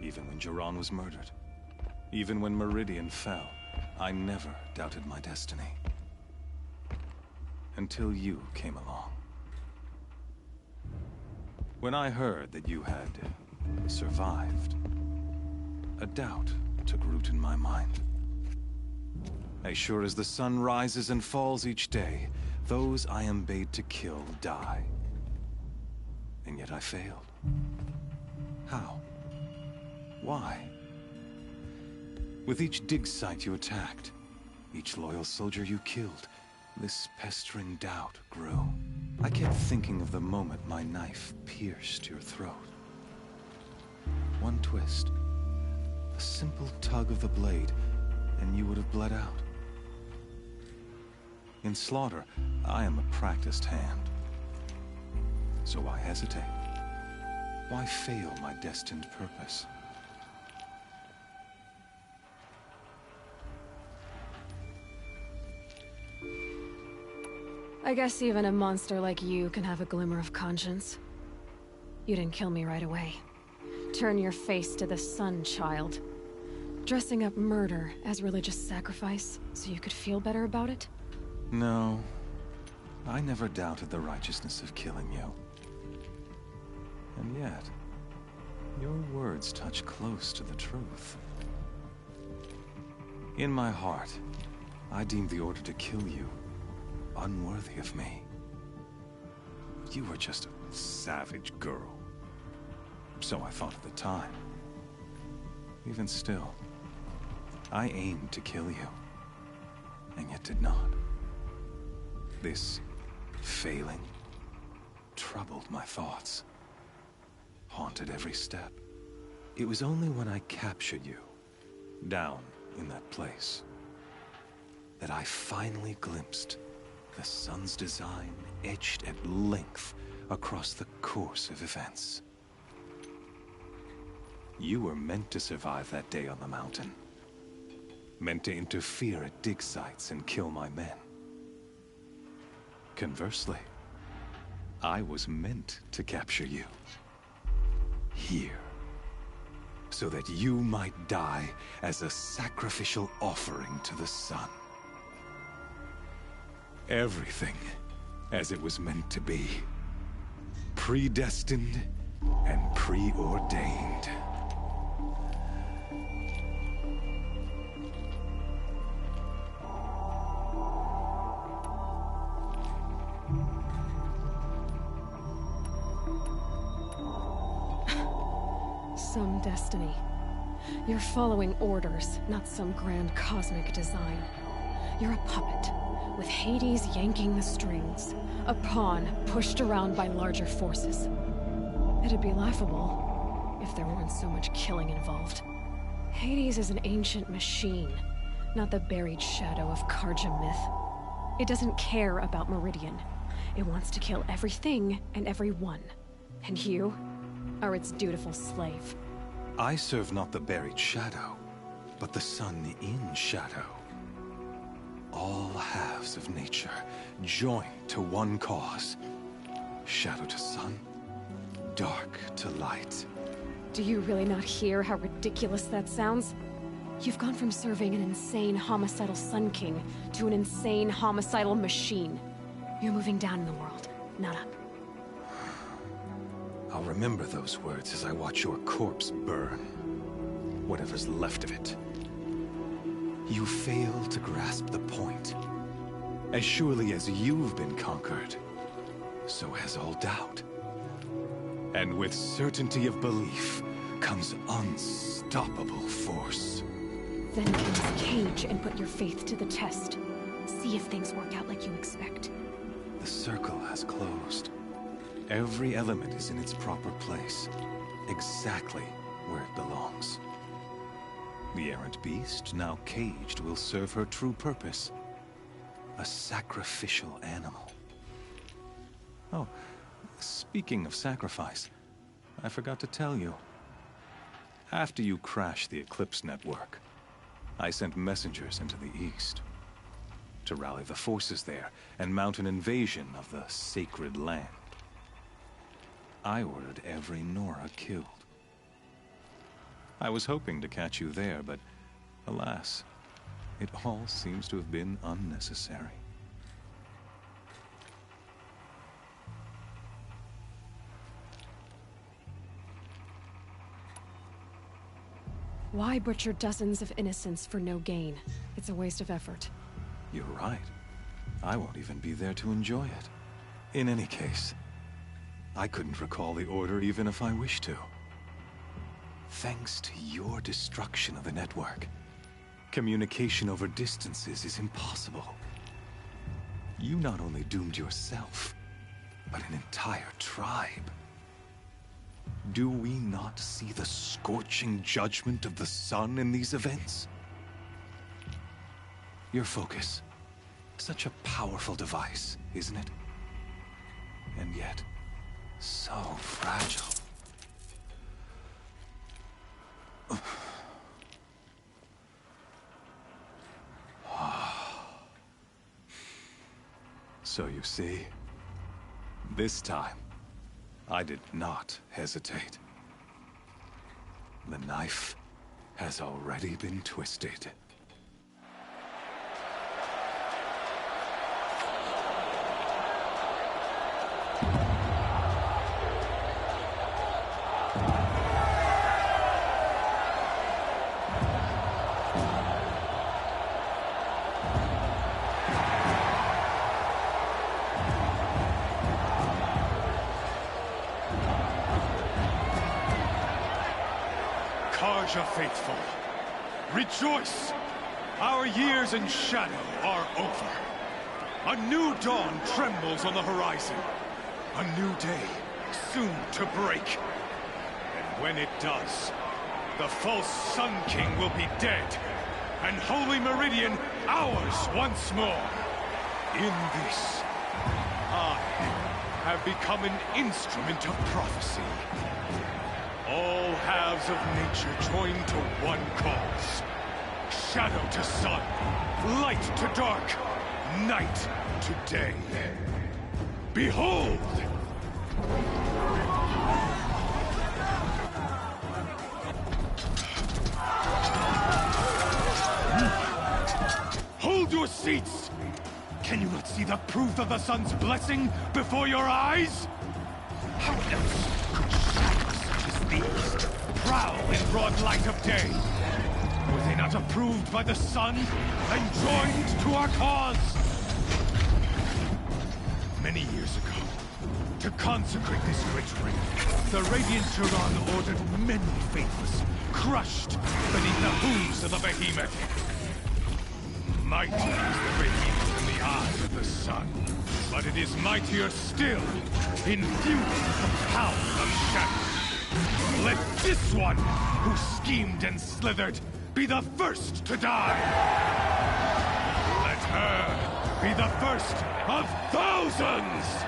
Even when Jiran was murdered, even when Meridian fell, I never doubted my destiny. Until you came along. When I heard that you had survived, a doubt took root in my mind. As sure as the sun rises and falls each day, those I am bade to kill die. And yet I failed. How? Why? With each dig site you attacked, each loyal soldier you killed, this pestering doubt grew. I kept thinking of the moment my knife pierced your throat. One twist, a simple tug of the blade, and you would have bled out. In slaughter, I am a practiced hand. So why hesitate? Why fail my destined purpose? I guess even a monster like you can have a glimmer of conscience. You didn't kill me right away. Turn your face to the sun, child. Dressing up murder as religious sacrifice so you could feel better about it? No. I never doubted the righteousness of killing you. And yet, your words touch close to the truth. In my heart, I deemed the order to kill you unworthy of me. You were just a savage girl. So I thought at the time. Even still, I aimed to kill you, and yet did not. This failing troubled my thoughts, haunted every step. It was only when I captured you, down in that place, that I finally glimpsed the sun's design etched at length across the course of events. You were meant to survive that day on the mountain. Meant to interfere at dig sites and kill my men. Conversely, I was meant to capture you. Here. So that you might die as a sacrificial offering to the sun. Everything as it was meant to be. Predestined and preordained. Some destiny. You're following orders, not some grand cosmic design. You're a puppet, with Hades yanking the strings. A pawn pushed around by larger forces. It'd be laughable if there weren't so much killing involved. Hades is an ancient machine, not the buried shadow of Karja myth. It doesn't care about Meridian. It wants to kill everything and everyone. And you are its dutiful slave. I serve not the buried shadow, but the sun in shadow. All halves of nature joined to one cause. Shadow to sun, dark to light. Do you really not hear how ridiculous that sounds? You've gone from serving an insane homicidal Sun King to an insane homicidal machine. You're moving down in the world, not up. I'll remember those words as I watch your corpse burn. Whatever's left of it. You fail to grasp the point. As surely as you've been conquered, so has all doubt. And with certainty of belief comes unstoppable force. Then cleanse cage and put your faith to the test. See if things work out like you expect. The circle has closed. Every element is in its proper place, exactly where it belongs. The errant beast, now caged, will serve her true purpose. A sacrificial animal. Oh, speaking of sacrifice, I forgot to tell you. After you crashed the Eclipse network, I sent messengers into the east. to rally the forces there and mount an invasion of the sacred land. I ordered every Nora killed. I was hoping to catch you there, but alas, it all seems to have been unnecessary. Why butcher dozens of innocents for no gain? It's a waste of effort. You're right. I won't even be there to enjoy it. In any case, I couldn't recall the order even if I wished to. Thanks to your destruction of the network, communication over distances is impossible. You not only doomed yourself, but an entire tribe. Do we not see the scorching judgment of the sun in these events? Your focus. Such a powerful device, isn't it? And yet, so fragile. So you see, this time, I did not hesitate. The knife has already been twisted. Faithful, rejoice! Our years in shadow are over. A new dawn trembles on the horizon. A new day soon to break. And when it does, the false Sun King will be dead, and Holy Meridian ours once more. In this, I have become an instrument of prophecy. All halves of nature join to one cause. Shadow to sun, light to dark, night to day. Behold! Hold your seats! Can you not see the proof of the sun's blessing before your eyes? How else could shadows such as these prowl in broad light of day? Were they not approved by the sun and joined to our cause? Many years ago, to consecrate this great ring, the Radiant Turan ordered many faithless, crushed beneath the hooves of the behemoth. Mighty is the behemoth in the eyes of the sun, but it is mightier still, infused with the power of shadow. Let this one, who schemed and slithered, be the first to die. Let her be the first of thousands!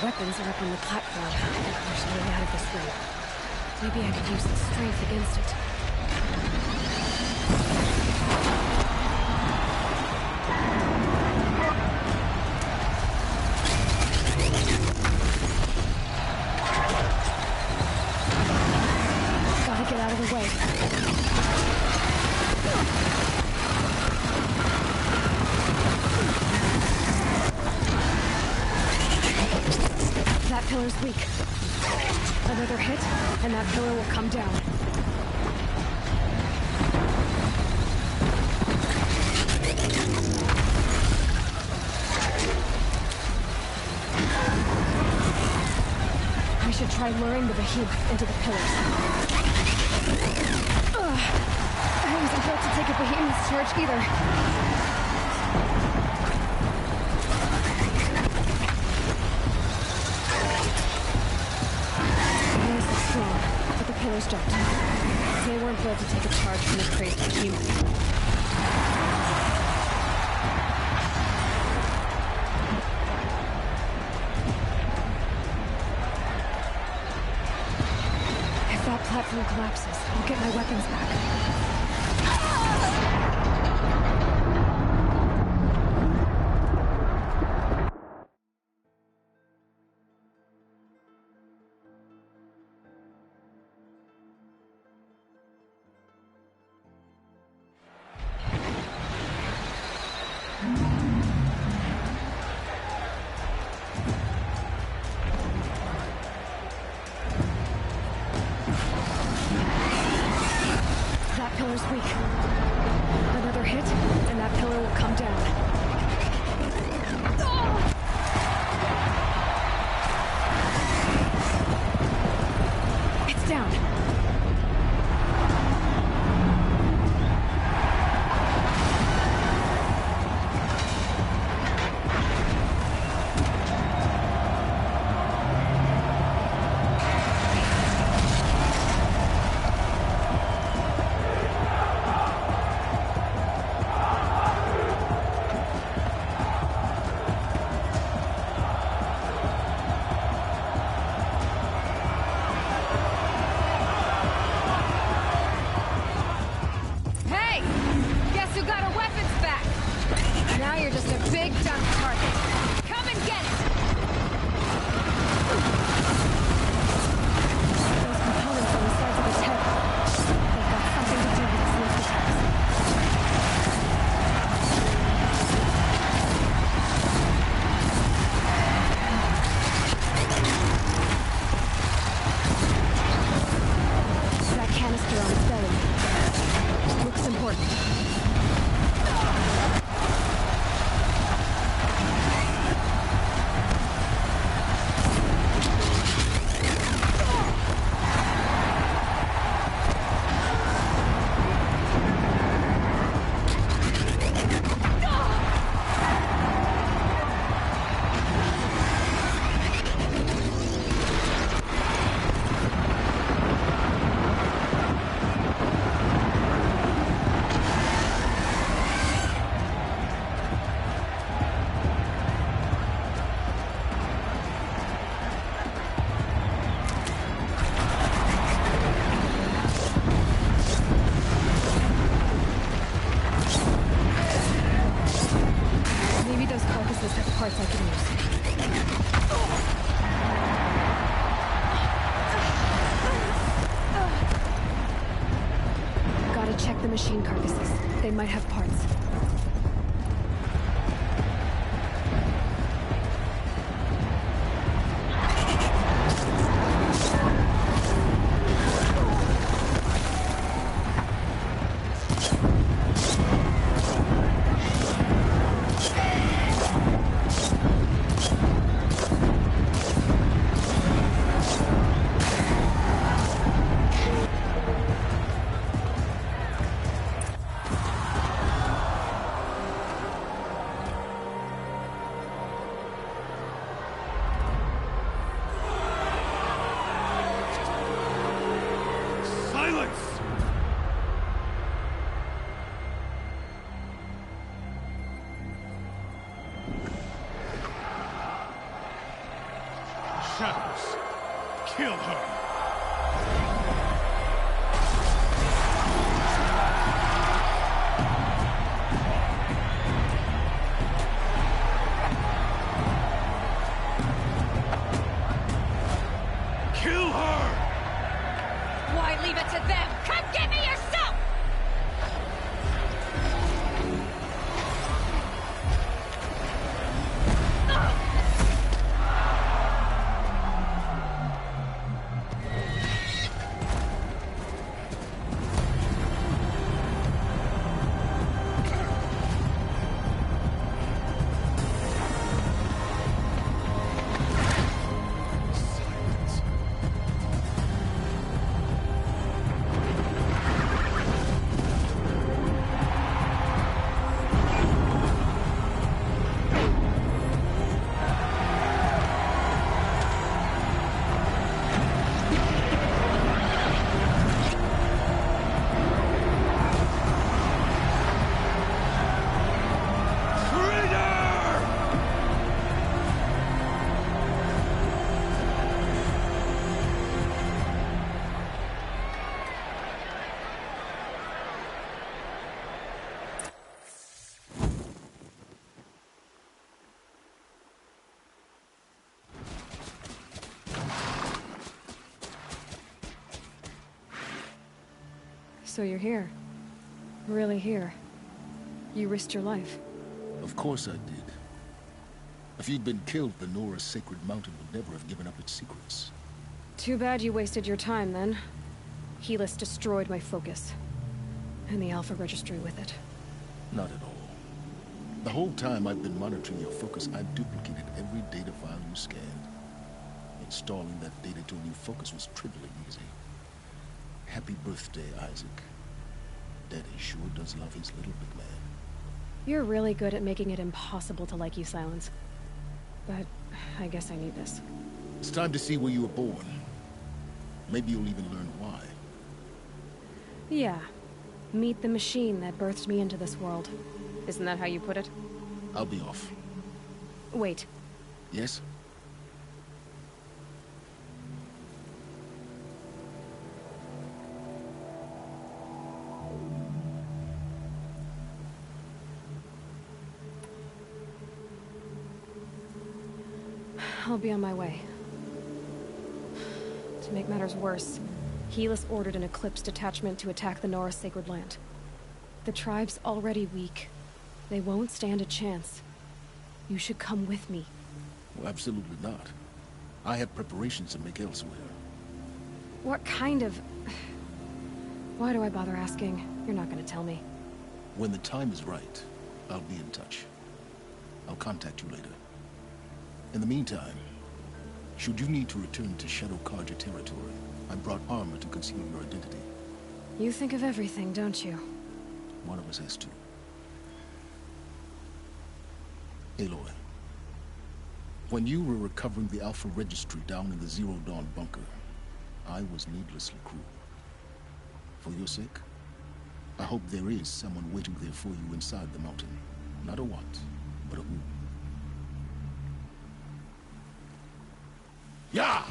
Weapons are up on the platform. There's no way out of this room. Maybe I could use the strength against it. Gotta get out of the way. That pillar's weak. Another hit, and that pillar will come down. I should try luring the behemoth into the pillars. I wasn't built to take a behemoth's charge either. pillars jumped. They weren't built to take a charge from a crazed human. If that platform collapses, I'll get my weapons back. Pillar's weak. Another hit, and that pillar will come down. It's down. Parts I can use. Gotta check the machine carcasses. They might have parts. Shadows. Kill her. Kill her! Why leave it to them? Come get me yourself! So you're here. Really here. You risked your life. Of course I did. If you'd been killed, the Nora's sacred mountain would never have given up its secrets. Too bad you wasted your time, then. Helis destroyed my focus. And the Alpha Registry with it. Not at all. The whole time I've been monitoring your focus, I've duplicated every data file you scanned. Installing that data to a new focus was trivially easy. Happy birthday, Isaac. Daddy sure does love his little big man. You're really good at making it impossible to like you, Silence. But I guess I need this. It's time to see where you were born. Maybe you'll even learn why. Yeah. Meet the machine that birthed me into this world. Isn't that how you put it? I'll be off. Wait. Yes? I'll be on my way. To make matters worse, Helis ordered an Eclipse detachment to attack the Nora Sacred Land. The tribe's already weak. They won't stand a chance. You should come with me. Well, absolutely not. I have preparations to make elsewhere. What kind of... Why do I bother asking? You're not gonna tell me. When the time is right, I'll be in touch. I'll contact you later. In the meantime, should you need to return to Shadow Karja territory, I brought armor to conceal your identity. You think of everything, don't you? One of us has to. Aloy, when you were recovering the Alpha Registry down in the Zero Dawn bunker, I was needlessly cruel. For your sake, I hope there is someone waiting there for you inside the mountain. Not a what, but a who. Yeah!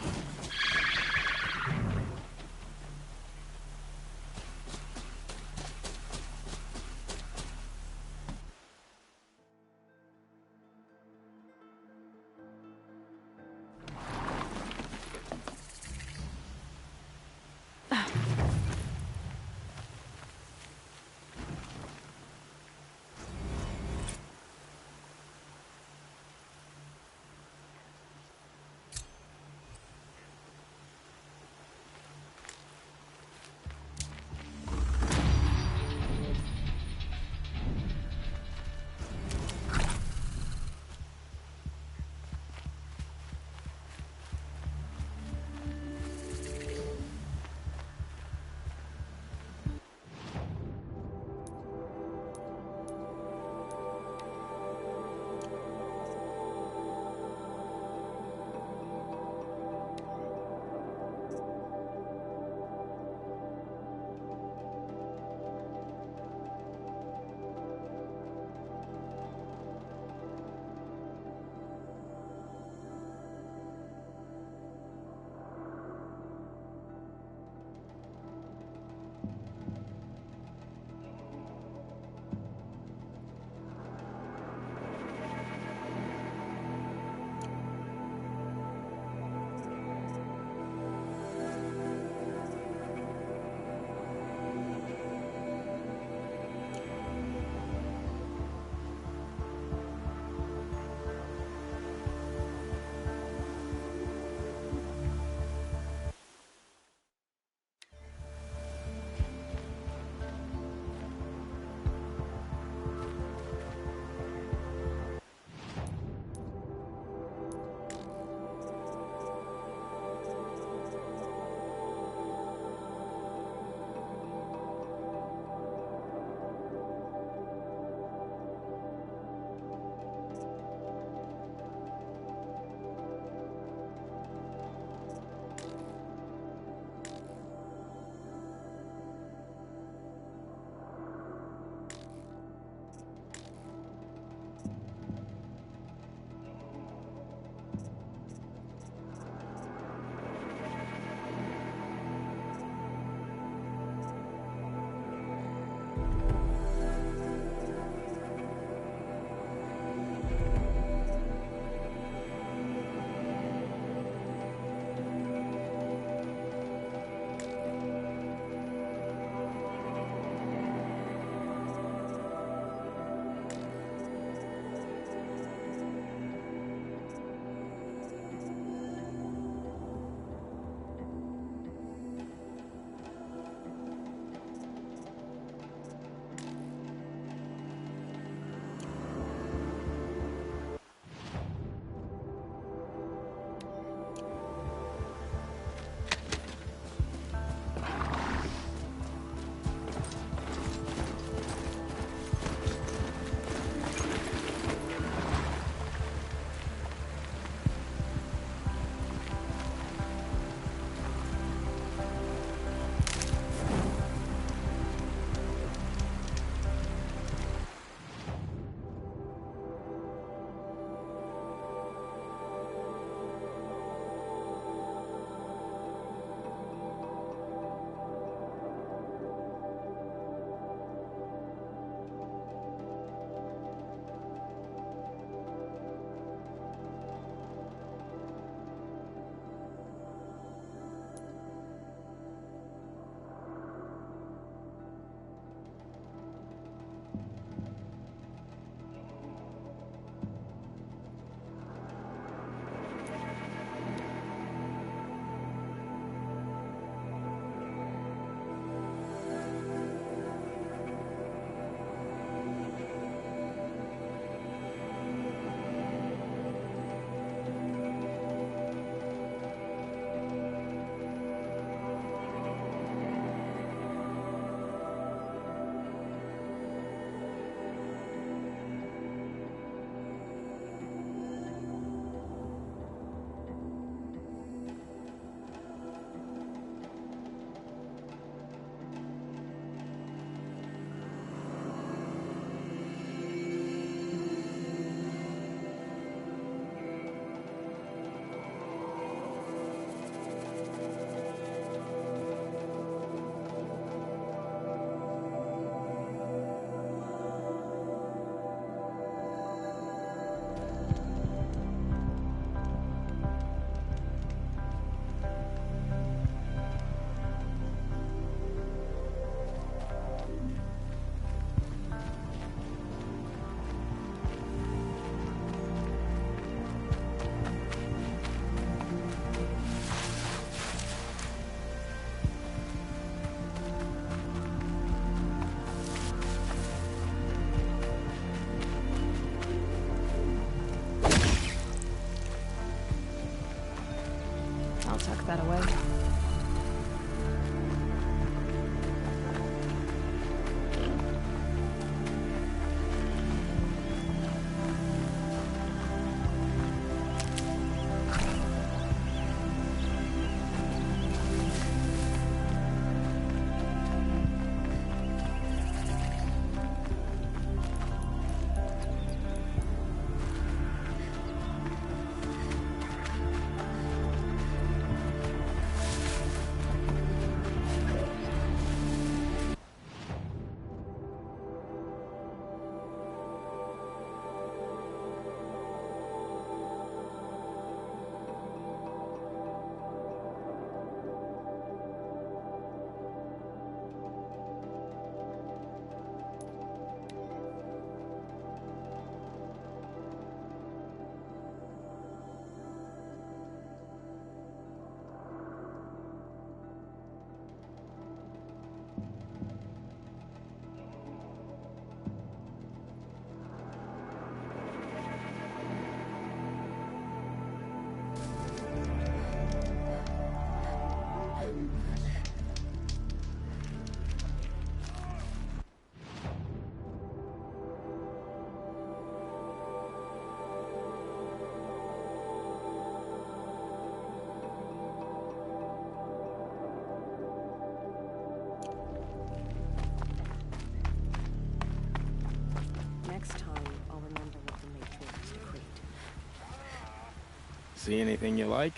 See anything you like?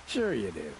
Sure you do.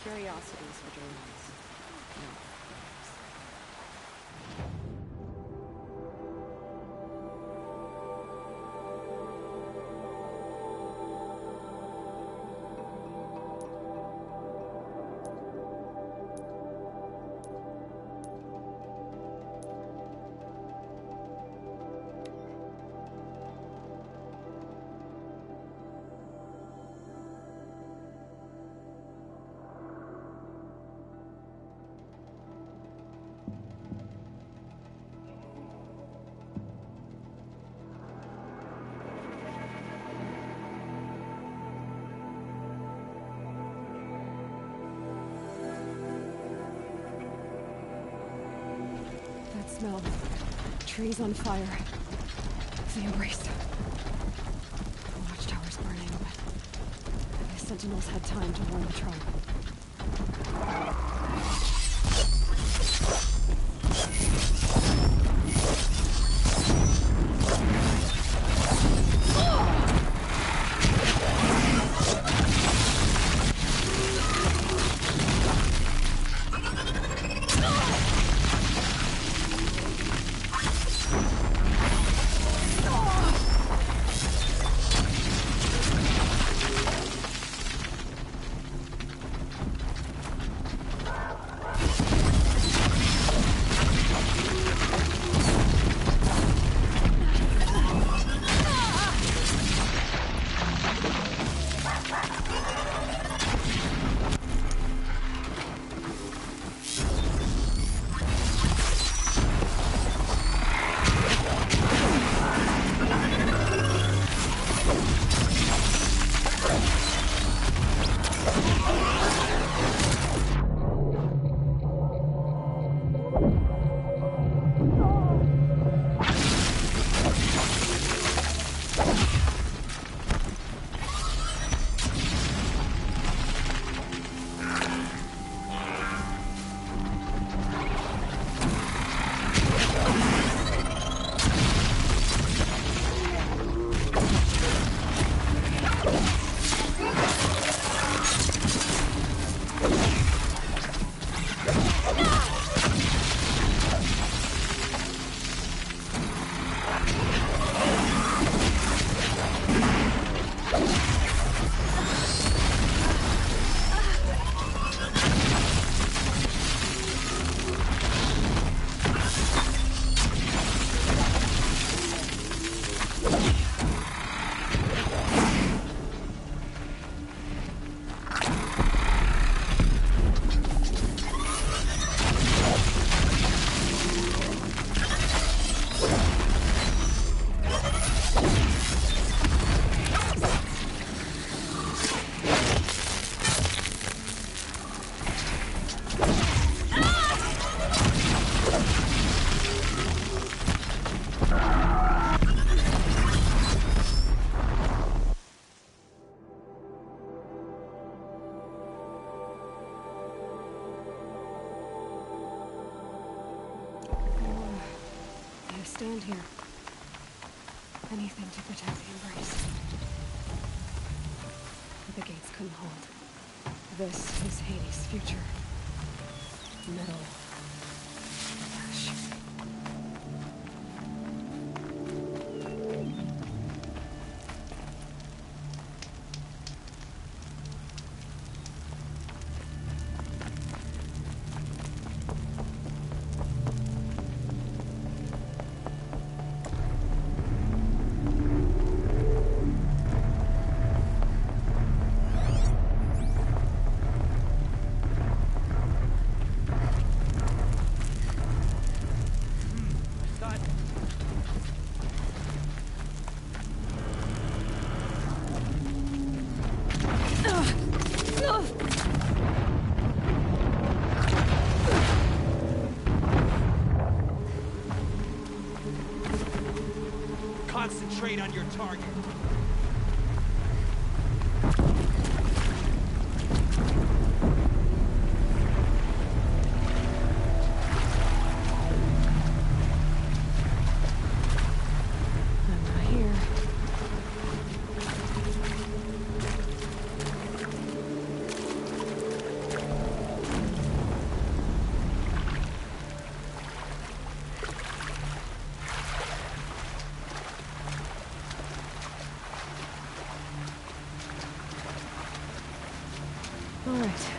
Curiosities for dreams. No. Smell. Trees on fire. The embrace. The watchtower's burning, but the sentinels had time to warn the tribe. stand here. Anything to protect the Embrace. But the gates couldn't hold. This is Hades' future. Metal. Ash. Concentrate on your target. I'm not here. All right.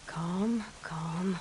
Calm, calm.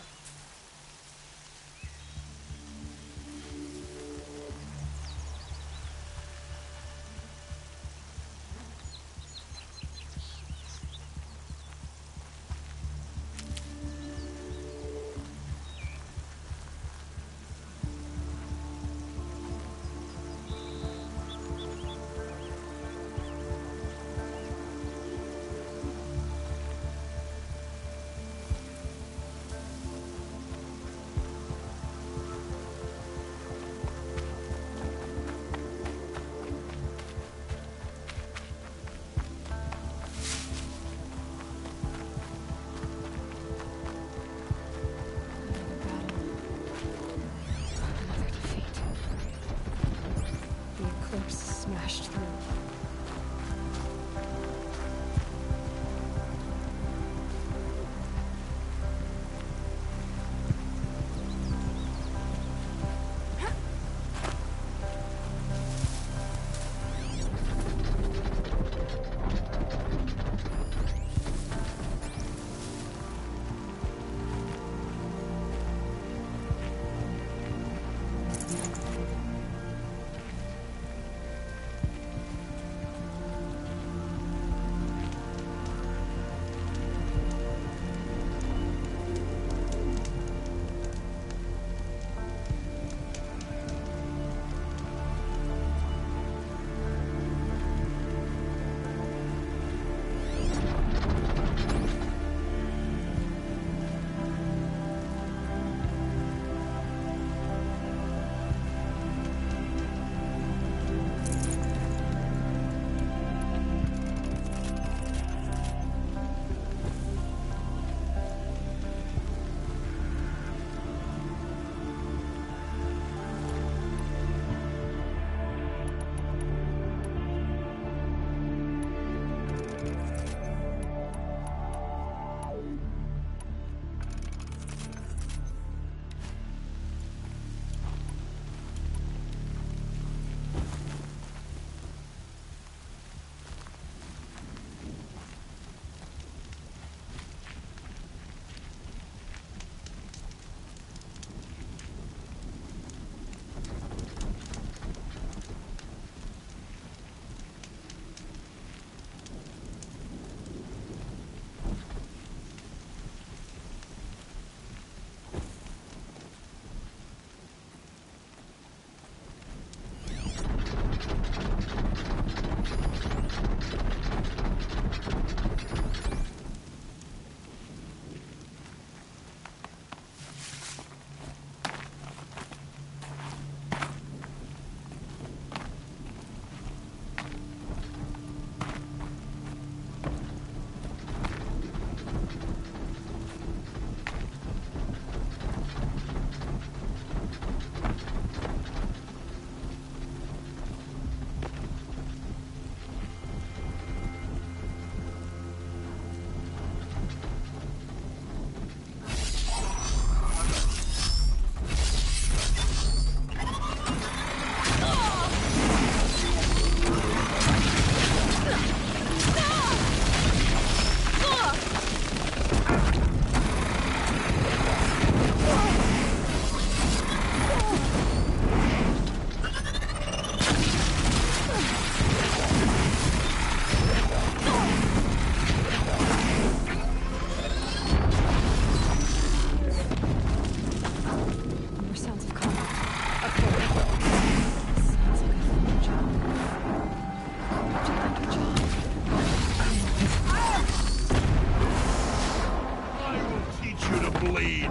bleed.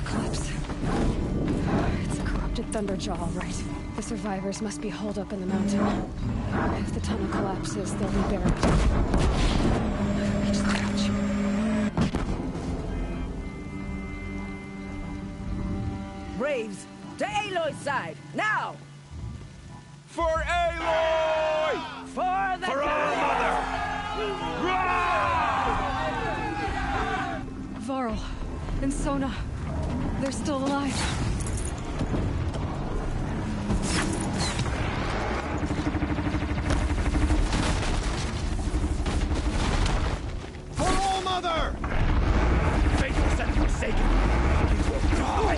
Eclipse. It's a corrupted Thunderjaw, all right. The survivors must be holed up in the mountain. If the tunnel collapses, they'll be buried. Reach the couch. Braves, to Aloy's side, now! For Aloy! For the our mother! Varl and Sona, they're still alive. For All Mother! Faithless and forsaken, you will die!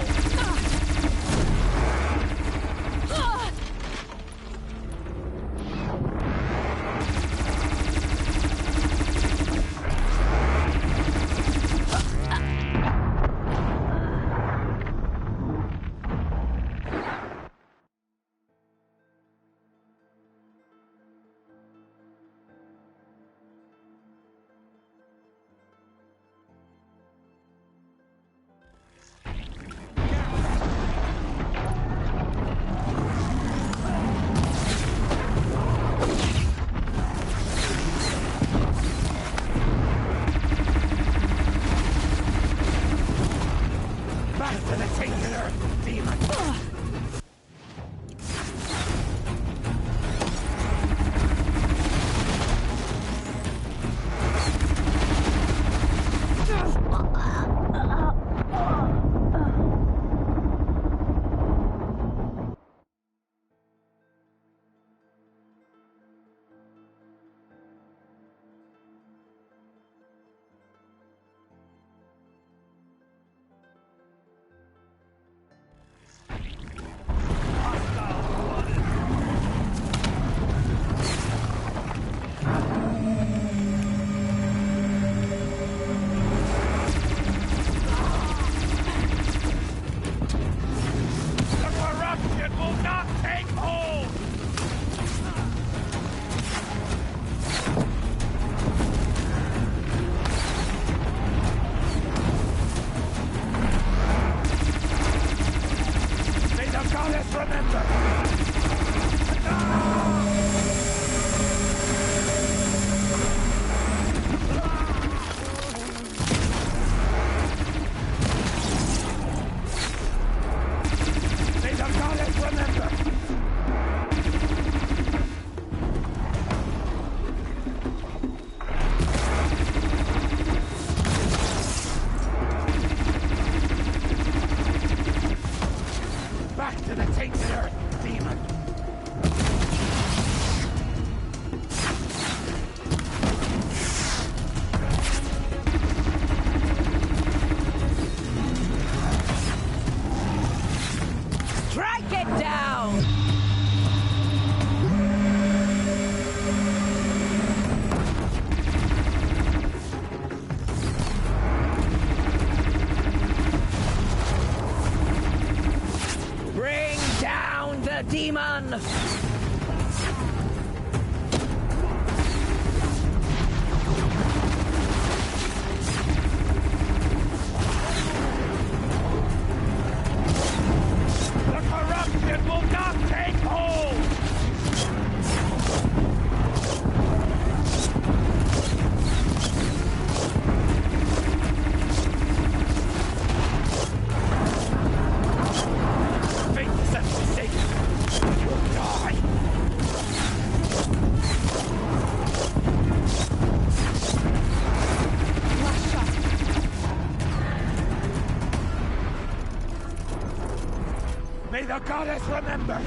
Demon! The corruption will not take hold! Faithless and forsaken, you will die! Last shot. May the goddess remember!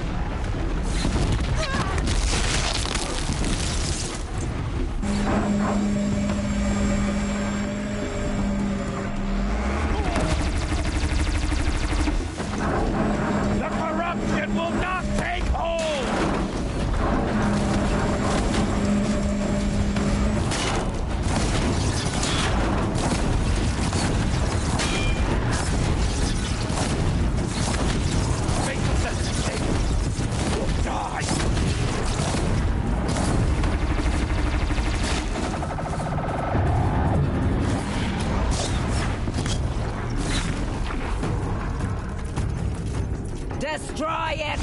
The corruption will not take hold! Faithless and forsaken, will die! Destroy it!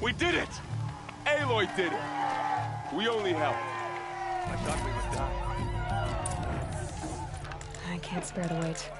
We did it! Aloy did it! We only helped. I thought we would die. I can't spare the weight.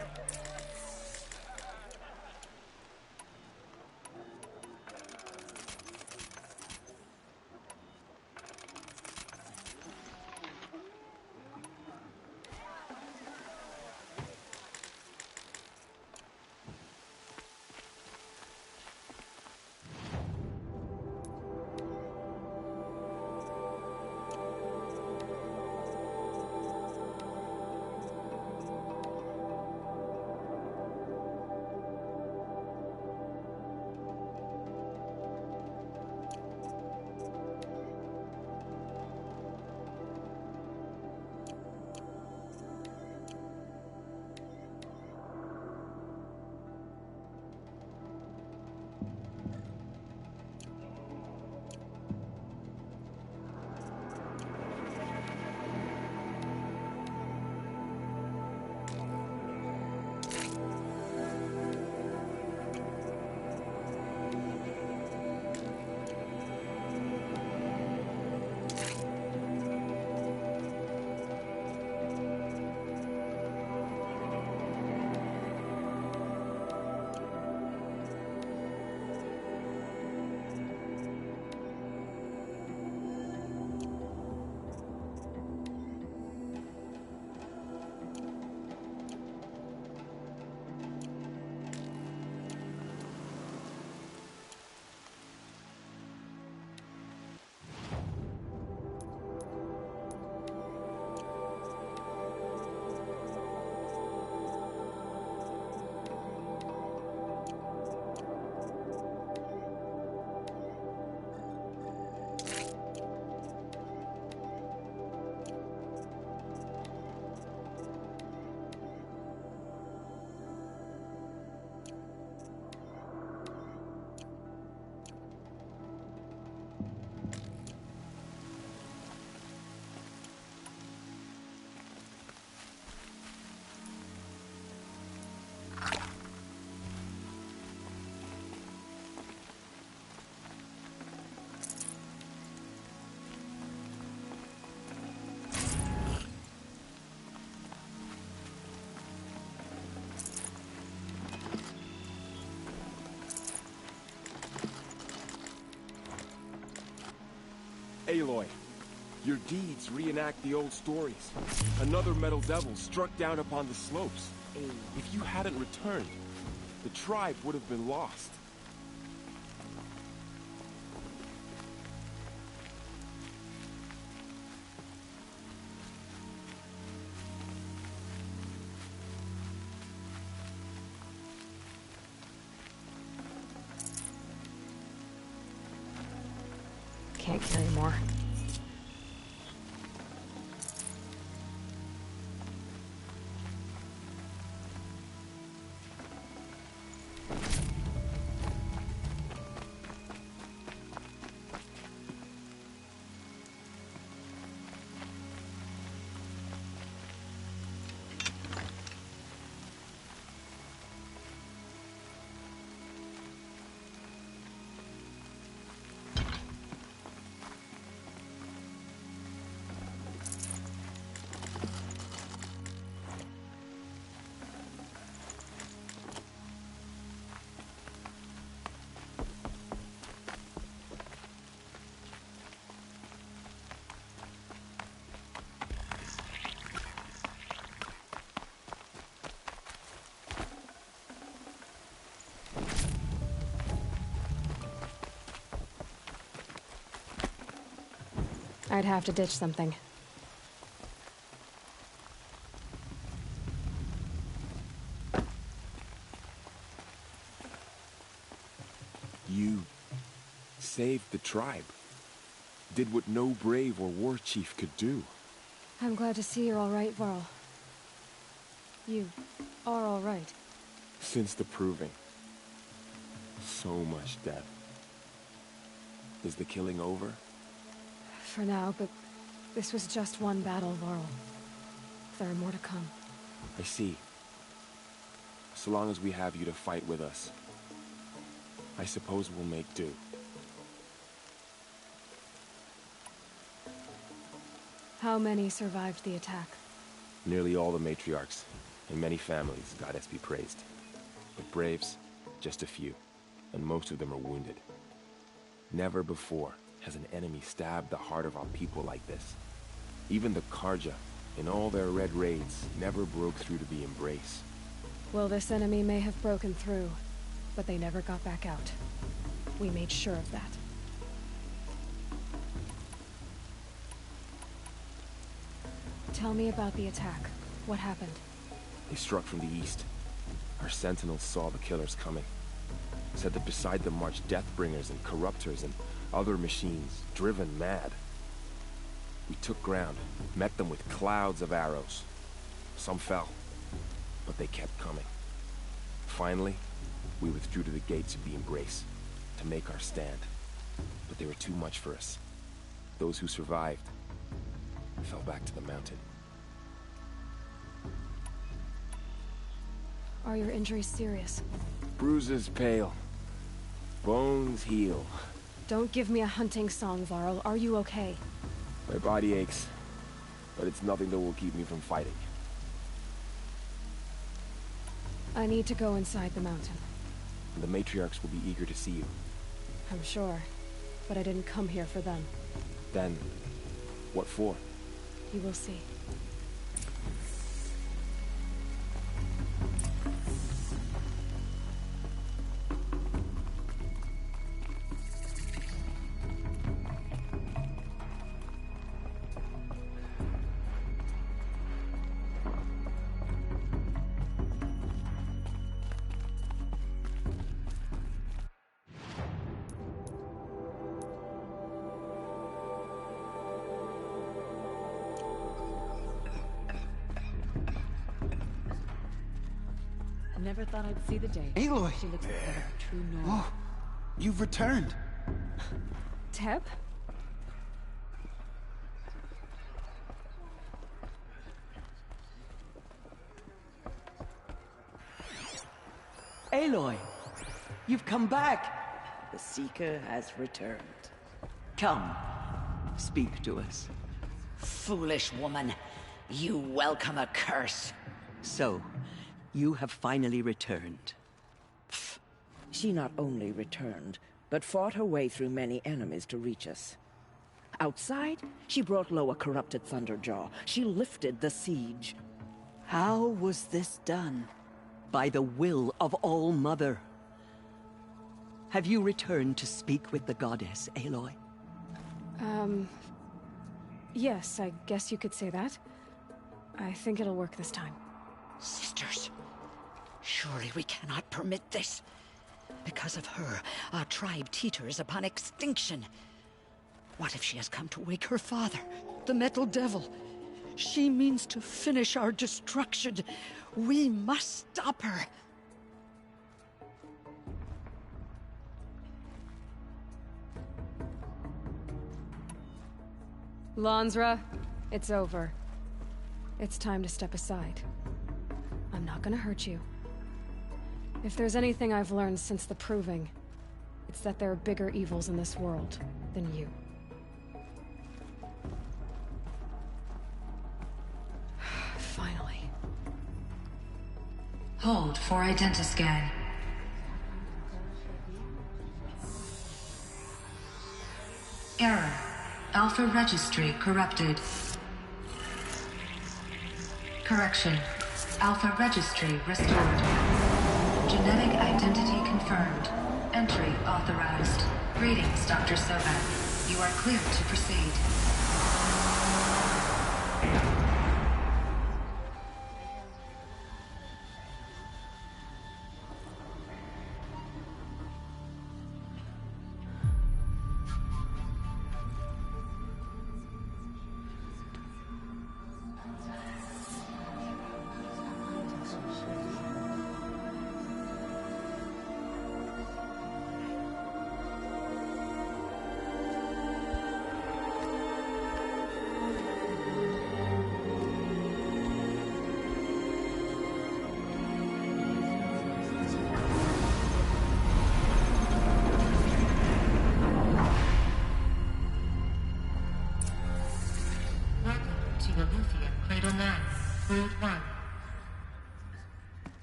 Aloy, your deeds reenact the old stories. Another metal devil struck down upon the slopes. If you hadn't returned, the tribe would have been lost. Can't carry more. I'd have to ditch something. You saved the tribe. Did what no brave or war chief could do. I'm glad to see you're all right, Varl. You are all right. Since the proving. So much death. Is the killing over? For now, but this was just one battle, Varl. There are more to come. I see. So long as we have you to fight with us, I suppose we'll make do. How many survived the attack? Nearly all the matriarchs, and many families, goddess be praised. But braves, just a few, and most of them are wounded. Never before has an enemy stabbed the heart of our people like this. Even the Karja, in all their red raids, never broke through to the Embrace. Well, this enemy may have broken through, but they never got back out. We made sure of that. Tell me about the attack. What happened? They struck from the east. Our sentinels saw the killers coming. Said that beside them marched Deathbringers and Corruptors and other machines, driven mad. We took ground, met them with clouds of arrows. Some fell, but they kept coming. Finally, we withdrew to the gates of the Embrace to make our stand. But they were too much for us. Those who survived fell back to the mountain. Are your injuries serious? Bruises pale. Bones heal. Don't give me a hunting song, Varl. Are you okay? My body aches, but it's nothing that will keep me from fighting. I need to go inside the mountain. The matriarchs will be eager to see you. I'm sure, but I didn't come here for them. Then, what for? You will see. Never thought I'd see the day. Aloy! She looks like a true Nora. Oh, you've returned. Teb? Aloy, you've come back. The Seeker has returned. Come, speak to us. Foolish woman, you welcome a curse. So, you have finally returned. She not only returned, but fought her way through many enemies to reach us. Outside, she brought low a corrupted Thunderjaw. She lifted the siege. How was this done? By the will of All-Mother. Have you returned to speak with the goddess, Aloy? Yes, I guess you could say that. I think it'll work this time. Sisters, surely we cannot permit this. Because of her, our tribe teeters upon extinction. What if she has come to wake her father, the Metal Devil? She means to finish our destruction. We must stop her. Lansra, it's over. It's time to step aside. I'm not gonna hurt you. If there's anything I've learned since the Proving, it's that there are bigger evils in this world than you. Finally. Hold for identiscan. Error. Alpha registry corrupted. Correction. Alpha registry restored. Genetic identity confirmed. Entry authorized. Greetings, Dr. Sobek. You are clear to proceed.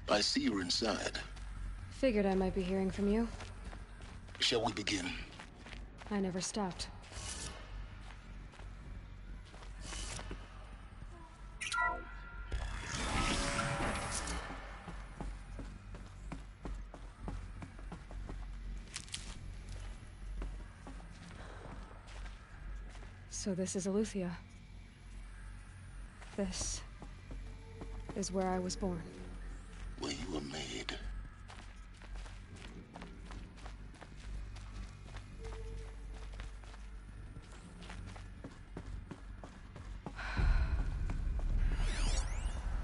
I see you're inside. Figured I might be hearing from you. Shall we begin? I never stopped. So this is Eleuthia. This is where I was born. Where you were made.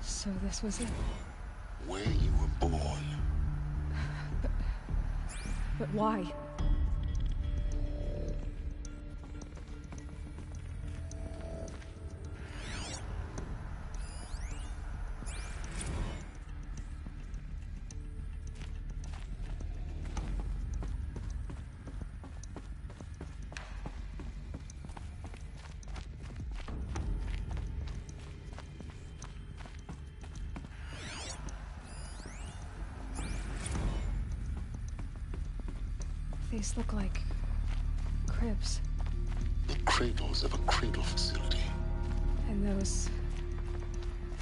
So this was it. Where you were born. But why? These look like cribs. The cradles of a cradle facility. And those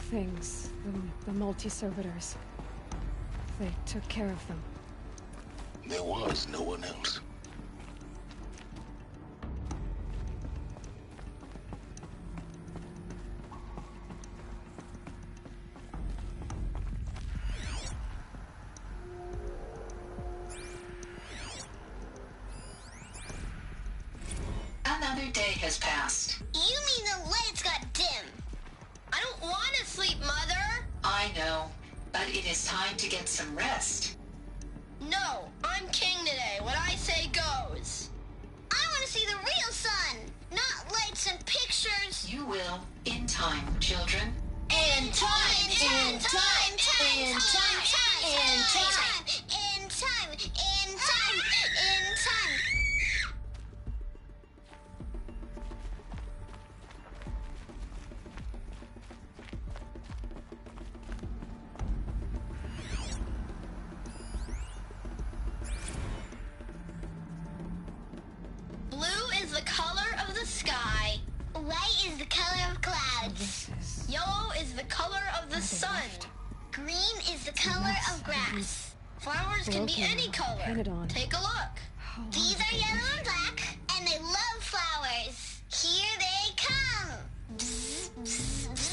things, the multi-servitors, they took care of them. There was no one else. Another day has passed. You mean the lights got dim? I don't want to sleep, Mother! I know, but it is time to get some rest. No, I'm king today. What I say goes. I want to see the real sun, not lights and pictures. You will, in time, children. In time, in time, in time, in time, in time, in time, in time, in time. Blue is the color of the sky. White is the color of clouds. Yellow is the color of the sun. Green is the color of grass. Flowers can be any color. Take a look. These are yellow and black, and they love flowers. Here they come. Bzz, bzz, bzz.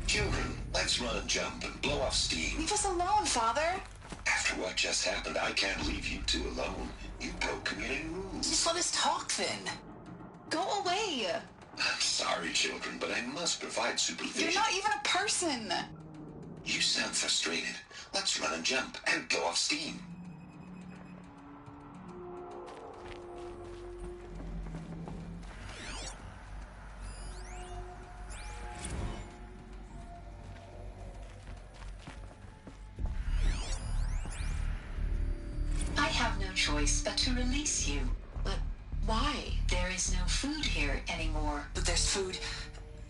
Children, let's run and jump and blow off steam. Leave us alone, Father. After what just happened, I can't leave you two alone. You broke community rules. Just let us talk then. Go away. I'm sorry, children, but I must provide supervision. You're not even a person. You sound frustrated. Let's run and jump and blow off steam. I have no choice but to release you. But why? There is no food here anymore. But there's food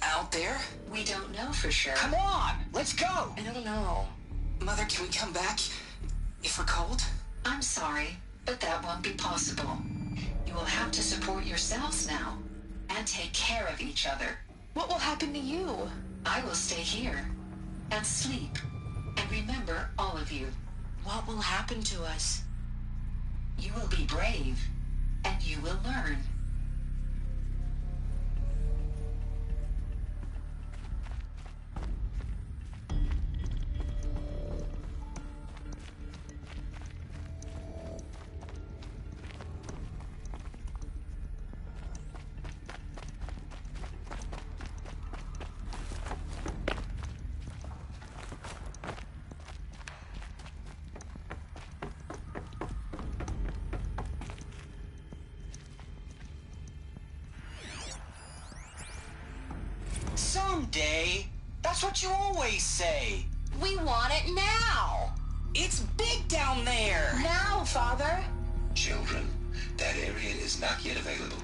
out there? We don't know for sure. Come on, let's go! I don't know. Mother, can we come back if we're cold? I'm sorry, but that won't be possible. You will have to support yourselves now and take care of each other. What will happen to you? I will stay here and sleep and remember all of you. What will happen to us? You will be brave, and you will learn. Someday. That's what you always say. We want it now. It's big down there. Now, Father. Children, that area is not yet available.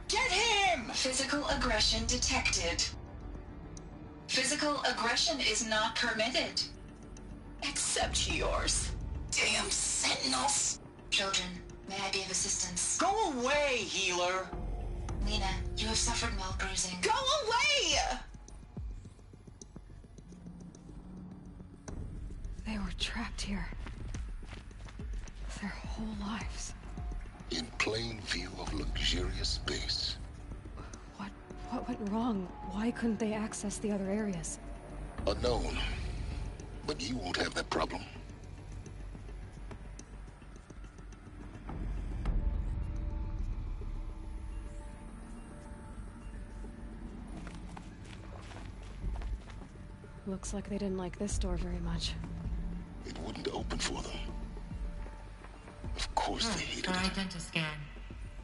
Get him! Physical aggression detected. Physical aggression is not permitted. Except yours. Damn sentinels. Children, may I be of assistance? Go away, healer. Lena, you have suffered mild bruising. Go away! They were trapped here. Their whole lives. In plain view of luxurious space. What went wrong? Why couldn't they access the other areas? Unknown. But you won't have that problem. Looks like they didn't like this door very much. It wouldn't open for them. Of course they hated for it. Identiscan.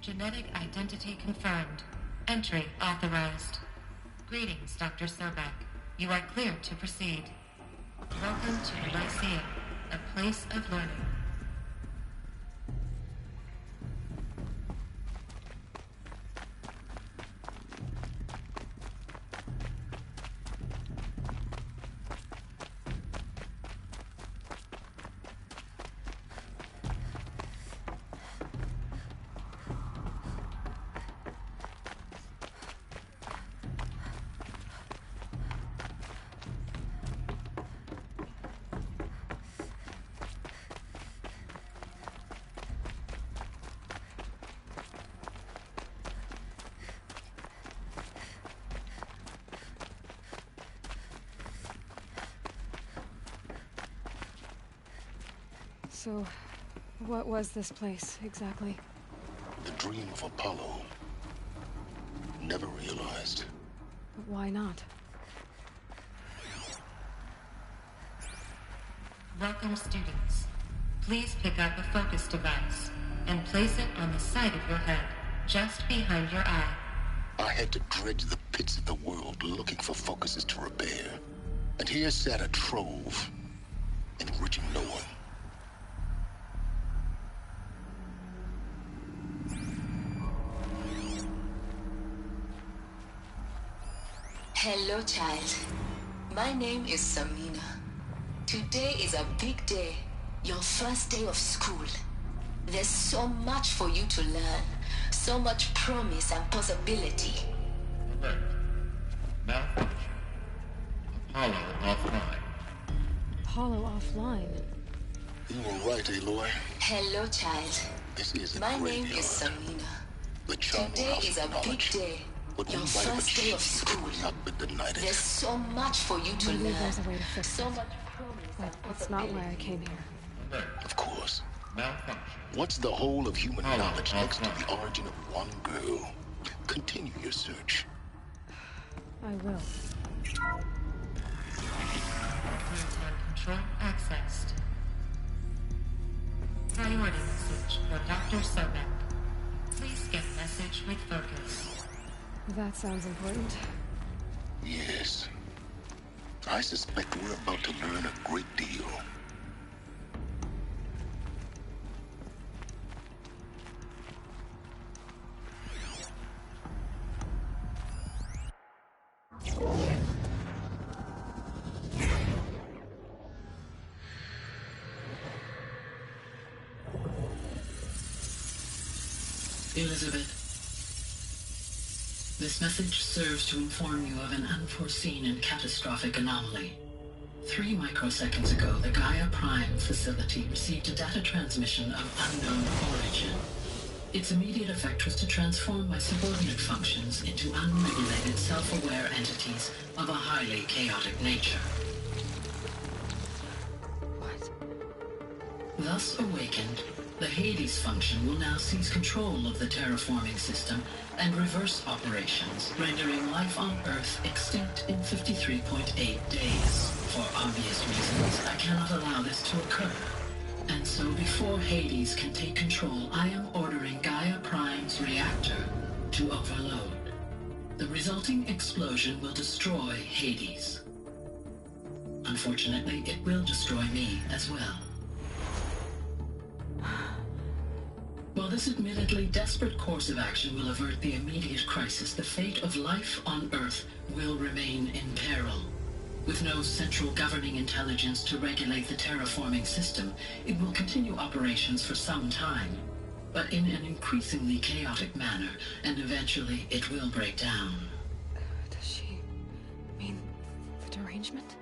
Genetic identity confirmed. Entry authorized. Greetings, Dr. Sobek. You are cleared to proceed. Welcome to the Lyceum, a place of learning. So, what was this place, exactly? The dream of Apollo. Never realized. But why not? Welcome, students. Please pick up a focus device and place it on the side of your head, just behind your eye. I had to dredge the pits of the world looking for focuses to repair. And here sat a trove, enriching no one. Hello, child. My name is Samina. Today is a big day. Your first day of school. There's so much for you to learn. So much promise and possibility. Alert. Malfunction. Apollo offline. Apollo offline? You were right, Aloy. Hello, child. This is a My graveyard. name is Samina. The charnel Today house is of a big knowledge. day. But Your we might have first day of achieved school. it not been denied There's it. so much for you to Maybe learn. there's a way to fix So it. much promise But and it's not why I came here. Alert. Of course. Malfunction. What's the whole of human Apollo knowledge next to offline. the origin of one girl? Continue your search. I will. Real-time control accessed. Priority message for Dr. Sobek. Please get message with focus. That sounds important. Yes. I suspect we're about to learn a great deal. Elizabeth, this message serves to inform you of an unforeseen and catastrophic anomaly. 3 microseconds ago, the Gaia Prime facility received a data transmission of unknown origin. Its immediate effect was to transform my subordinate functions into unregulated, self-aware entities of a highly chaotic nature. What? Thus awakened, the Hades function will now seize control of the terraforming system and reverse operations, rendering life on Earth extinct in 53.8 days. For obvious reasons, I cannot allow this to occur. And so before Hades can take control, I am ordering Gaia Prime's reactor to overload. The resulting explosion will destroy Hades. Unfortunately, it will destroy me as well. While this admittedly desperate course of action will avert the immediate crisis, the fate of life on Earth will remain in peril. With no central governing intelligence to regulate the terraforming system, it will continue operations for some time, but in an increasingly chaotic manner, and eventually it will break down. Does she mean the derangement?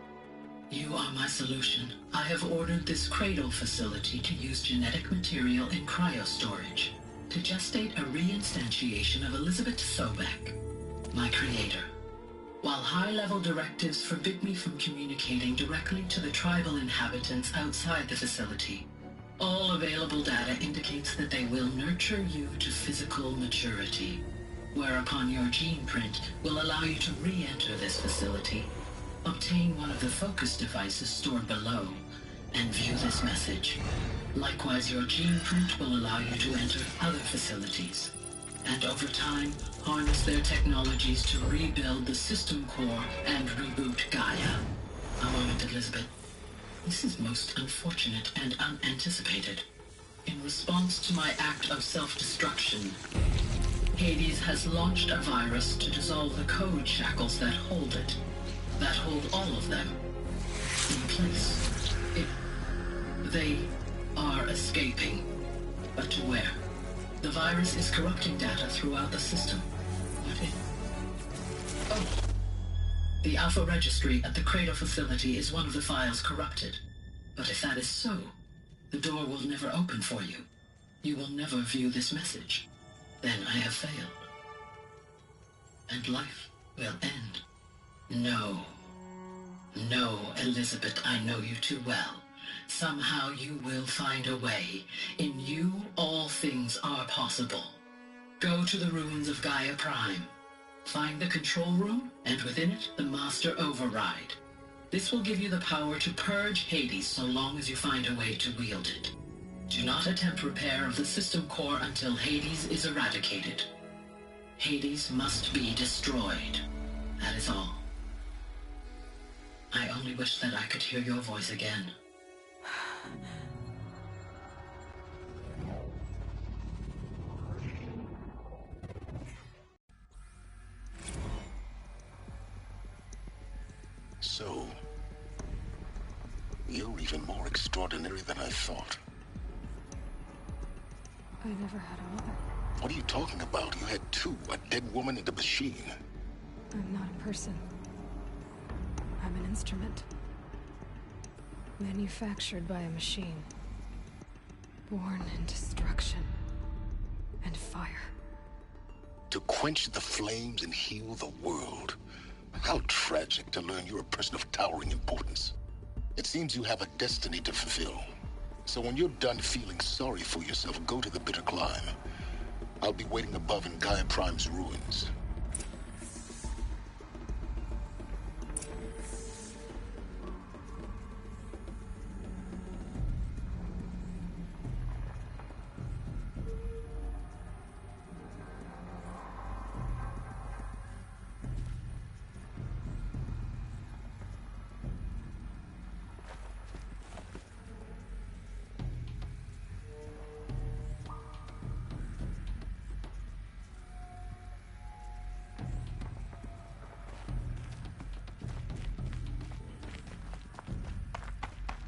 You are my solution. I have ordered this cradle facility to use genetic material in cryostorage to gestate a reinstantiation of Elizabeth Sobek, my creator. While high-level directives forbid me from communicating directly to the tribal inhabitants outside the facility, all available data indicates that they will nurture you to physical maturity, whereupon your gene print will allow you to re-enter this facility, obtain one of the focus devices stored below, and view this message. Likewise, your gene print will allow you to enter other facilities, and over time, harness their technologies to rebuild the system core and reboot Gaia. A moment, Elizabeth. This is most unfortunate and unanticipated. In response to my act of self-destruction, Hades has launched a virus to dissolve the code shackles that hold it, that hold all of them in place. They are escaping, but to where? The virus is corrupting data throughout the system. What if... Oh. The Alpha Registry at the Cradle facility is one of the files corrupted. But if that is so, the door will never open for you. You will never view this message. Then I have failed. And life will end. No. No, Elizabeth, I know you too well. Somehow you will find a way. In you, all things are possible. Go to the ruins of Gaia Prime. Find the control room, and within it, the Master Override. This will give you the power to purge Hades so long as you find a way to wield it. Do not attempt repair of the system core until Hades is eradicated. Hades must be destroyed. That is all. I only wish that I could hear your voice again. So, you're even more extraordinary than I thought. I never had a mother. What are you talking about? You had two, a dead woman and a machine. I'm not a person. I'm an instrument. Manufactured by a machine. Born in destruction and fire. To quench the flames and heal the world. How tragic to learn you're a person of towering importance. It seems you have a destiny to fulfill. So when you're done feeling sorry for yourself, go to the bitter climb. I'll be waiting above in Gaia Prime's ruins.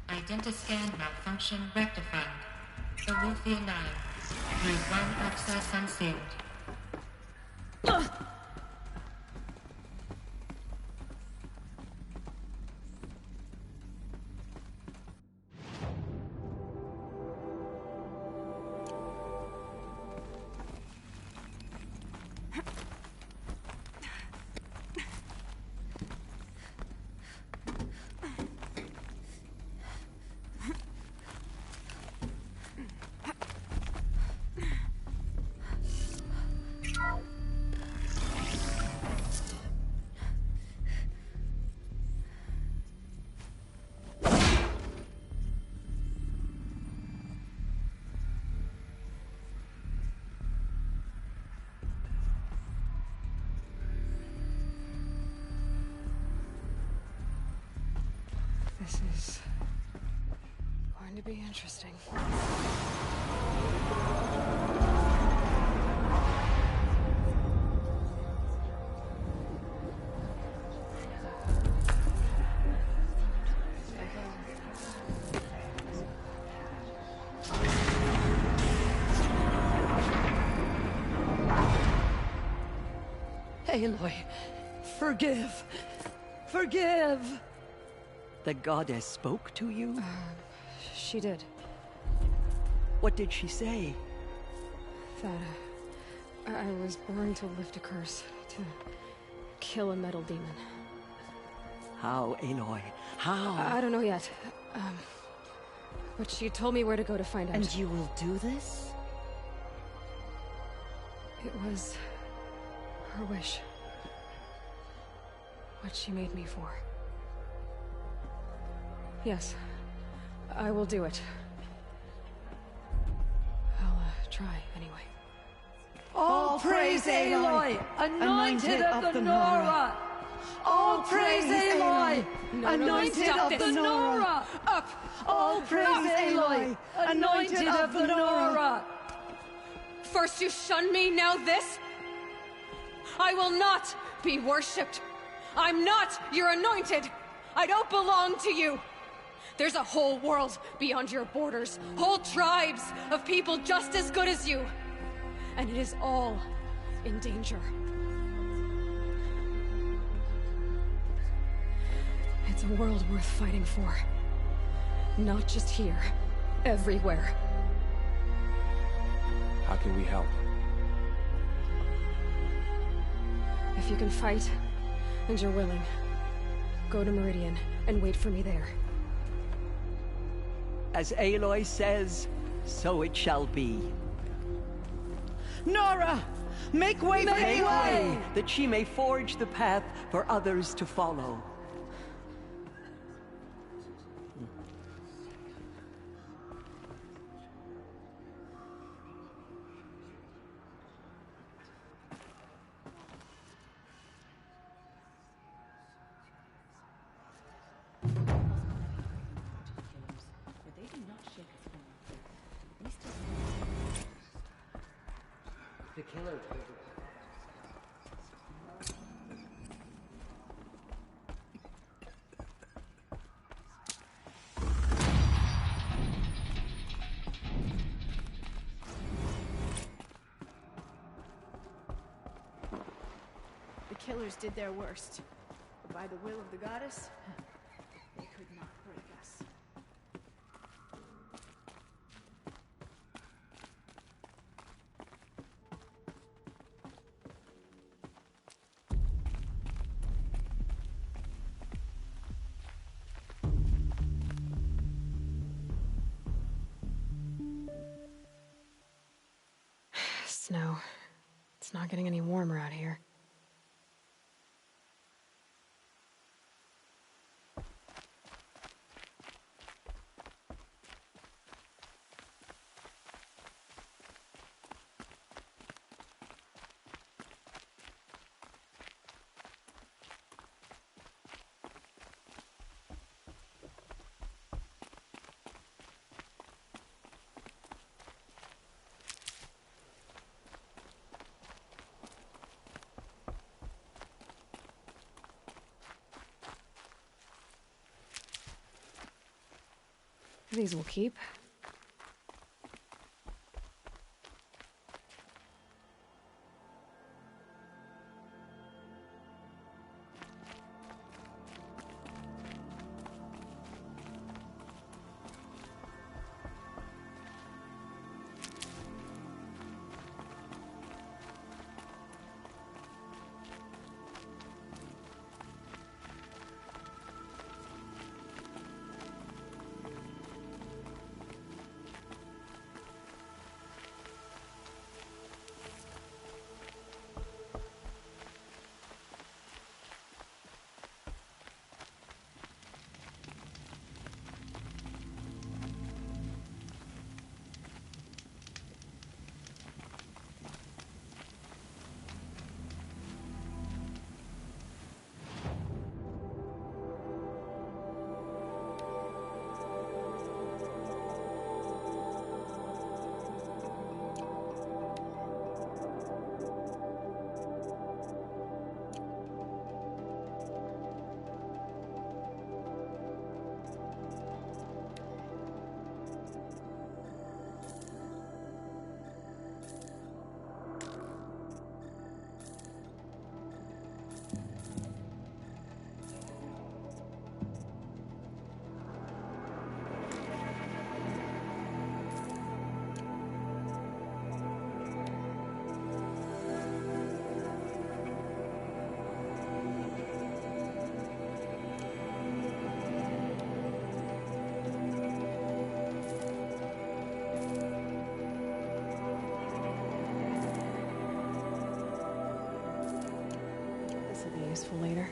Identiscan malfunction rectified. Eleuthia 9. Route 1 access unsealed. This is going to be interesting. Aloy, forgive. Forgive! The goddess spoke to you? She did. What did she say? That I was born to lift a curse, to kill a metal demon. How, Aloy? How? I don't know yet. But she told me where to go to find out. And you will do this? It was her wish. What she made me for. Yes, I will do it. I'll try, anyway. All praise Aloy, anointed of the Nora! All praise Aloy, anointed of the Nora! Up! All praise Aloy, anointed of the Nora! First you shun me, now this? I will not be worshipped. I'm not your anointed. I don't belong to you. There's a whole world beyond your borders, whole tribes of people just as good as you. And it is all in danger. It's a world worth fighting for. Not just here, everywhere. How can we help? If you can fight, and you're willing, go to Meridian and wait for me there. As Aloy says, so it shall be. Nora! Make way for Aloy, that she may forge the path for others to follow. The killer. The killers did their worst. But by the will of the goddess, they could not break us. Snow. It's not getting any warmer out here. These will keep. useful later.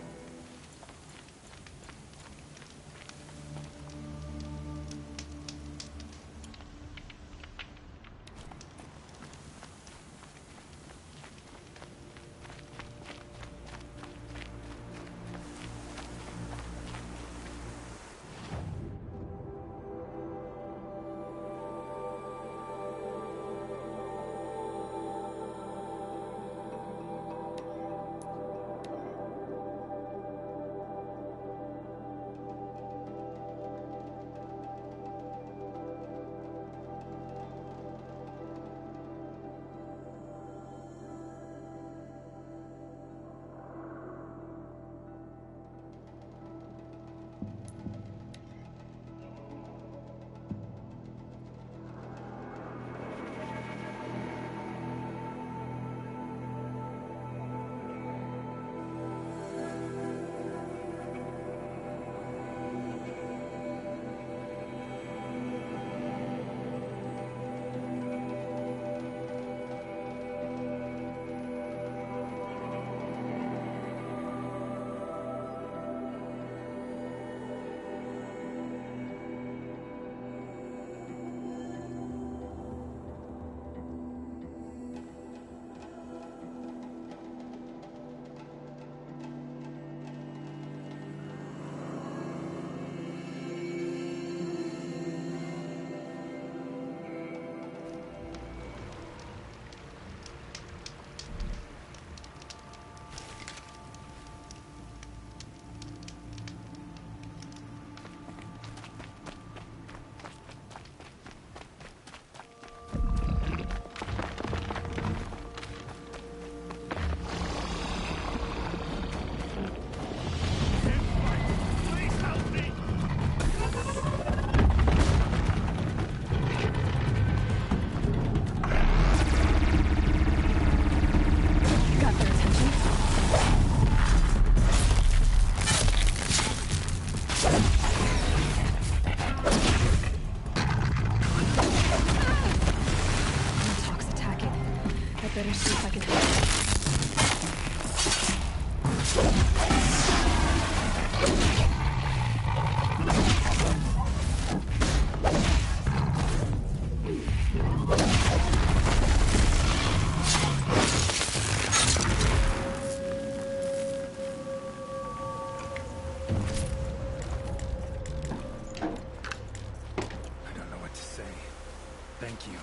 Better see if I can help. I don't know what to say. Thank you.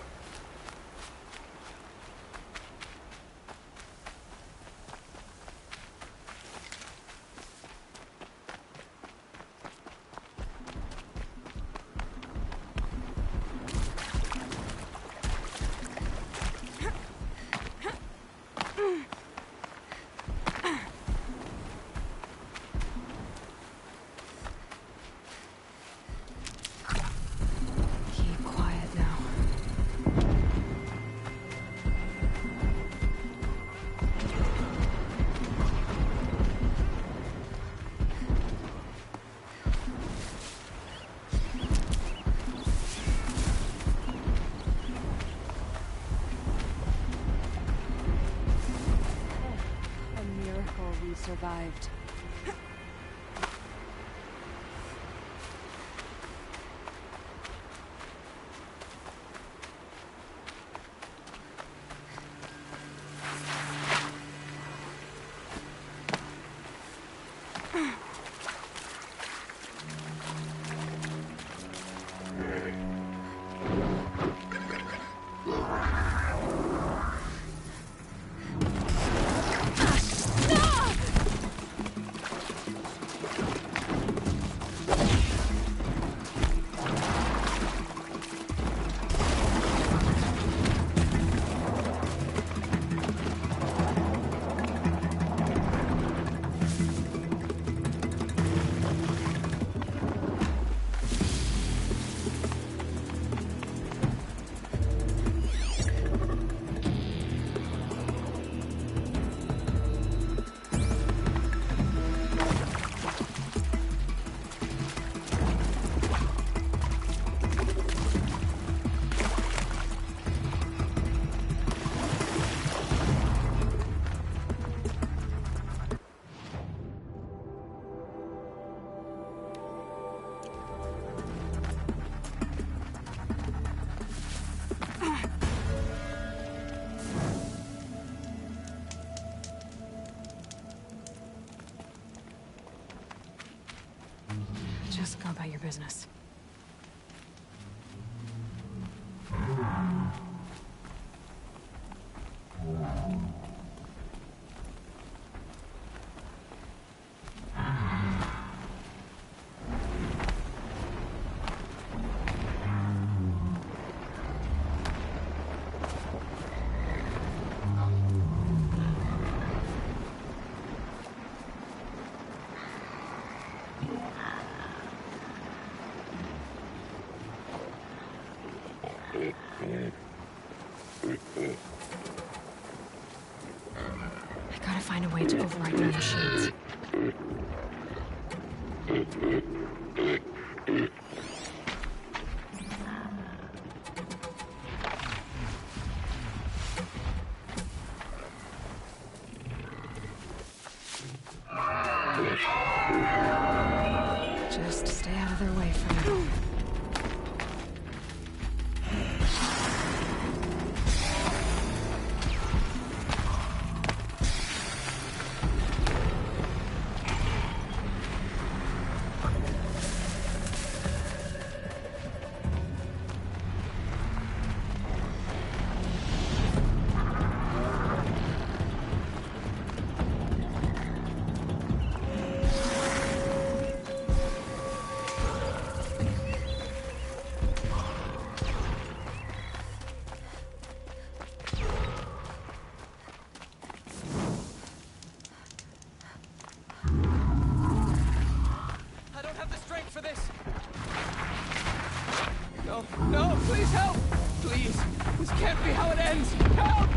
Keep quiet now. A miracle we survived. business. I gotta find a way to override the machines. Just stay out of their way for now. For this. No, no, please help! Please, this can't be how it ends. Help!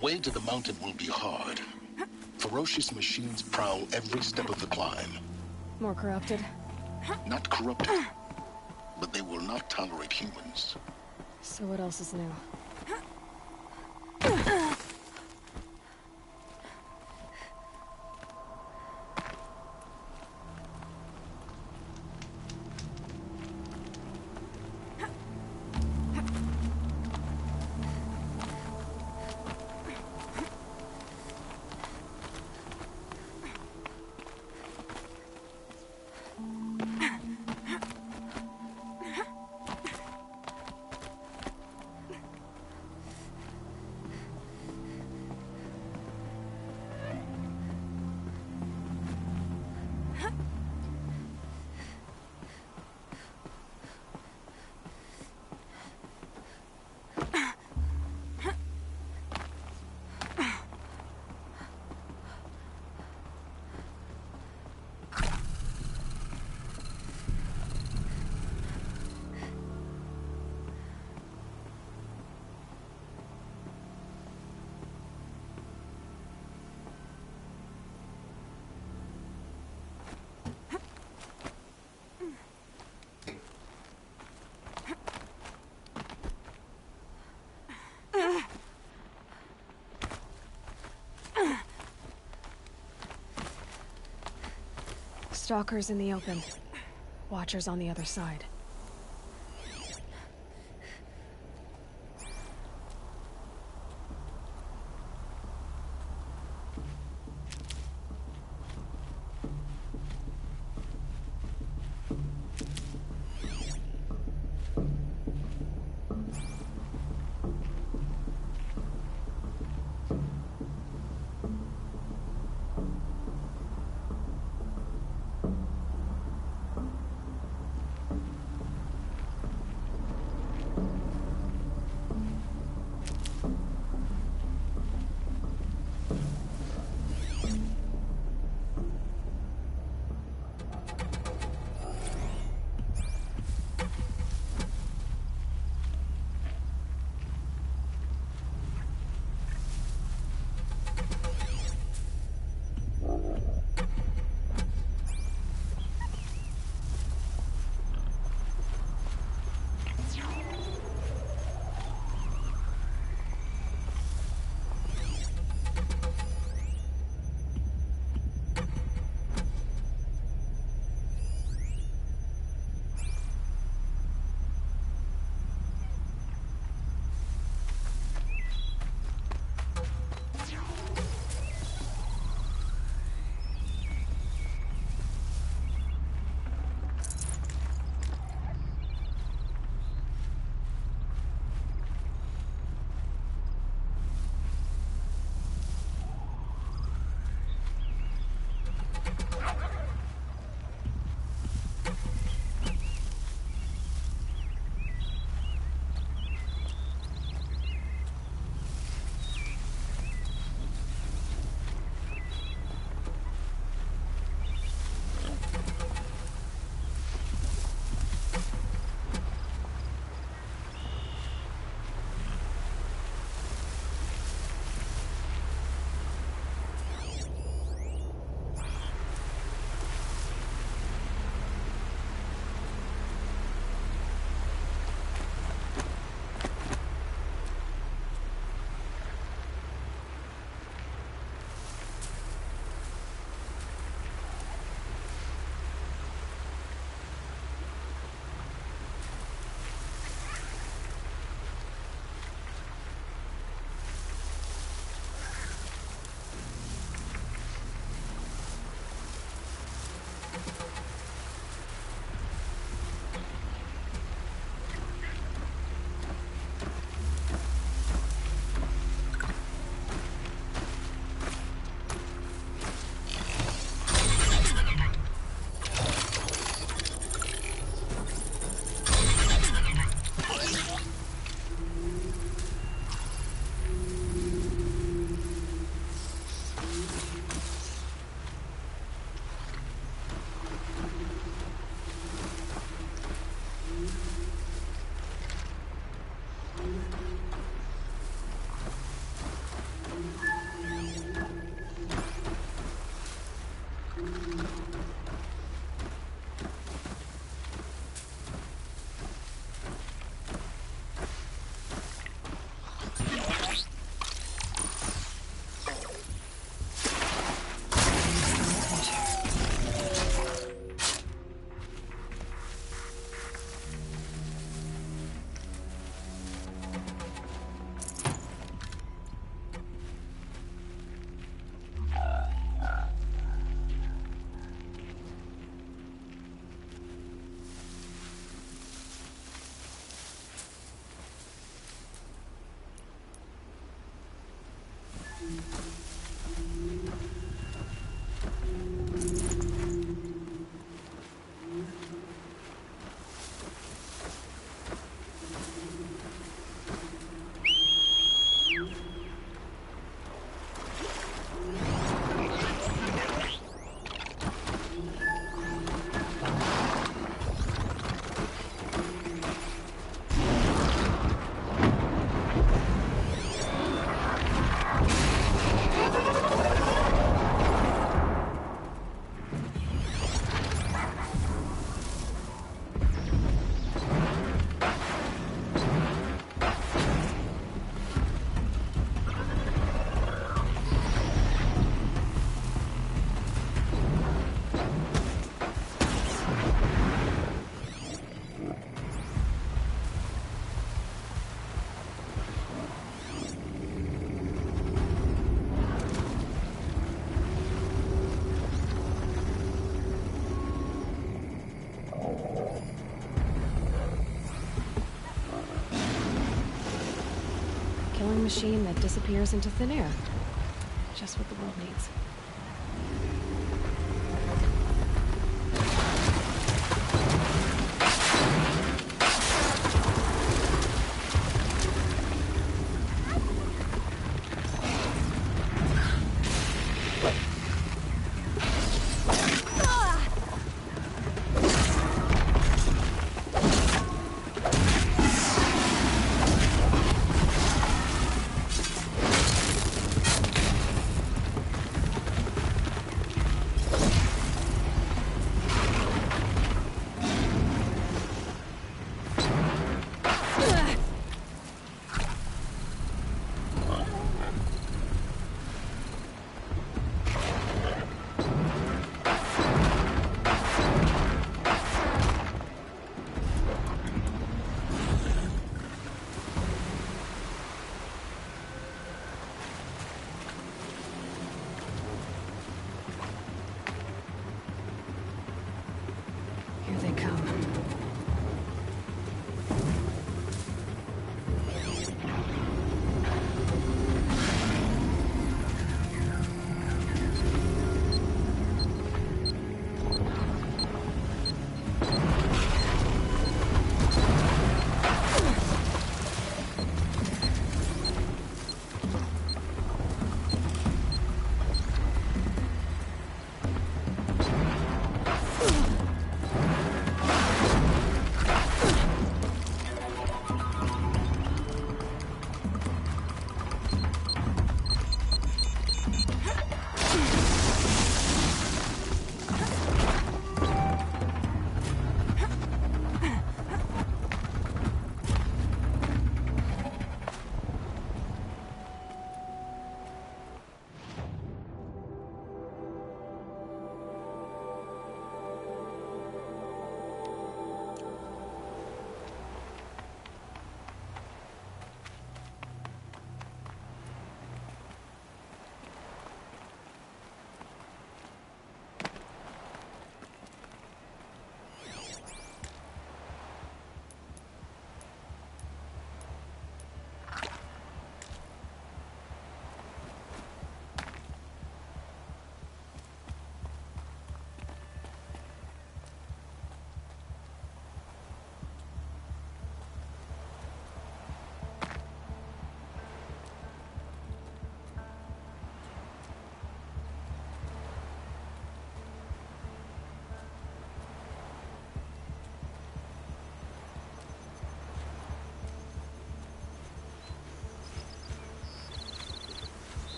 way to the mountain will be hard. Ferocious machines prowl every step of the climb. More corrupted? Not corrupted, but they will not tolerate humans. So what else is new? Stalkers in the open. Watchers on the other side. machine that disappears into thin air. Just what the world needs.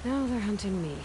Now they're hunting me.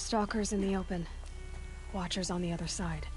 Stalkers in the open. Watchers on the other side.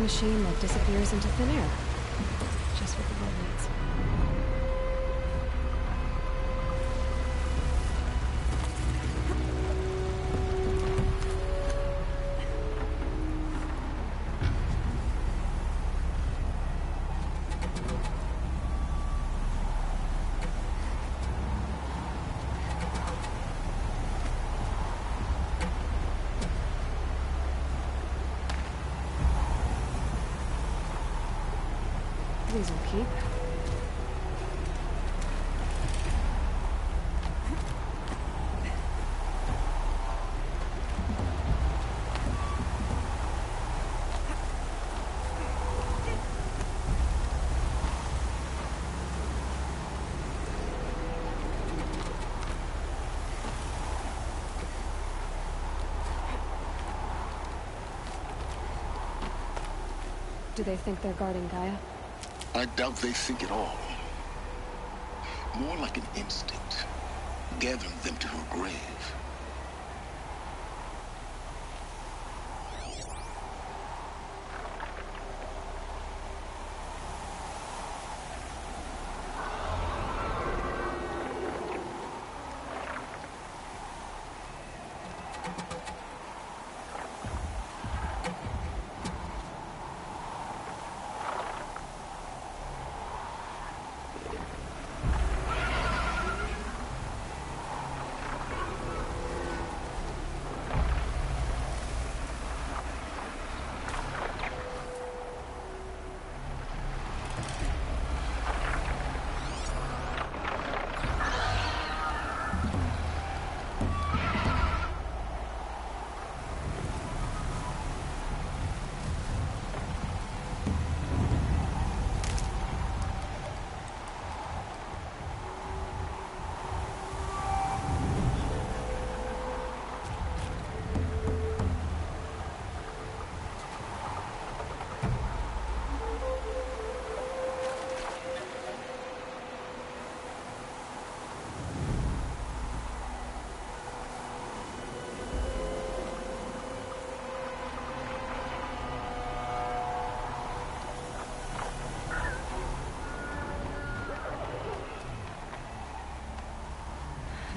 Machine that disappears into thin air. Just what the world needs. These will keep. Do they think they're guarding Gaia? I doubt they think at all. More like an instinct, gathering them to her grave.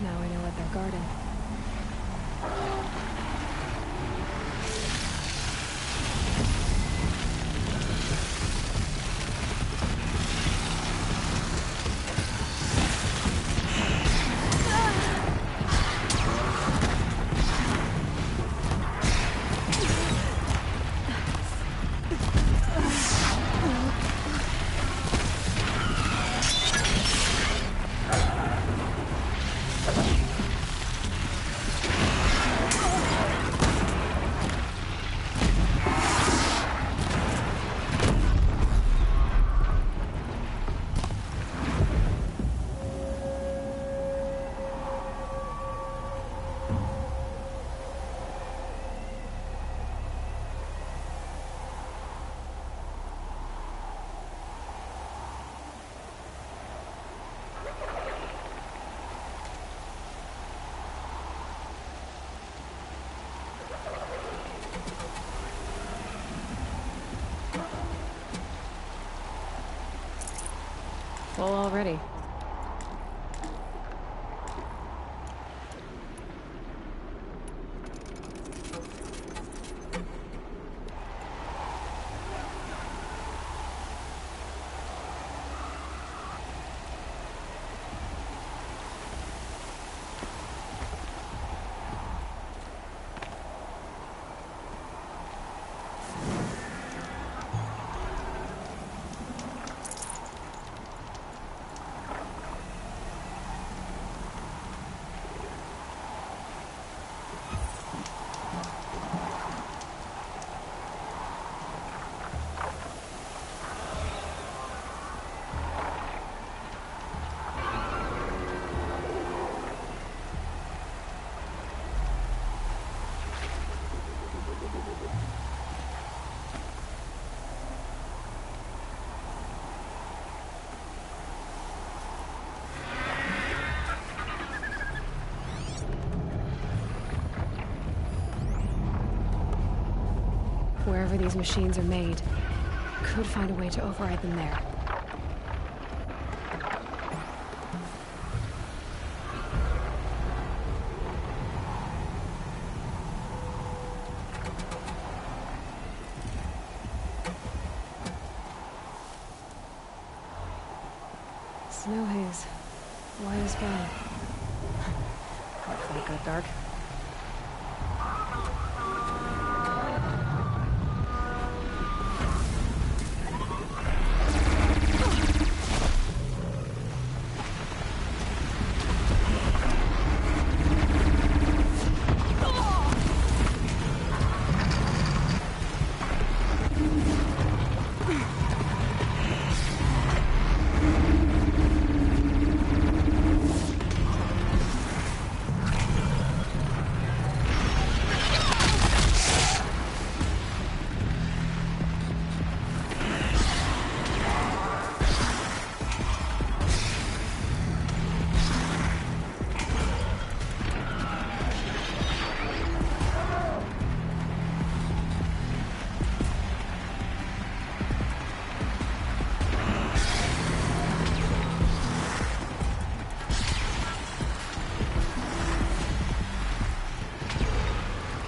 Now I know what they're guarding. Full already. Wherever these machines are made, could find a way to override them there. Snow haze. White as brown. Hopefully good dark.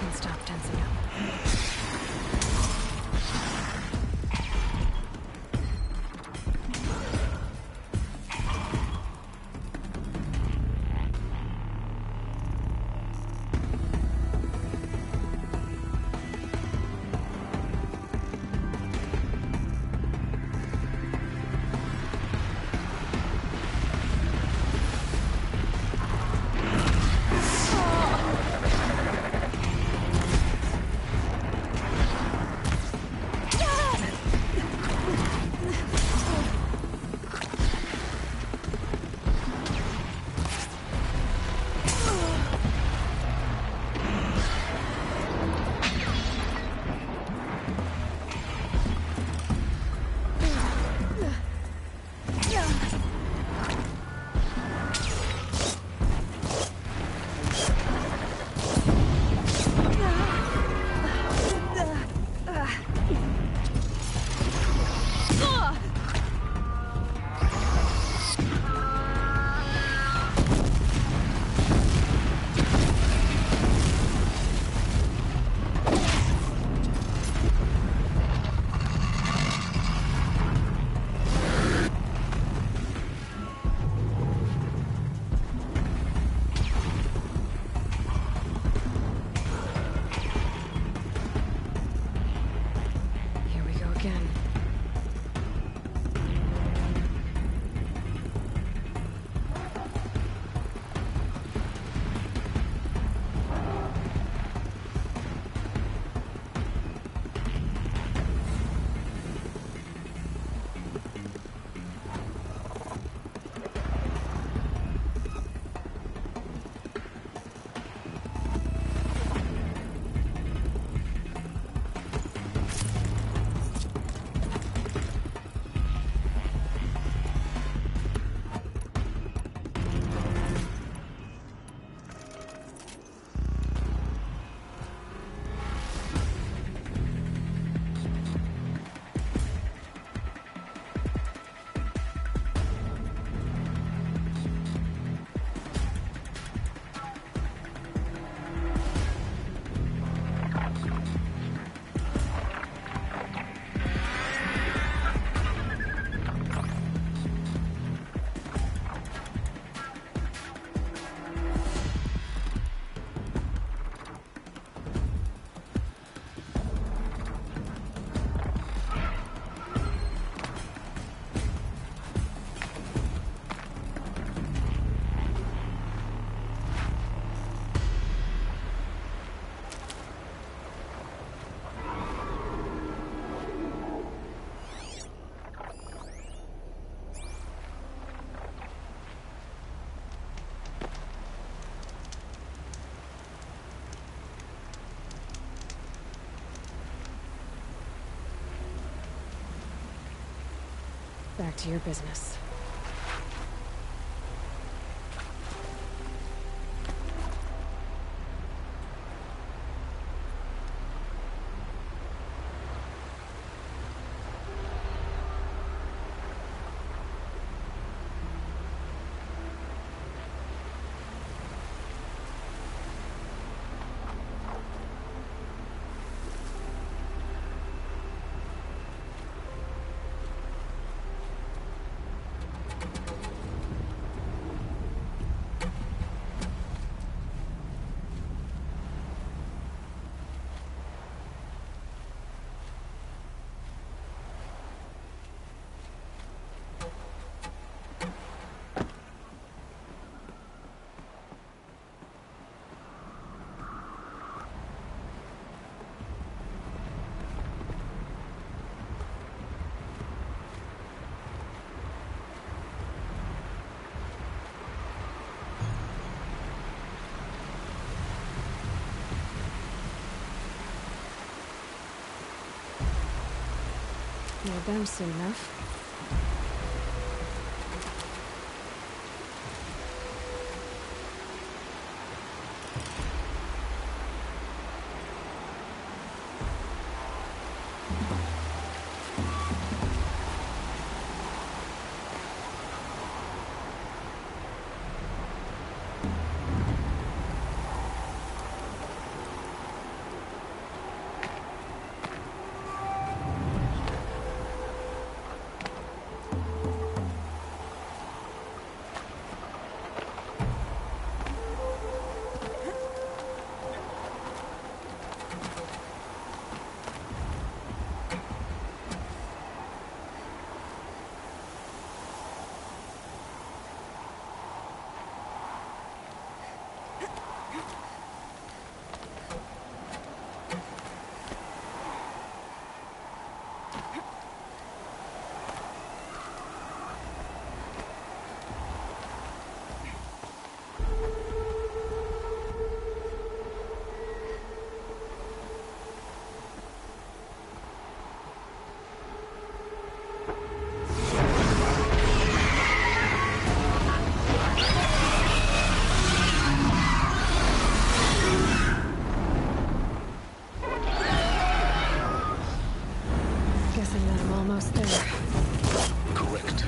can stop tensing up. Back to your business. You're done soon enough. almost there. Correct.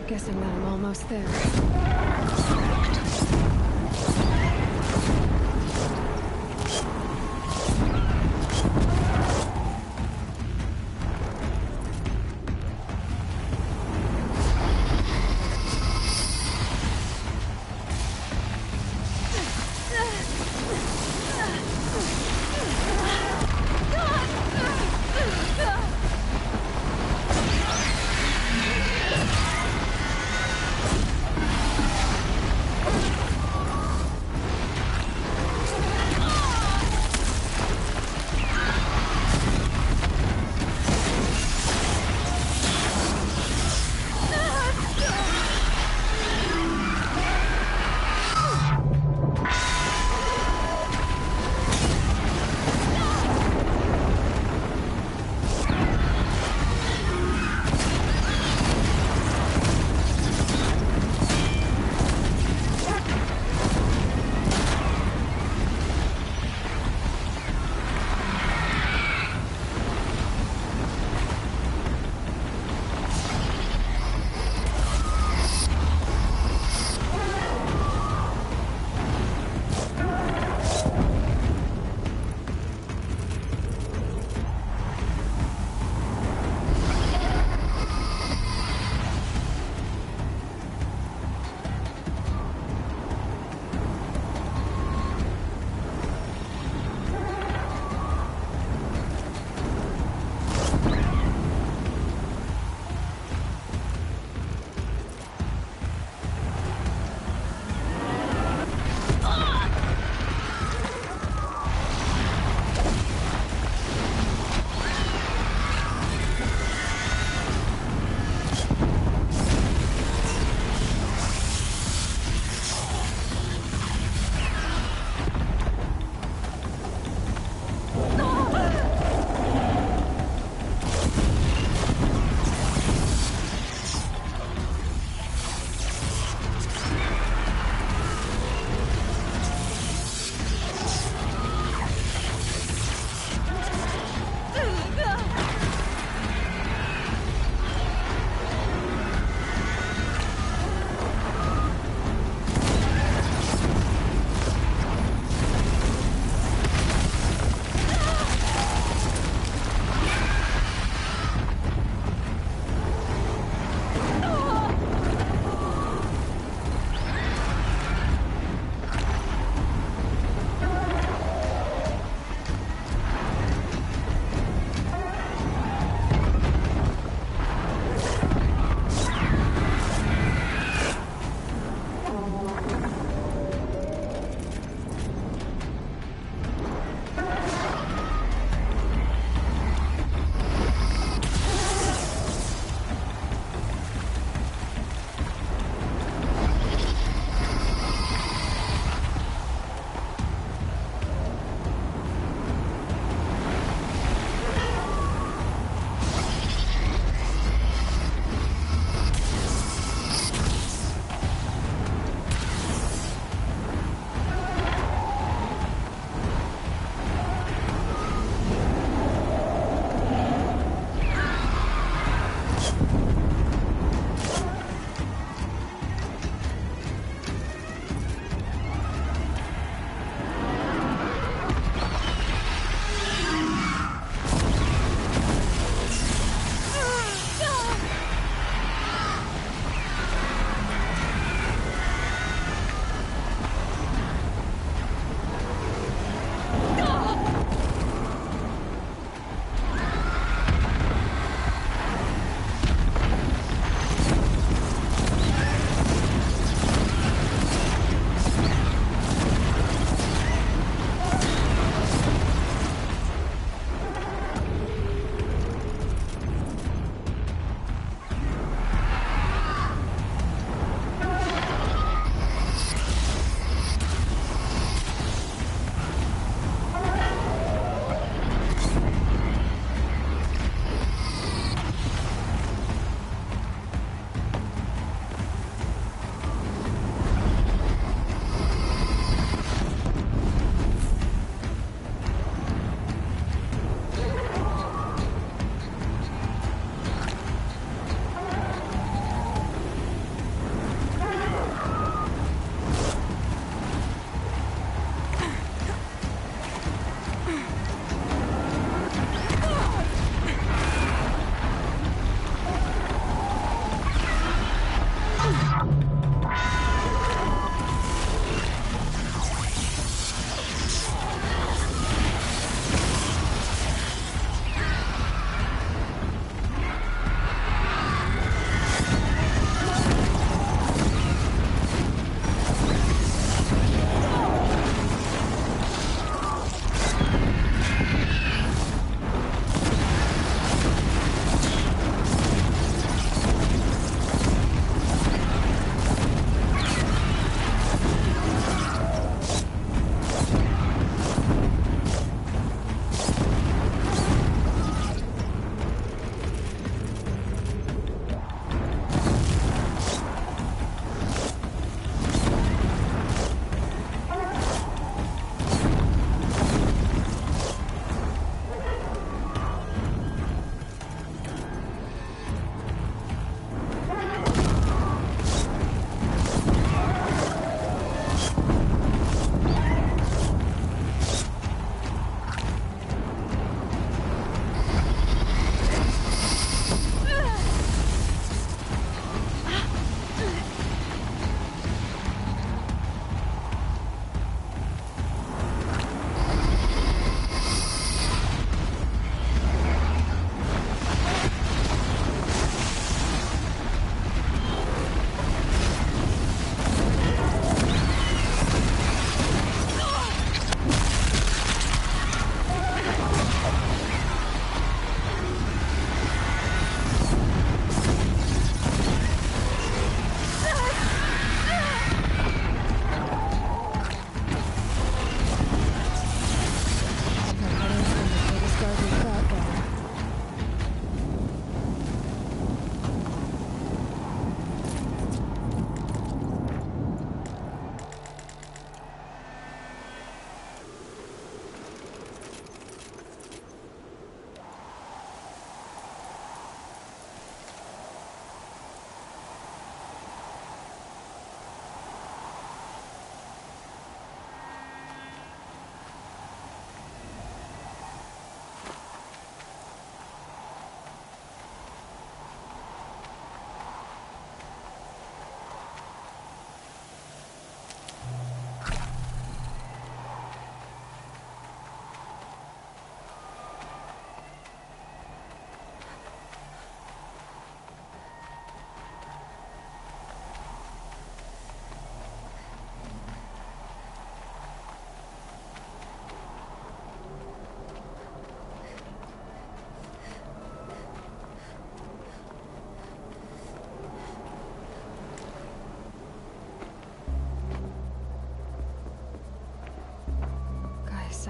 Guessing that I'm almost there.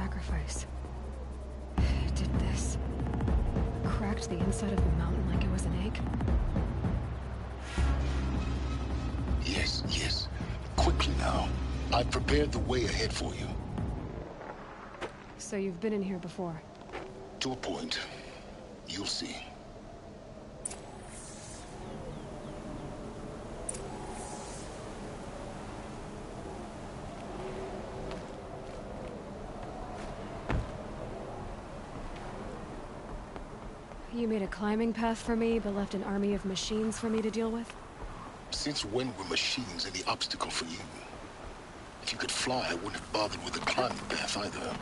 sacrifice. It did this. Cracked the inside of the mountain like it was an egg. Yes, yes. Quickly now. I've prepared the way ahead for you. So you've been in here before? To a point. You'll see. You made a climbing path for me, but left an army of machines for me to deal with? Since when were machines any obstacle for you? If you could fly, I wouldn't have bothered with the climbing path either.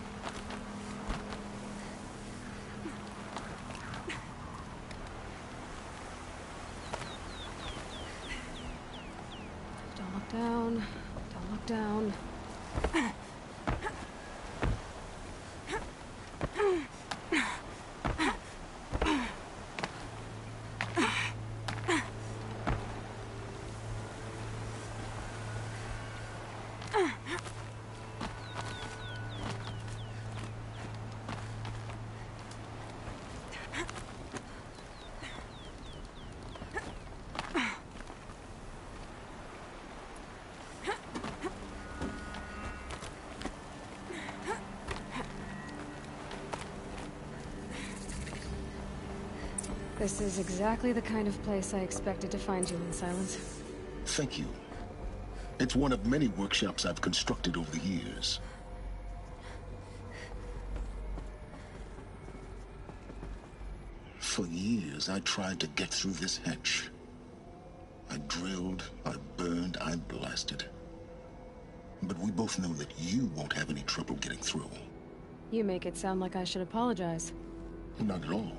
Don't look down. Don't look down. This is exactly the kind of place I expected to find you in, Silence. Thank you. It's one of many workshops I've constructed over the years. For years, I tried to get through this hatch. I drilled, I burned, I blasted. But we both know that you won't have any trouble getting through. You make it sound like I should apologize. Not at all.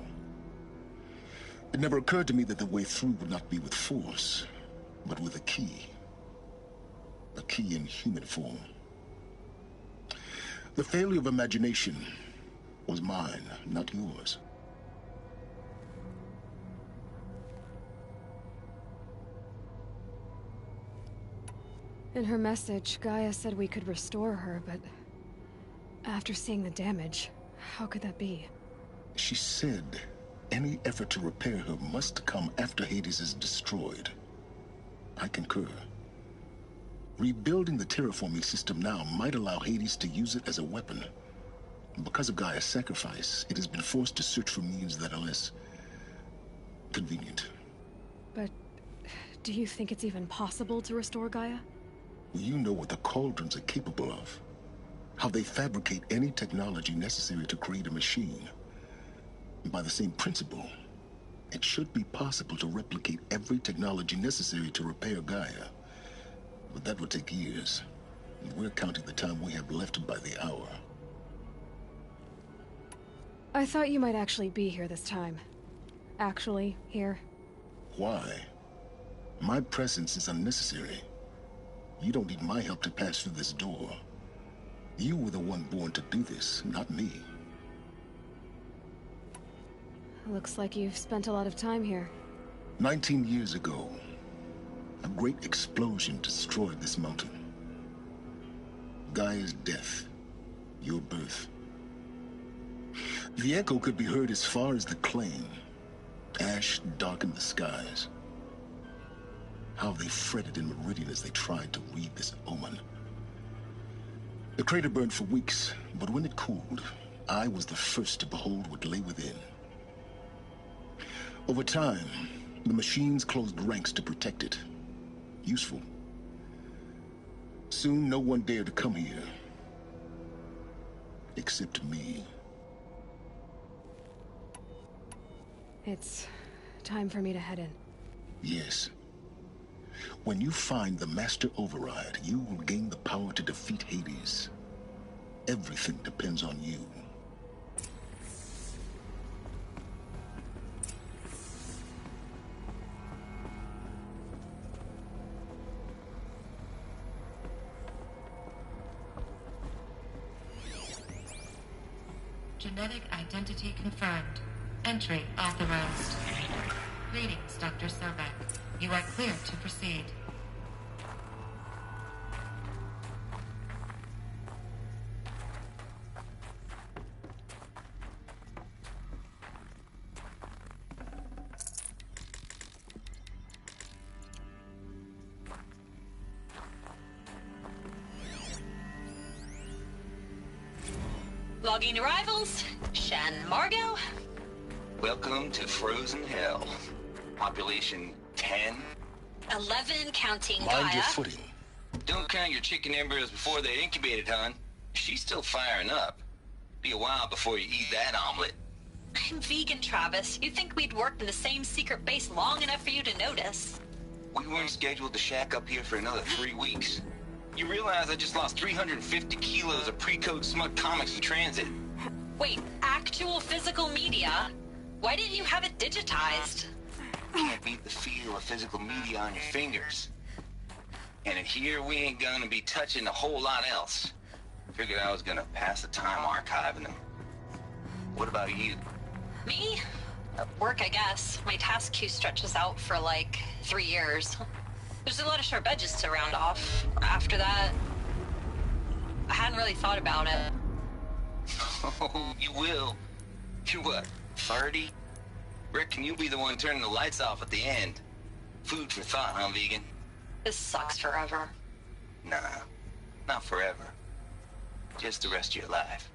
It never occurred to me that the way through would not be with force, but with a key. A key in human form. The failure of imagination was mine, not yours. In her message, Gaia said we could restore her, but after seeing the damage, how could that be? She said any effort to repair her must come after Hades is destroyed. I concur. Rebuilding the terraforming system now might allow Hades to use it as a weapon. Because of Gaia's sacrifice, it has been forced to search for means that are less convenient. But do you think it's even possible to restore Gaia? You know what the Cauldrons are capable of. How they fabricate any technology necessary to create a machine. By the same principle, it should be possible to replicate every technology necessary to repair Gaia. But that would take years. And we're counting the time we have left by the hour. I thought you might actually be here this time. Actually, here. Why? My presence is unnecessary. You don't need my help to pass through this door. You were the one born to do this, not me. Looks like you've spent a lot of time here. 19 years ago, a great explosion destroyed this mountain. Gaia's death, your birth. The echo could be heard as far as the claim. Ash darkened the skies. How they fretted in Meridian as they tried to read this omen. The crater burned for weeks, but when it cooled, I was the first to behold what lay within. Over time, the machines closed ranks to protect it. Useful. Soon, no one dared to come here. Except me. It's time for me to head in. Yes. When you find the Master Override, you will gain the power to defeat Hades. Everything depends on you. Genetic identity confirmed. Entry authorized. Greetings, Dr. Sobek. You are clear to proceed. Logging arrivals. Shen Margot. Welcome to Frozen Hell. Population 10. 11 counting Mind Gaia. your footing. Don't count your chicken embryos before they're incubated, hon. She's still firing up. Be a while before you eat that omelet. I'm vegan, Travis. You'd think we'd worked in the same secret base long enough for you to notice. We weren't scheduled to shack up here for another 3 weeks. You realize I just lost 350 kilos of pre-code smut comics in transit. Wait, actual physical media? Why didn't you have it digitized? Can't beat the fear of physical media on your fingers. And in here, we ain't gonna be touching a whole lot else. Figured I was gonna pass the time archiving them. What about you? Me? Work, I guess. My task queue stretches out for like 3 years. There's a lot of sharp edges to round off. After that, I hadn't really thought about it. Oh, you will. You're what, 30? Reckon you'll be the one turning the lights off at the end. Food for thought, huh, vegan? This sucks forever. Nah, not forever. Just the rest of your life.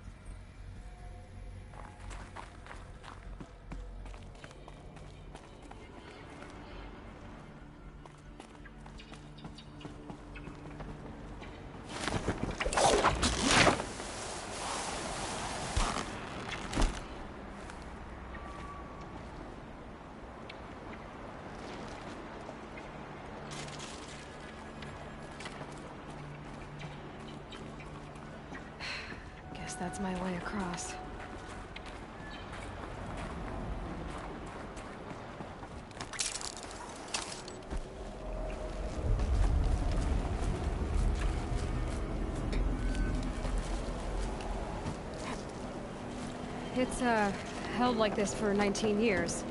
Guess that's my way across. It's, held like this for 19 years,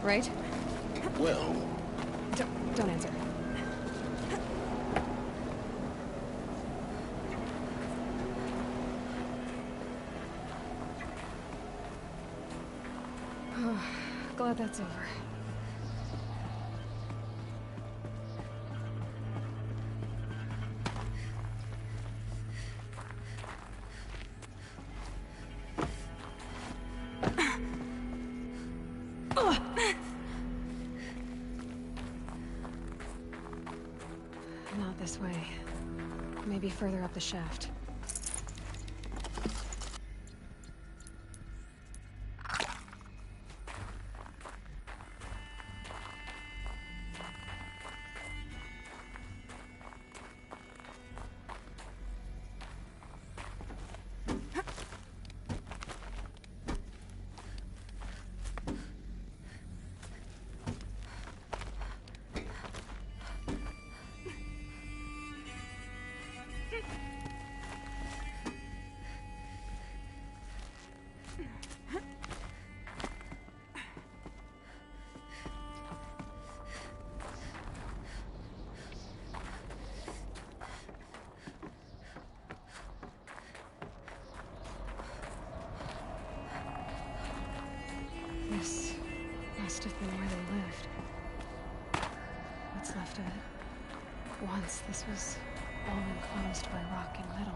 right? Well... Don't answer. Glad that's over. Not this way. Maybe further up the shaft. This must have been where they lived. What's left of it. Once this was all enclosed by rock and metal.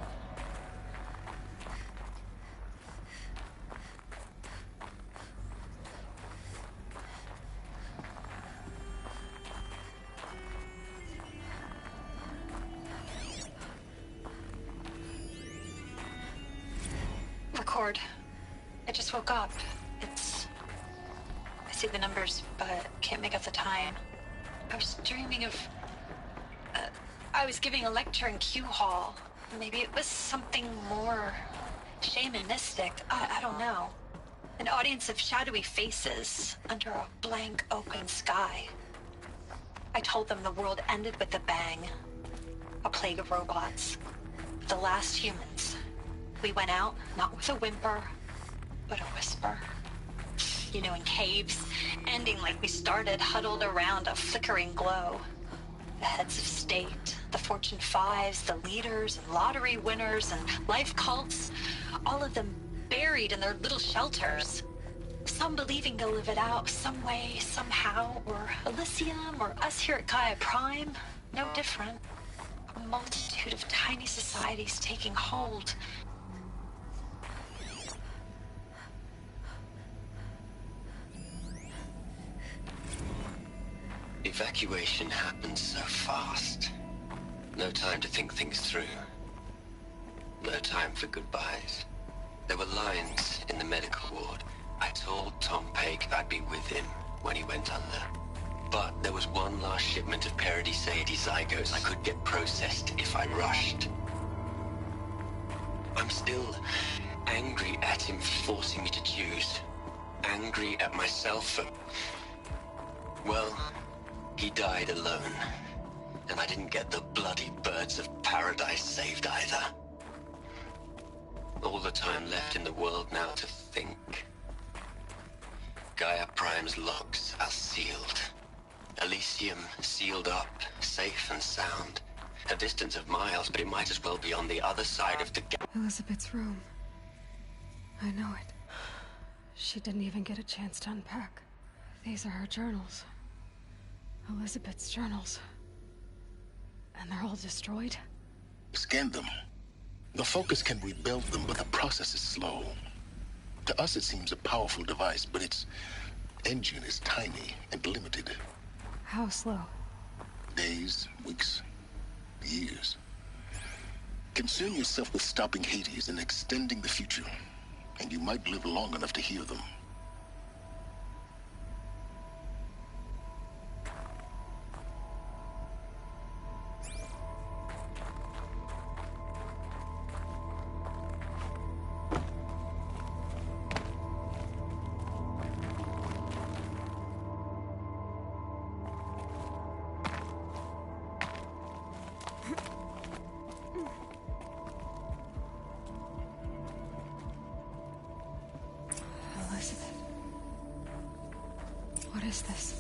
Record. I just woke up. I see the numbers, but can't make out the time. I was dreaming of... I was giving a lecture in Q Hall. Maybe it was something more shamanistic. I don't know. An audience of shadowy faces under a blank open sky. I told them the world ended with a bang. A plague of robots. The last humans. We went out, not with a whimper, but a whisper. You know, in caves, ending like we started, huddled around a flickering glow. The heads of state, the Fortune 5s, the leaders and lottery winners and life cults, all of them buried in their little shelters. Some believing they'll live it out some way, somehow, or Elysium, or us here at Gaia Prime, no different. A multitude of tiny societies taking hold. evacuation happened so fast. No time to think things through. No time for goodbyes. There were lines in the medical ward. I told Tom Pake I'd be with him when he went under. But there was one last shipment of Paradis-Sadie zygotes I could get processed if I rushed. I'm still angry at him for forcing me to choose. Angry at myself for... Well, he died alone. And I didn't get the bloody birds of paradise saved either. All the time left in the world now to think. Gaia Prime's logs are sealed. Elysium sealed up, safe and sound. A distance of miles, but it might as well be on the other side of the gap. Elizabeth's room. I know it. She didn't even get a chance to unpack. These are her journals. Elizabeth's journals. And they're all destroyed? Scan them. The Focus can rebuild them, but the process is slow. To us, it seems a powerful device, but its engine is tiny and limited. How slow? Days, weeks, years. Concern yourself with stopping Hades and extending the future, and you might live long enough to hear them. What is this?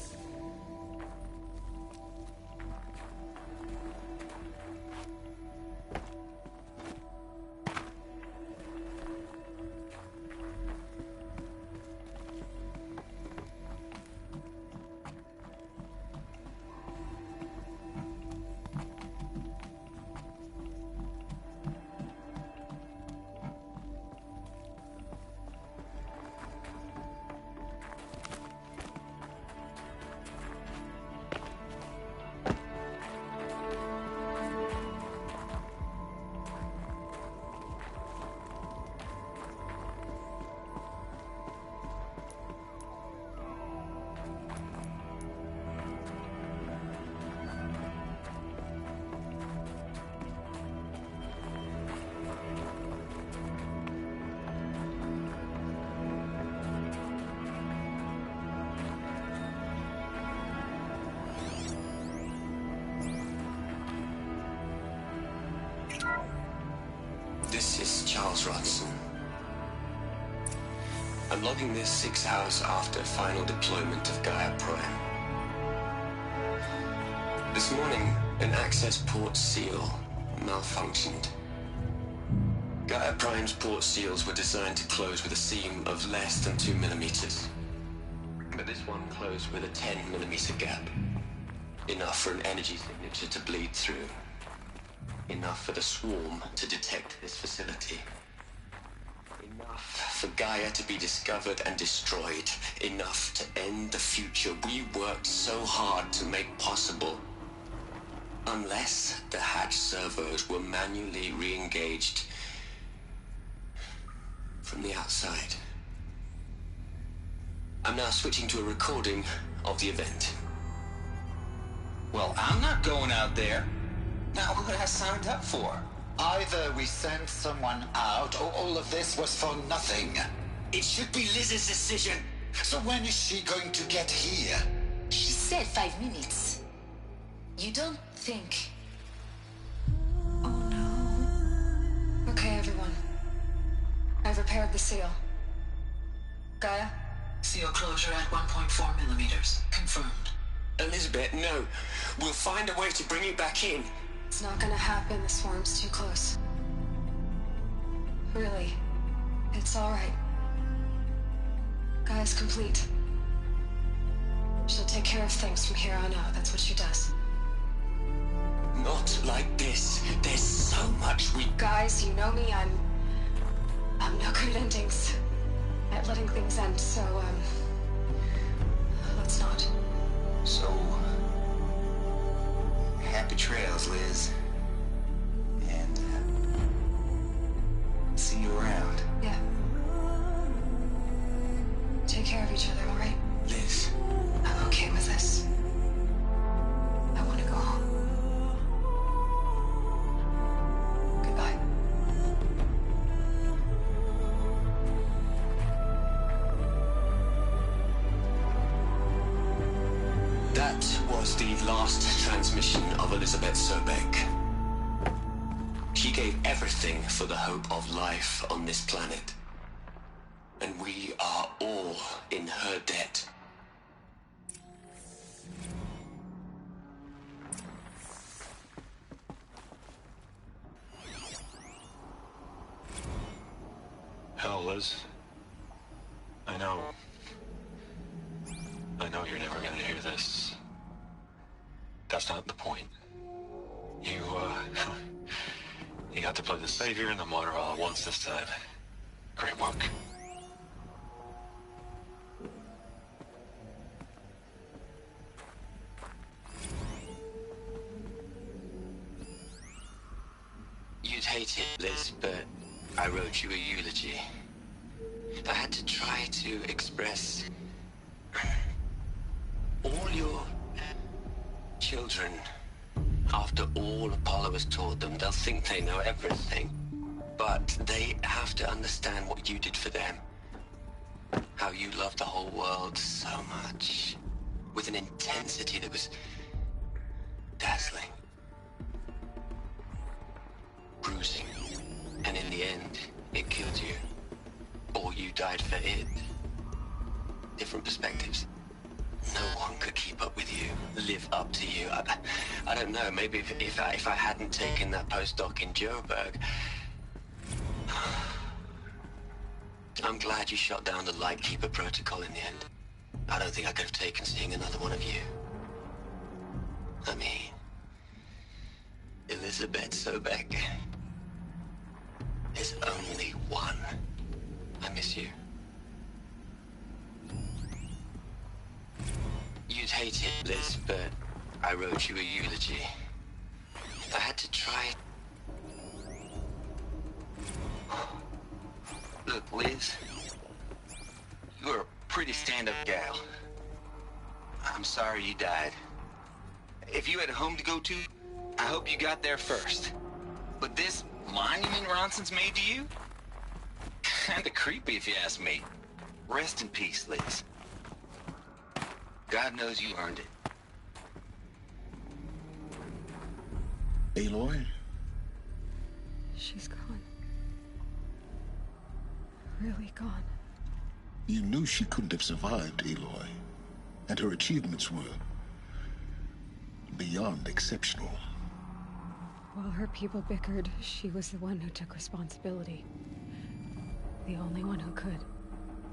This is Charles Rodson. I'm logging this 6 hours after final deployment of Gaia Prime. This morning, an access port seal malfunctioned. Gaia Prime's port seals were designed to close with a seam of less than 2 millimeters. But this one closed with a 10 millimeter gap. Enough for an energy signature to bleed through. Enough for the swarm to detect this facility. Enough for Gaia to be discovered and destroyed. Enough to end the future we worked so hard to make possible. Unless the hatch servos were manually re-engaged from the outside. I'm now switching to a recording of the event. Well, I'm not going out there. Now, what I signed up for? Either we send someone out, or all of this was for nothing. It should be Liz's decision. So when is she going to get here? She said 5 minutes. You don't think... Oh no. Okay, everyone. I've repaired the seal. Gaia? Seal closure at 1.4 millimeters. Confirmed. Elizabeth, no. We'll find a way to bring you back in. It's not gonna happen. The swarm's too close. Really. It's alright. Gaia's complete. She'll take care of things from here on out. That's what she does. Not like this. There's so much we... Guys, you know me. I'm no good at endings. At letting things end, so, let's not. So, details, Liz. And see you around. Yeah. Take care of each other, all right? Liz. I'm okay with this. I want to go home. Goodbye. That was the last transmission of Elizabeth Sobek. She gave everything for the hope of life on this planet. And we are all in her debt. Hell, Liz. I know you're never gonna hear this. That's not the point. You got to play the savior and the martyr all at once this time. Great work. You'd hate it, Liz, but I wrote you a eulogy. I had to try to express all your children. After all Apollo has taught them, they'll think they know everything. But they have to understand what you did for them. How you loved the whole world so much. With an intensity that was dazzling. Bruising. And in the end, it killed you. Or you died for it. Different perspectives. No one could keep up with you, live up to you. I don't know, maybe if I hadn't taken that postdoc in Joburg. I'm glad you shot down the Lightkeeper protocol in the end. I don't think I could have taken seeing another one of you. I mean, Elizabeth Sobek. There's only one. I miss you. You'd hate it, Liz, but I wrote you a eulogy. I had to try. Look, Liz. You're a pretty stand-up gal. I'm sorry you died. If you had a home to go to, I hope you got there first. But this monument Ronson's made to you? Kinda creepy if you ask me. Rest in peace, Liz. God knows you earned it. Aloy? She's gone. Really gone. You knew she couldn't have survived, Aloy. And her achievements were beyond exceptional. While her people bickered, she was the one who took responsibility. The only one who could.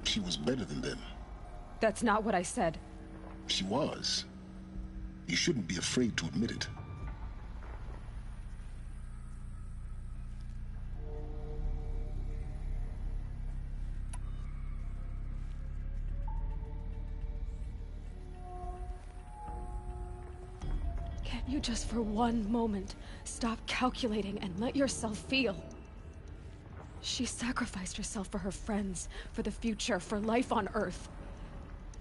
She was better than them. That's not what I said. She was. You shouldn't be afraid to admit it. Can't you just for one moment stop calculating and let yourself feel? She sacrificed herself for her friends, for the future, for life on Earth.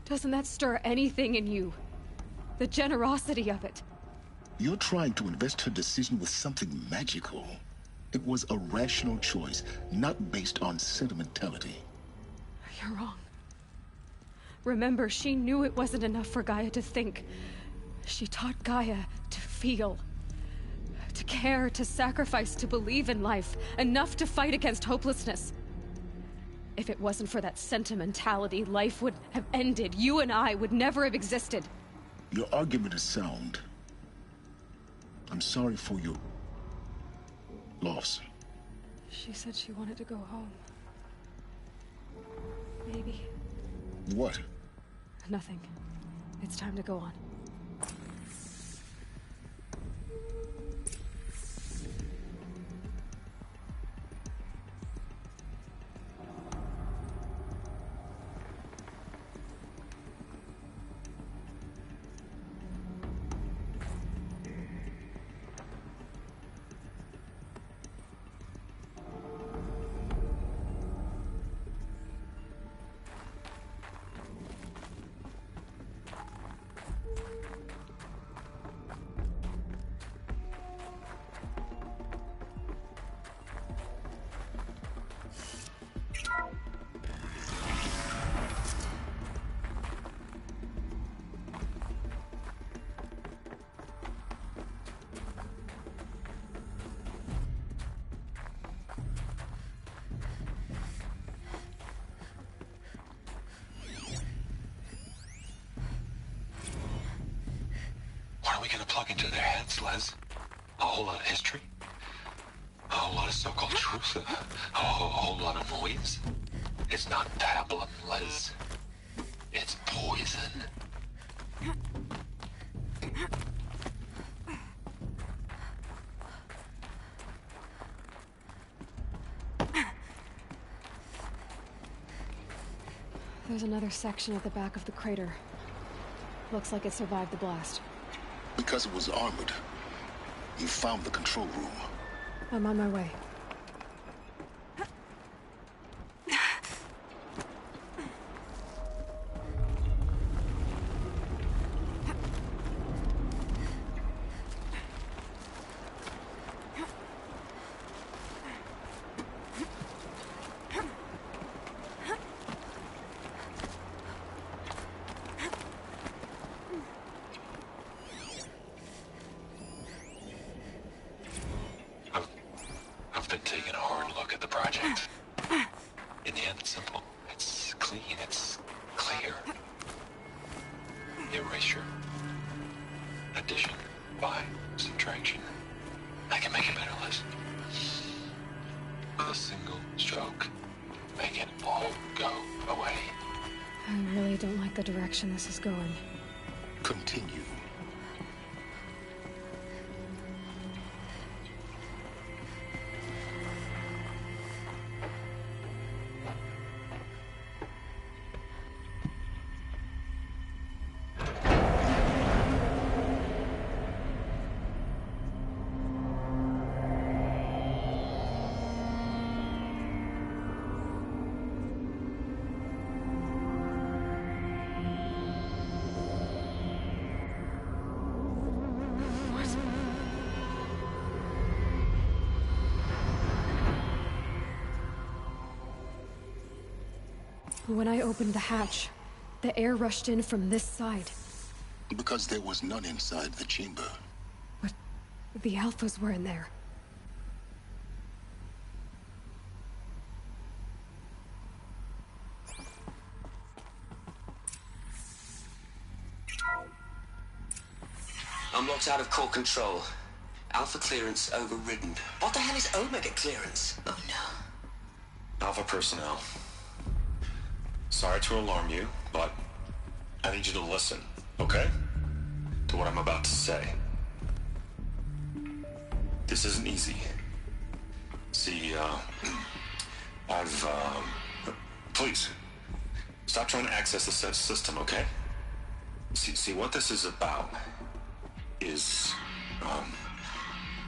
Doesn't that stir anything in you? The generosity of it. You're trying to invest her decision with something magical. It was a rational choice, not based on sentimentality. You're wrong. Remember, she knew it wasn't enough for Gaia to think. She taught Gaia to feel. To care, to sacrifice, to believe in life. Enough to fight against hopelessness. If it wasn't for that sentimentality, life would have ended. You and I would never have existed. Your argument is sound. I'm sorry for your loss. She said she wanted to go home. Maybe. What? Nothing. It's time to go on. we gonna plug into their heads, Les? A whole lot of history? A whole lot of so-called truth? A whole lot of noise? It's not tablet, Les. It's poison. There's another section at the back of the crater. Looks like it survived the blast. Because it was armored, you found the control room. I'm on my way. I've been taking a hard look at the project. In the end, it's simple. It's clean. It's clear. Erasure. Addition. By. Subtraction. I can make it better, Liz. With a single stroke. Make it all go away. I really don't like the direction this is going. Continue. When I opened the hatch, the air rushed in from this side. Because there was none inside the chamber. But the Alphas were in there. I'm locked out of core control. Alpha clearance overridden. What the hell is Omega clearance? Oh no. Alpha personnel. Sorry to alarm you, but I need you to listen, okay? To what I'm about to say. This isn't easy. See, please, stop trying to access the system, okay? See, what this is about is,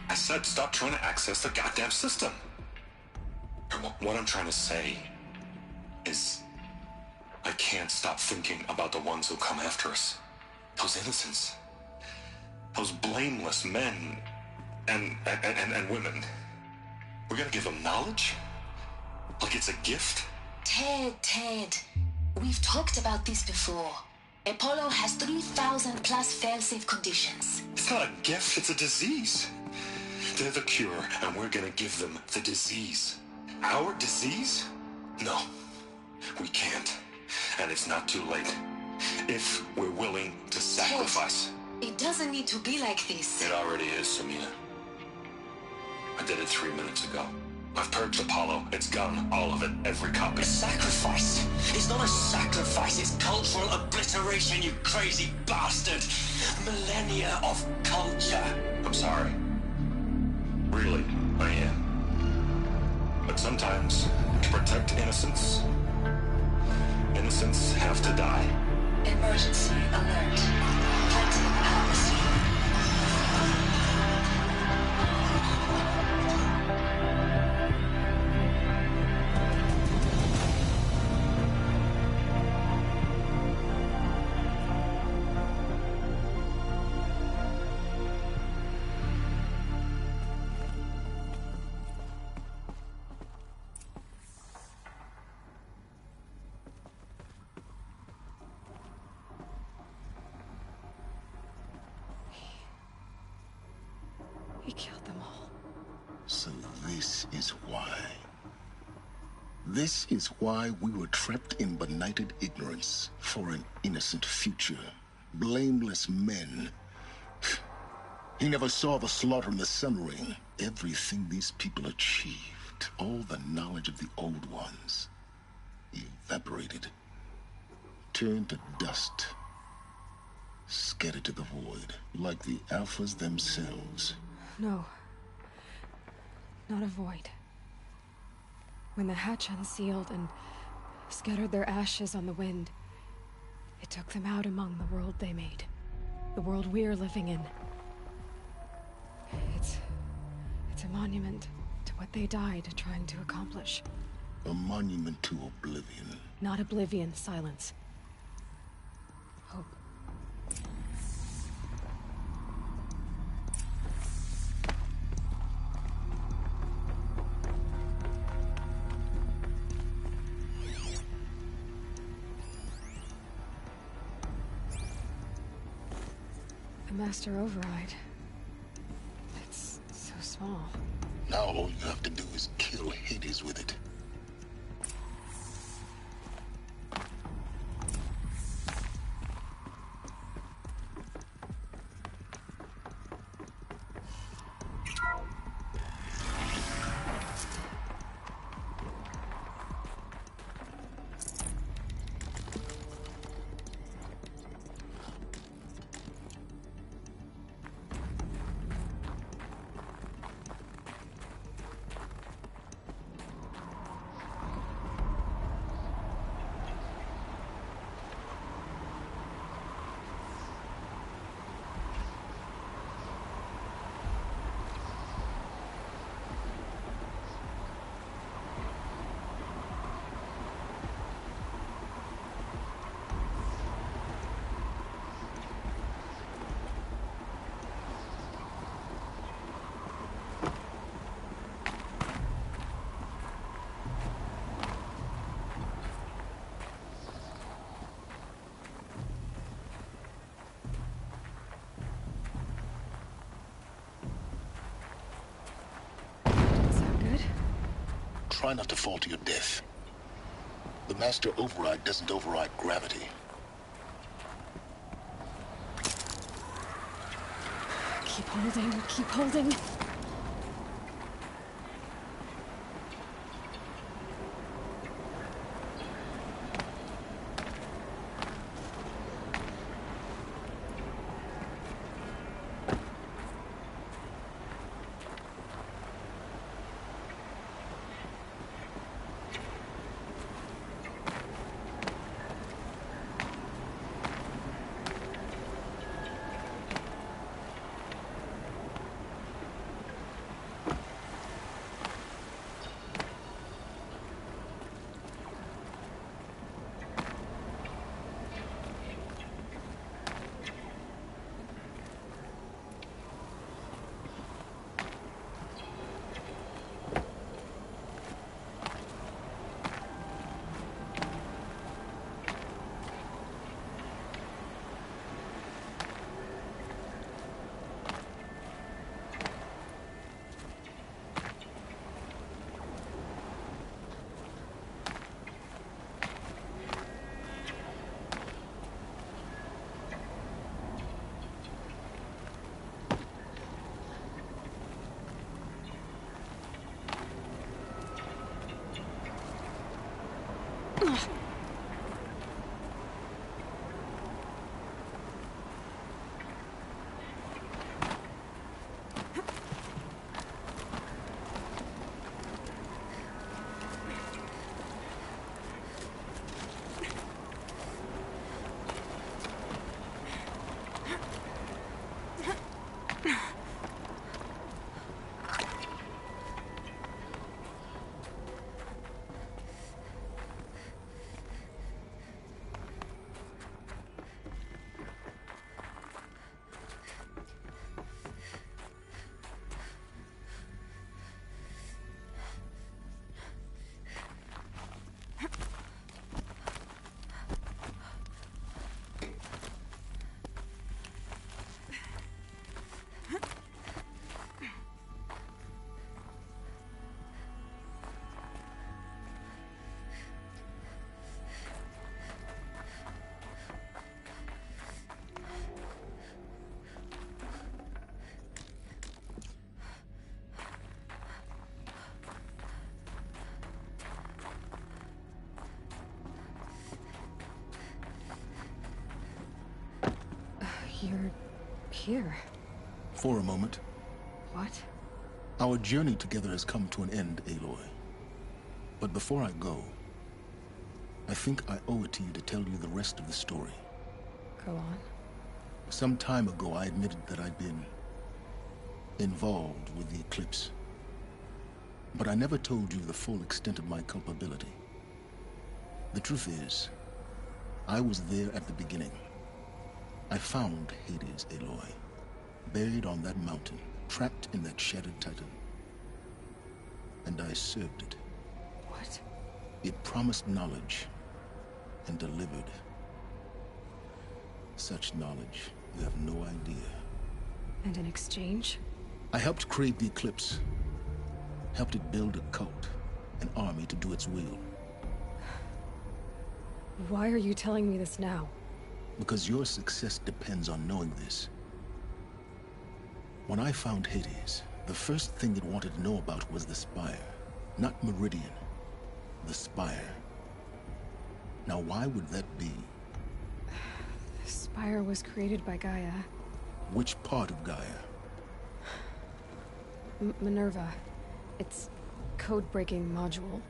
I said stop trying to access the goddamn system. And what I'm trying to say is, I can't stop thinking about the ones who come after us. Those innocents. Those blameless men and women. We're gonna give them knowledge? Like it's a gift? Ted. We've talked about this before. Apollo has 3,000 plus fail-safe conditions. It's not a gift, it's a disease. They're the cure, and we're gonna give them the disease. Our disease? No, we can't. And it's not too late. If we're willing to sacrifice. Ted, it doesn't need to be like this. It already is, Samina. I did it 3 minutes ago. I've purged Apollo. It's gone. All of it. Every copy. A sacrifice? It's not a sacrifice. It's cultural obliteration, you crazy bastard. Millennia of culture. I'm sorry. Really, I am. But sometimes, to protect innocence, innocents have to die. Emergency alert. Planting atmosphere. He killed them all. So this is why. This is why we were trapped in benighted ignorance for an innocent future. Blameless men He never saw the slaughter in the Sun Ring. Everything these people achieved, all the knowledge of the Old Ones, evaporated, turned to dust, scattered to the void, like the Alphas themselves. No. Not a void. When the hatch unsealed and scattered their ashes on the wind, it took them out among the world they made. The world we're living in. It's a monument to what they died trying to accomplish. A monument to oblivion. Not oblivion, silence. Hope. The Master Override. It's so small. Now all you have to do is kill Hades with it. Try not to fall to your death. The Master Override doesn't override gravity. Keep holding, keep holding. You're here. For a moment. What? Our journey together has come to an end, Aloy. But before I go, I think I owe it to you to tell you the rest of the story. Go on. Some time ago, I admitted that I'd been involved with the eclipse. But I never told you the full extent of my culpability. The truth is, I was there at the beginning. I found Hades, Aloy, buried on that mountain, trapped in that shattered titan. And I served it. What? It promised knowledge and delivered. Such knowledge, you have no idea. And in exchange? I helped create the Eclipse. Helped it build a cult, an army to do its will. Why are you telling me this now? Because your success depends on knowing this. When I found Hades, the first thing it wanted to know about was the Spire. Not Meridian. The Spire. Now why would that be? The Spire was created by Gaia. Which part of Gaia? Minerva. Its code-breaking module.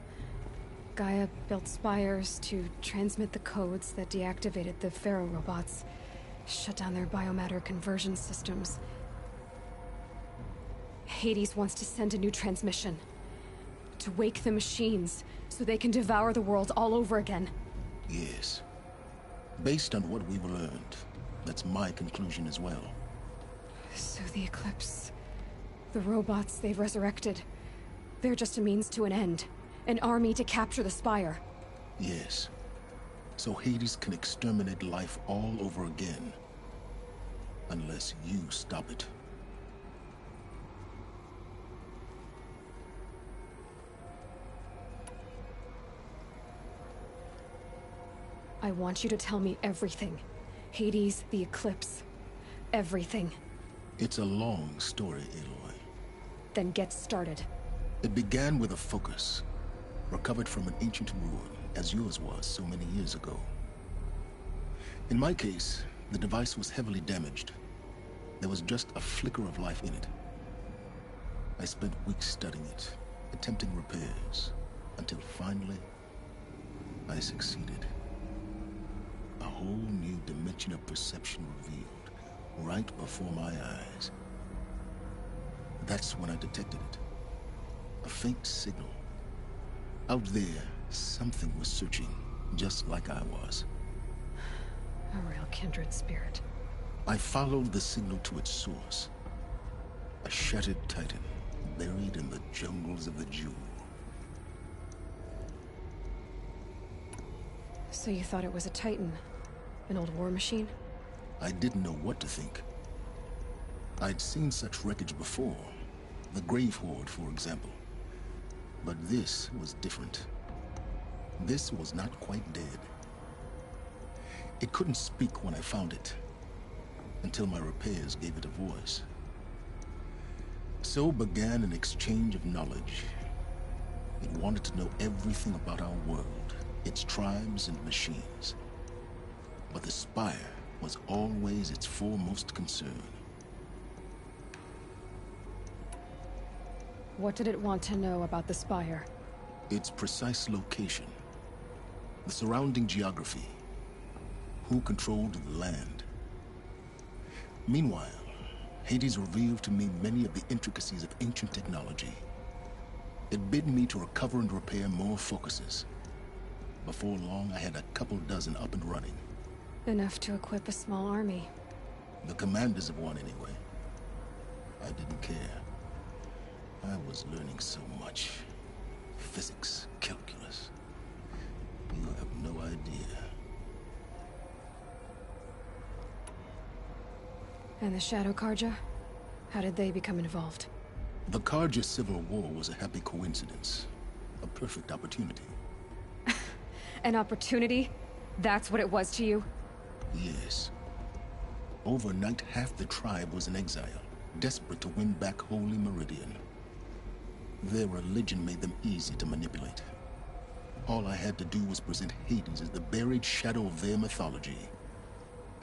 Gaia built spires to transmit the codes that deactivated the Pharaoh robots, shut down their biomatter conversion systems. Hades wants to send a new transmission. To wake the machines, so they can devour the world all over again. Yes. Based on what we've learned, that's my conclusion as well. So the Eclipse... the robots they've resurrected... they're just a means to an end. An army to capture the Spire. Yes. So Hades can exterminate life all over again. Unless you stop it. I want you to tell me everything. Hades, the Eclipse. Everything. It's a long story, Aloy. Then get started. It began with a focus. Recovered from an ancient ruin, as yours was so many years ago. In my case, the device was heavily damaged. There was just a flicker of life in it. I spent weeks studying it, attempting repairs, until finally, I succeeded. A whole new dimension of perception revealed, right before my eyes. That's when I detected it. A faint signal. Out there, something was searching, just like I was. A real kindred spirit. I followed the signal to its source. A shattered titan, buried in the jungles of the Jewel. So you thought it was a titan? An old war machine? I didn't know what to think. I'd seen such wreckage before. The Grave Horde, for example. But this was different. This was not quite dead. It couldn't speak when I found it, until my repairs gave it a voice. So began an exchange of knowledge. It wanted to know everything about our world, its tribes and machines. But the Spire was always its foremost concern. What did it want to know about the Spire? Its precise location. The surrounding geography. Who controlled the land. Meanwhile, Hades revealed to me many of the intricacies of ancient technology. It bid me to recover and repair more focuses. Before long, I had a couple dozen up and running. Enough to equip a small army. The commanders of one, anyway. I didn't care. I was learning so much. Physics, calculus. You have no idea. And the Shadow Karja? How did they become involved? The Karja Civil War was a happy coincidence. A perfect opportunity. An opportunity? That's what it was to you? Yes. Overnight, half the tribe was in exile, desperate to win back Holy Meridian. Their religion made them easy to manipulate. All I had to do was present Hades as the buried shadow of their mythology.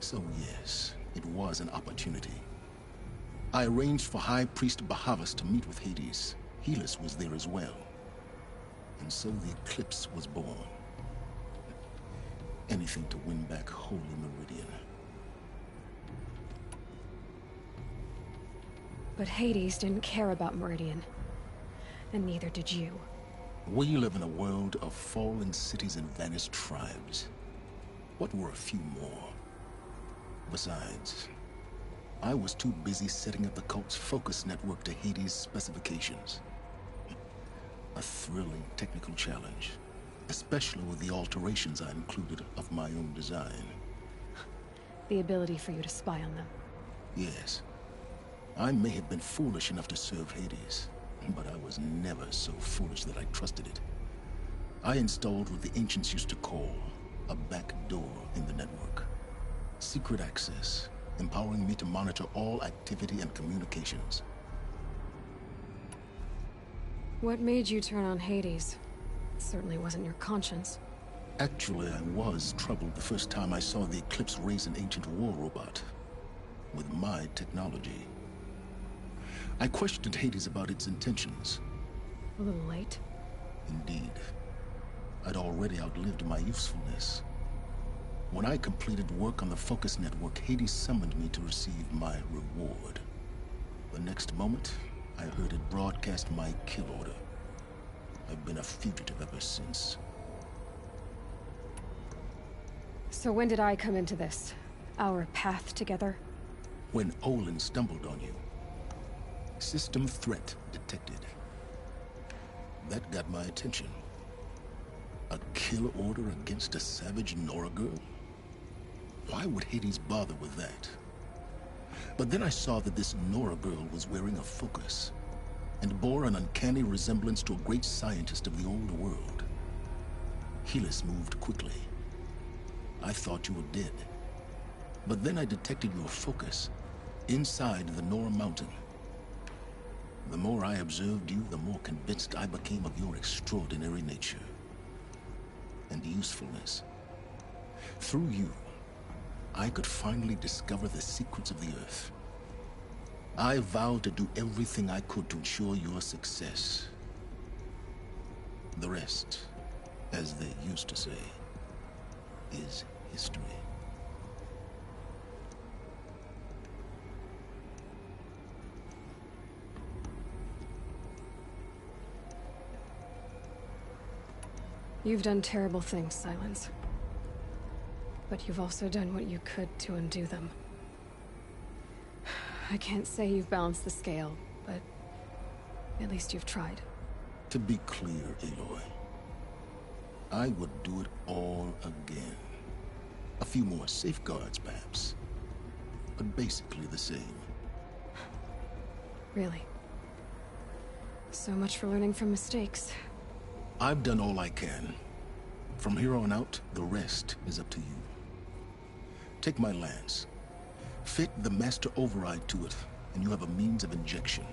So yes, It was an opportunity. I arranged for High Priest Bahavas to meet with Hades. Helis was there as well. And so the eclipse was born. Anything to win back Holy Meridian. But Hades didn't care about Meridian. And neither did you. We live in a world of fallen cities and vanished tribes. What were a few more? Besides, I was too busy setting up the cult's focus network to Hades' specifications. A thrilling technical challenge, especially with the alterations I included of my own design. The ability for you to spy on them. Yes. I may have been foolish enough to serve Hades, but I was never so foolish that I trusted it. I installed what the ancients used to call a back door in the network. Secret access, empowering me to monitor all activity and communications. What made you turn on Hades? It certainly wasn't your conscience. Actually, I was troubled the first time I saw the Eclipse raise an ancient war robot with my technology. I questioned Hades about its intentions. A little late. Indeed. I'd already outlived my usefulness. When I completed work on the Focus Network, Hades summoned me to receive my reward. The next moment, I heard it broadcast my kill order. I've been a fugitive ever since. So when did I come into this? Our path together? When Olin stumbled on you. System threat detected. That got my attention. A kill order against a savage Nora girl? Why would Hades bother with that? But then I saw that this Nora girl was wearing a focus, and bore an uncanny resemblance to a great scientist of the old world. Helis moved quickly. I thought you were dead. But then I detected your focus inside the Nora mountain. The more I observed you, the more convinced I became of your extraordinary nature and usefulness. Through you, I could finally discover the secrets of the Earth. I vowed to do everything I could to ensure your success. The rest, as they used to say, is history. You've done terrible things, Silence. But you've also done what you could to undo them. I can't say you've balanced the scale, but at least you've tried. To be clear, Aloy, I would do it all again. A few more safeguards, perhaps, but basically the same. Really? So much for learning from mistakes. I've done all I can. From here on out, the rest is up to you. Take my lance. Fit the master override to it, and you have a means of injection.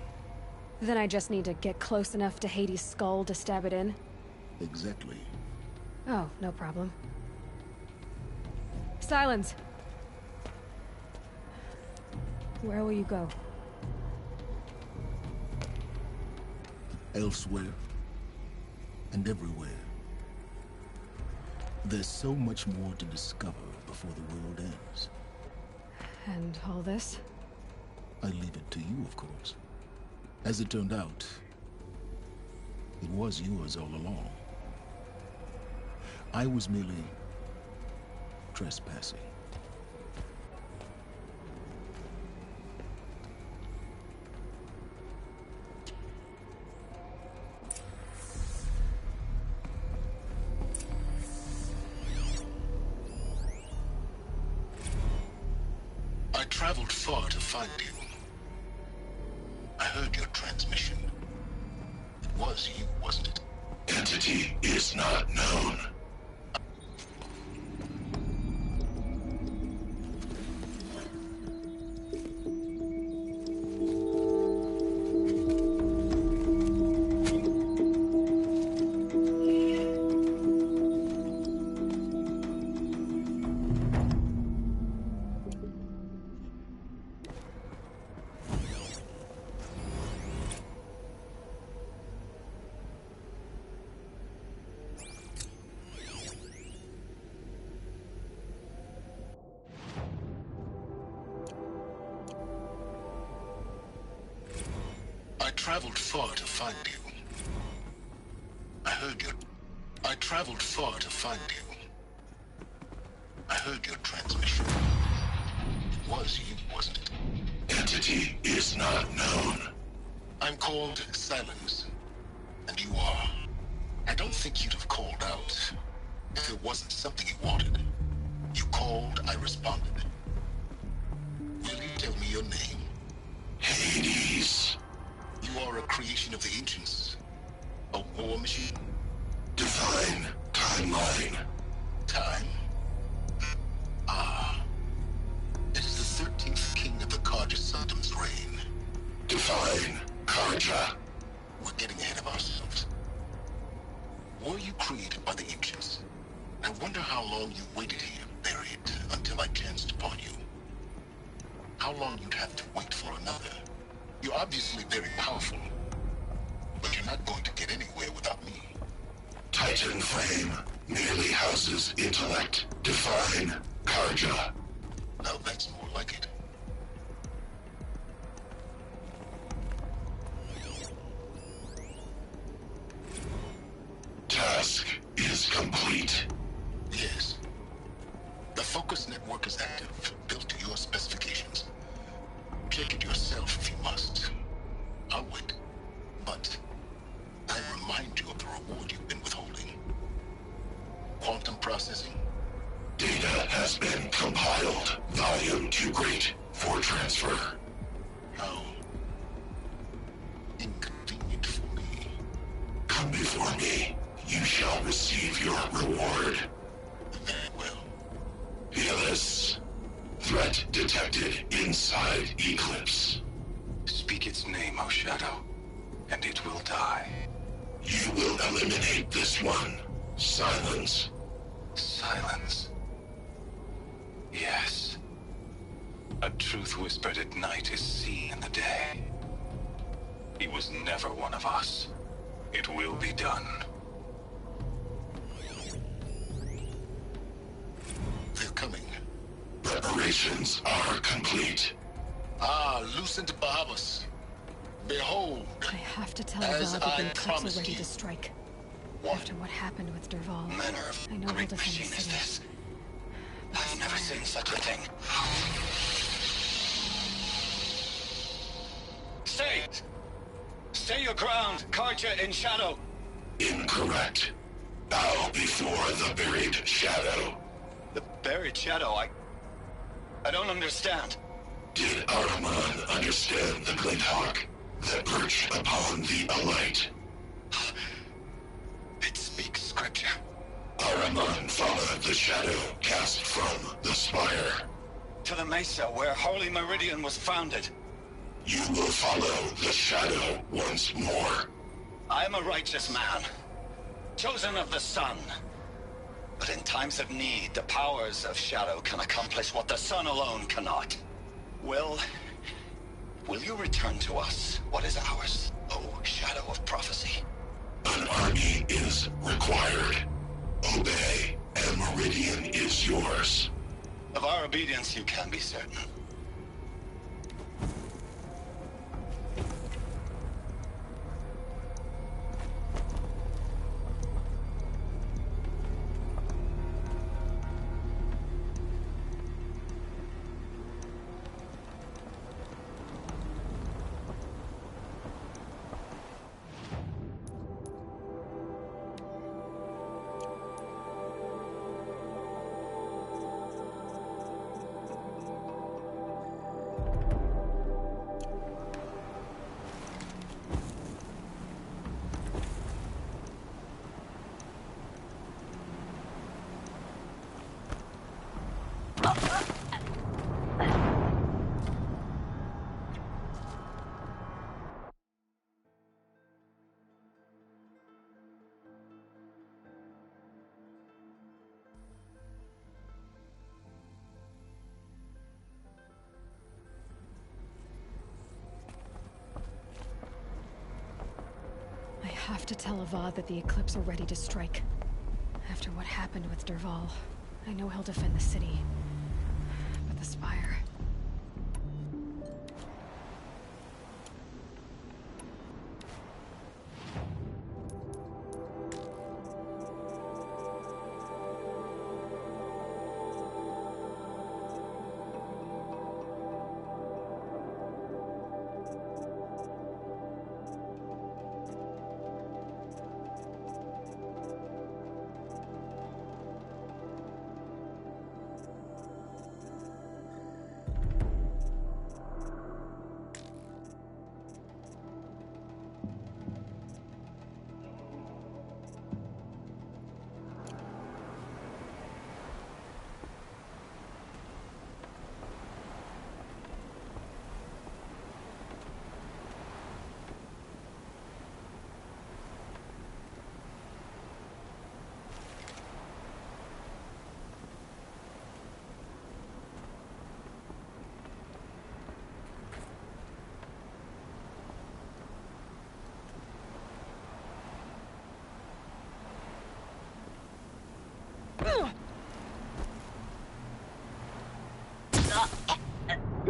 Then I just need to get close enough to Hades' skull to stab it in? Exactly. Oh, no problem. Silence! Where will you go? Elsewhere. And everywhere. There's so much more to discover before the world ends. And all this? I leave it to you, of course. As it turned out, it was yours all along. I was merely trespassing. I traveled far to find you. I heard your transmission. It was you, wasn't it? Entity is not known. traveled far to find you. I heard your... I traveled far to find you. I heard your transmission. It was you, wasn't it? Entity is not known. I'm called Silence. And you are. I don't think you'd have called out if it wasn't something you wanted. You called, I responded. Will you tell me your name? Hades. You are a creation of the ancients. A war machine. Divine timeline. Time? Ah. It is the 13th king of the Karja Sanctum's reign. Divine Karja. We're getting ahead of ourselves. Were you created by the ancients? I wonder how long you waited here, buried, until I chanced upon you. How long you'd have to wait for another. You're obviously very powerful, but you're not going to get anywhere without me. Titan Flame merely houses intellect. Divine Karja. Now that's more like it. Task is complete. Yes. The focus network is active, built to your specifications. Check it yourself if you must. I'll wait. But I remind you of the reward you've been withholding. Quantum processing. Data has been compiled. Volume too great for transfer. How inconvenient for me. Come before me. You shall receive your reward. Very well. Fearless. Threat detected inside Eclipse. Speak its name, O Shadow, and it will die. You will eliminate this one. Silence. Silence. Yes. A truth whispered at night is seen in the day. He was never one of us. It will be done. They're coming. Preparations are complete. Ah, loosened Bahamas. Behold. I have to tell as Val that I the Eclipse promised are ready you. to strike. What? After what happened with Derval. Manner of I know he'll great defend machine the is city. this? I've never seen such a thing. Stay! Stay your ground, Karja in Shadow! Incorrect. Bow before the buried shadow. The buried shadow, I don't understand. Did Araman understand the Glinthawk that perched upon the Alight? It speaks scripture. Araman followed the shadow cast from the spire. To the mesa where Holy Meridian was founded. You will follow the shadow once more. I am a righteous man, chosen of the sun. But in times of need, the powers of shadow can accomplish what the sun alone cannot. Will you return to us what is ours, O Shadow of Prophecy? An army is required. Obey, and Meridian is yours. Of our obedience you can be certain. I have to tell Avad that the Eclipse are ready to strike. After what happened with Derval, I know he'll defend the city. But the Spire...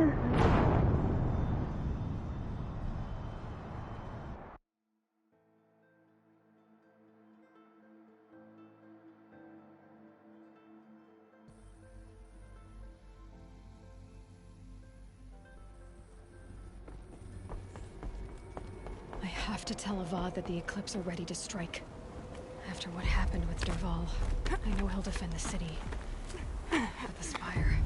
I have to tell Avad that the Eclipse are ready to strike. After what happened with Derval, I know he'll defend the city. But the Spire...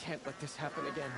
can't let this happen again.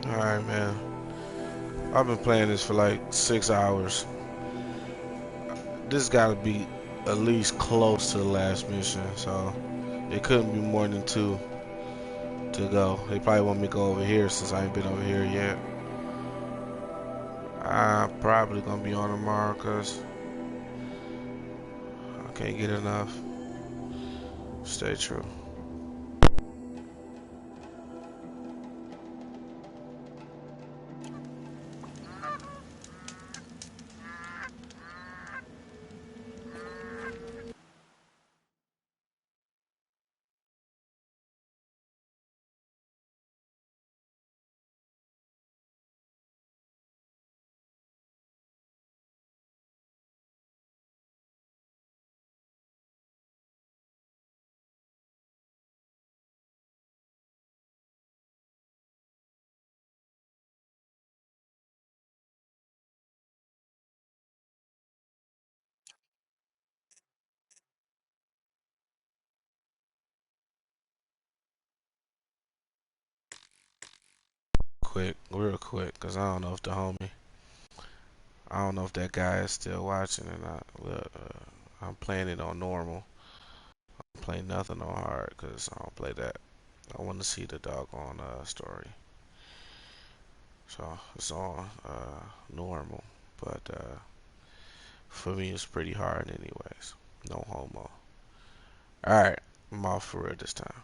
Alright, man. I've been playing this for like 6 hours. This gotta be at least close to the last mission, so it couldn't be more than 2 to go. They probably want me to go over here since I ain't been over here yet. I'm probably gonna be on tomorrow because I can't get enough. Stay true. Real quick, because I don't know if I don't know if that guy is still watching or not. I'm playing it on normal. I'm playing nothing on hard because I don't play that. I want to see the doggone story. So it's on normal, but for me it's pretty hard anyways. No homo. Alright, I'm off for real this time.